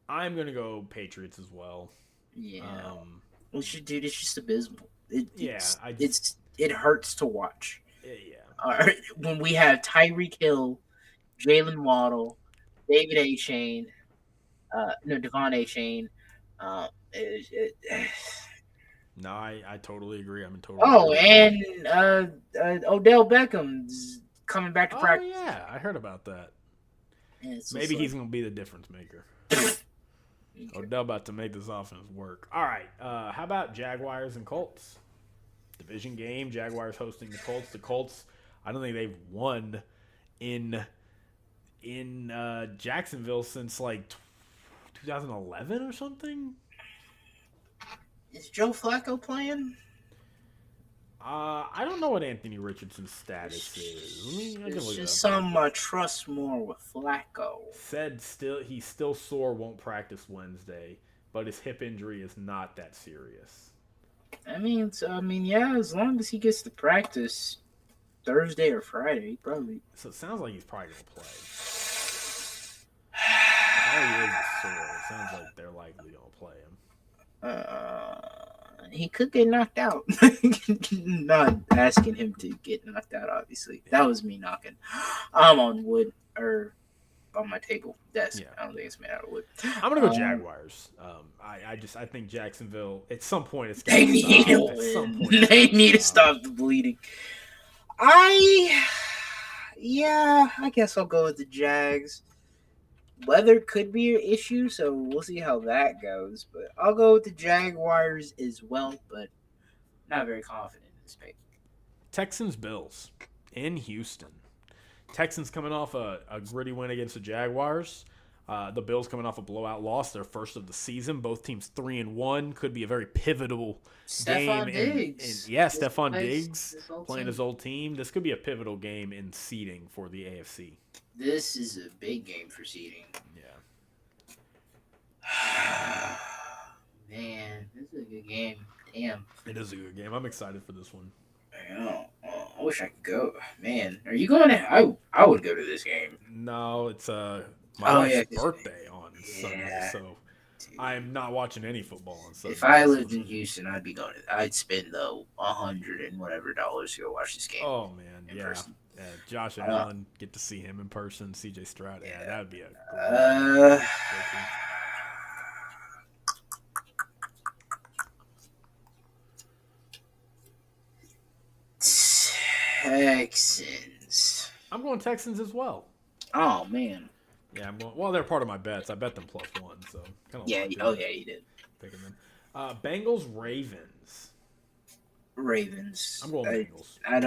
I'm gonna go Patriots as well. Yeah. Dude, it's just abysmal. Yeah, It hurts to watch. Yeah. When we have Tyreek Hill, Jalen Waddle, David A. Chain, Devon A. Chain. No, I totally agree. I'm in total. Oh, agreement. and Odell Beckham's coming back to practice. Oh yeah, I heard about that. Yeah, it's just Maybe like- he's gonna be the difference maker. Odell about to make this offense work. All right, how about Jaguars and Colts? Division game. Jaguars hosting the Colts. The Colts. I don't think they've won in Jacksonville since like 2011 or something. Is Joe Flacco playing? I don't know what Anthony Richardson's status is. I can It's look it just up. some trust more with Flacco. Said he's still sore, won't practice Wednesday, but his hip injury is not that serious. Yeah, as long as he gets to practice Thursday or Friday, probably. So it sounds like he's probably gonna play. If all he is sore, it sounds like they're likely gonna play him. He could get knocked out. Not asking him to get knocked out, obviously. That was me knocking. I'm on wood or on my table desk. Yeah. I don't think it's made out of wood. I'm gonna go Jaguars. I think Jacksonville at some point it's They gotta need to stop. At some point, win. it's They gotta need to stop the bleeding. I guess I'll go with the Jags. Weather could be an issue, so we'll see how that goes. But I'll go with the Jaguars as well, but not very confident in this pick. Texans Bills in Houston. Texans coming off a gritty win against the Jaguars. The Bills coming off a blowout loss, their first of the season. Both teams 3-1. Could be a very pivotal game. Diggs. Stephon Diggs his playing his old team. This could be a pivotal game in seeding for the AFC. This is a big game for seeding. Yeah. Man, this is a good game. Damn. It is a good game. I'm excited for this one. I wish I could go. Man, are you going to? I would go to this game. No, it's my Oh wife's yeah, 'cause- birthday on Sunday, yeah. so Dude. I'm not watching any football on Sunday. If I so- lived in Houston, I'd be going. I'd spend the $100 and whatever dollars to go watch this game. Oh man, in yeah. person. Josh Allen, get to see him in person. CJ Stroud, yeah, that would be a Uh, great Texans. I'm going Texans as well. Oh man. Yeah, well, they're part of my bets. I bet them +1, so kind of Yeah. Oh yeah, you did. picking them. Bengals Ravens. Ravens. I'm going Bengals. I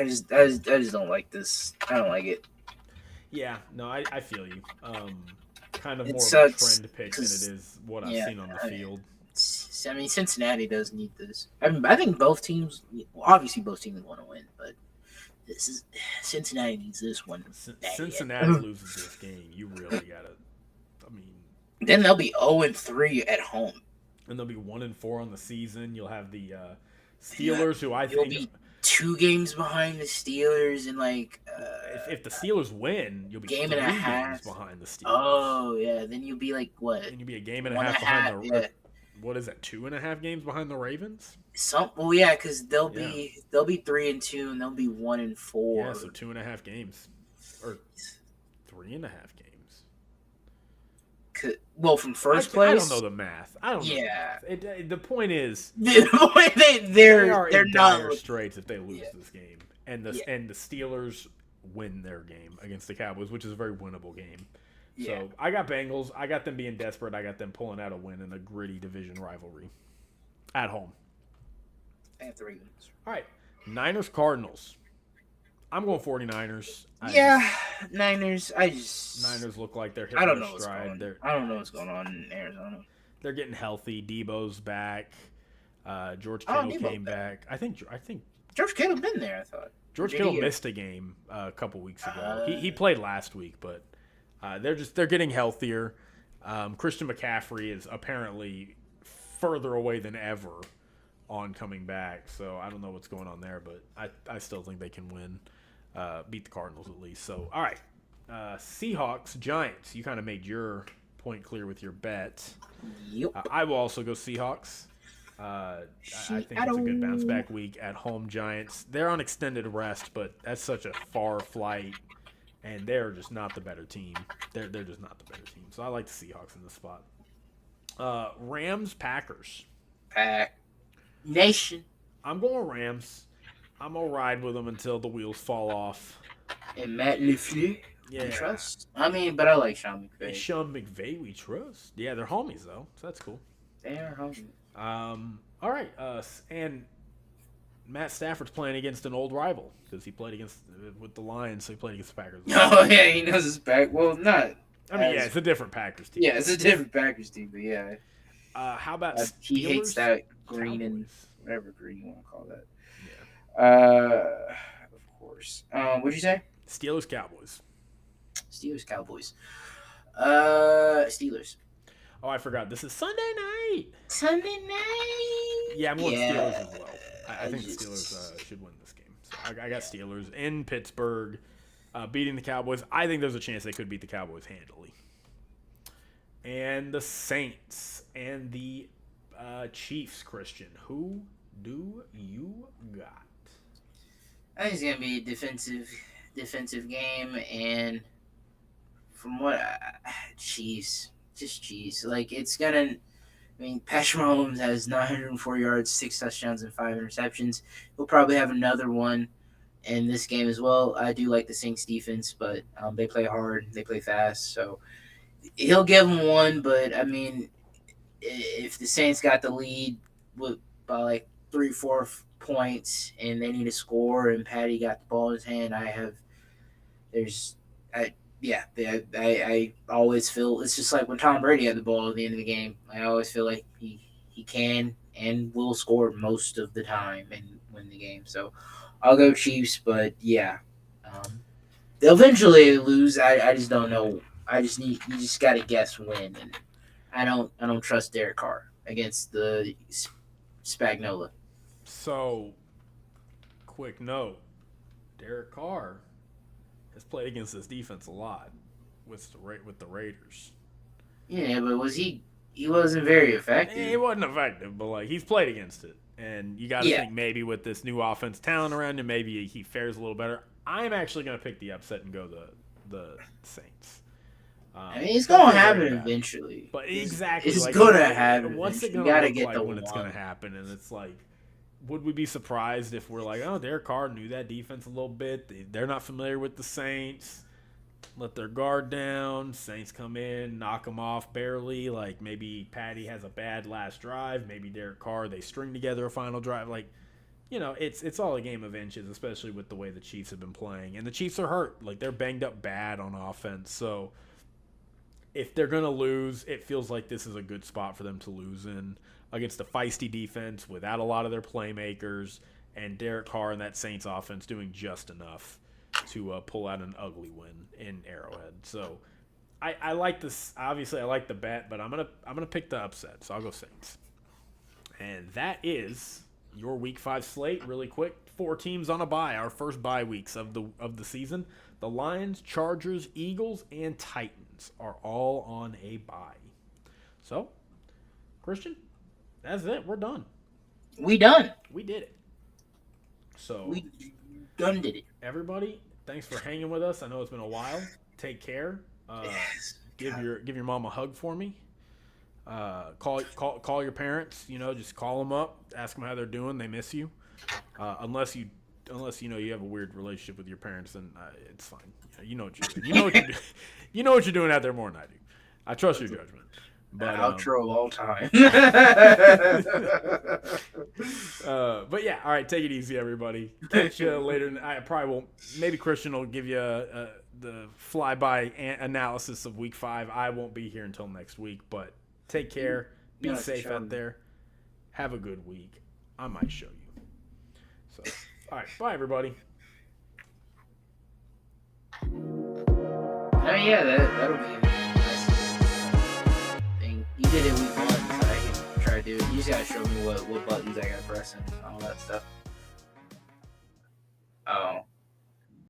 just don't like this. I don't like it. Yeah, no, I feel you. Kind of It more of a sucks, trend pick than it 'cause- is what I've yeah, seen on the field. I mean, Cincinnati does need this. I think both teams. Well, obviously, both teams want to win, but this is Cincinnati needs this one. bad. Cincinnati loses this game. You really gotta. I mean, Then they'll be 0-3 at home. and they'll be 1-4 on the season. You'll have the Steelers, who I You'll think be 2 games behind the Steelers, and like if the Steelers win, you'll be game 3 and a games half. behind the Steelers. Oh yeah, then you'll be like what? And you'll be a game and a One half and a half, behind the. yeah. What is that? 2.5 games behind the Ravens. Well, yeah, because they'll be 3-2, and they'll be 1-4. Yeah, so 2.5 games, or 3.5 games. Well, from first I place. don't know the math. I don't know. Yeah. The math. The point is, They they are they're in not. dire straits if they lose Yeah. this game, and the Yeah. Steelers win their game against the Cowboys, which is a very winnable game. Yeah. So I got Bengals. I got them being desperate. I got them pulling out a win in a gritty division rivalry at home. I have the Ravens. All right, Niners Cardinals. I'm going 49ers. Niners. Niners look like they're hitting I don't know their what's stride. going. They're I don't know what's going on in Arizona. they're getting healthy. Debo's back. George Oh, Kittle Debo came back. I think George Kittle been there. I thought. George Did Kittle he? missed a game a couple weeks ago. He played last week, but they're getting healthier. Christian McCaffrey is apparently further away than ever on coming back, so I don't know what's going on there, but I still think they can win, beat the Cardinals at least. So all right, Seahawks Giants. You kind of made your point clear with your bet. Yep. I will also go Seahawks. I think it's a good bounce back week at home. Giants. They're on extended rest, but that's such a far flight, and they're just not the better team. They're just not the better team. So I like the Seahawks in this spot. Rams Packers. Pack Nation I'm going Rams. I'm gonna ride with them until the wheels fall off. and Matt LaFleur. Yeah. I trust. I mean, but I like Sean And McVay. Sean McVay, we trust. Yeah, they're homies though, so that's cool. They are home. All right, and Matt Stafford's playing against an old rival because he played with the Lions, so he played against the Packers. Oh yeah, he knows his back. Well, not. I mean, yeah, it's a different Packers team. Yeah, it's a different Packers team, but yeah, How about Steelers? he hates that green and Cowboys? whatever green you want to call that. Yeah. Of course. What'd you say? Steelers Cowboys. Steelers Cowboys. Steelers. Oh, I forgot. This is Sunday night. Sunday night. Yeah, I'm going Yeah. Steelers as well. I think the just- Steelers should win this game. So I got Steelers in Pittsburgh, beating the Cowboys. I think there's a chance they could beat the Cowboys handily. And the Saints and the Chiefs, Christian. Who do you got? I think it's gonna be a defensive game, and from what Chiefs, just Chiefs. Like it's gonna. I mean, Patrick Mahomes has 904 yards, 6 touchdowns, and 5 interceptions. He'll probably have another one in this game as well. I do like the Saints defense, but they play hard, they play fast, so he'll give them one. But I mean, if the Saints got the lead by like 3-4 points and they need to score, and Patty got the ball in his hand, I always feel it's just like when Tom Brady had the ball at the end of the game. I always feel like he can and will score most of the time and win the game. So I'll go Chiefs, but yeah, they'll eventually lose. I just don't know. You just got to guess when, and I don't trust Derek Carr against the Spagnola. So, quick note: Derek Carr has played against this defense a lot with the Raiders. Yeah, but he wasn't very effective. He wasn't effective, but like he's played against it, and you got to think maybe with this new offense talent around him, maybe he fares a little better. I'm actually going to pick the upset and go the Saints. I mean, it's gonna happen eventually. But exactly, it's like, gonna happen. What's it you gonna gotta look get like the when it's gonna happen? And it's like, would we be surprised if we're like, oh, Derek Carr knew that defense a little bit? They're not familiar with the Saints. Let their guard down. Saints come in, knock them off barely. Like maybe Patty has a bad last drive. Maybe Derek Carr, they string together a final drive. Like, you know, it's all a game of inches, especially with the way the Chiefs have been playing. And the Chiefs are hurt. Like, they're banged up bad on offense. So if they're going to lose, it feels like this is a good spot for them to lose in against a feisty defense without a lot of their playmakers, and Derek Carr and that Saints offense doing just enough to pull out an ugly win in Arrowhead. So I like this. Obviously, I like the bet, but I'm gonna pick the upset. So I'll go Saints. And that is your Week 5 slate. Really quick, 4 teams on a bye. Our first bye weeks of the season. The Lions, Chargers, Eagles, and Titans are all on a bye. So, Christian, that's it. We're done. We done. We did it. So We done did it. Everybody, thanks for hanging with us. I know it's been a while. Take care. Yes. Give your mom a hug for me. Call your parents. You know, just call them up, ask them how they're doing. They miss you. Unless you know you have a weird relationship with your parents, then it's fine. You know what you're doing. You know what you're doing out there more than I do. I trust your judgment. But outro of all time. But yeah, all right. Take it easy, everybody. Catch you later. I probably won't. Maybe Christian will give you the flyby analysis of Week 5. I won't be here until next week. But take care. Be safe out there. Have a good week. I might show you. So, all right. Bye, everybody. Oh yeah, that'll be a nice thing. You did it week 1, so I can try to do it. You just gotta show me what buttons I gotta press and all that stuff. Oh.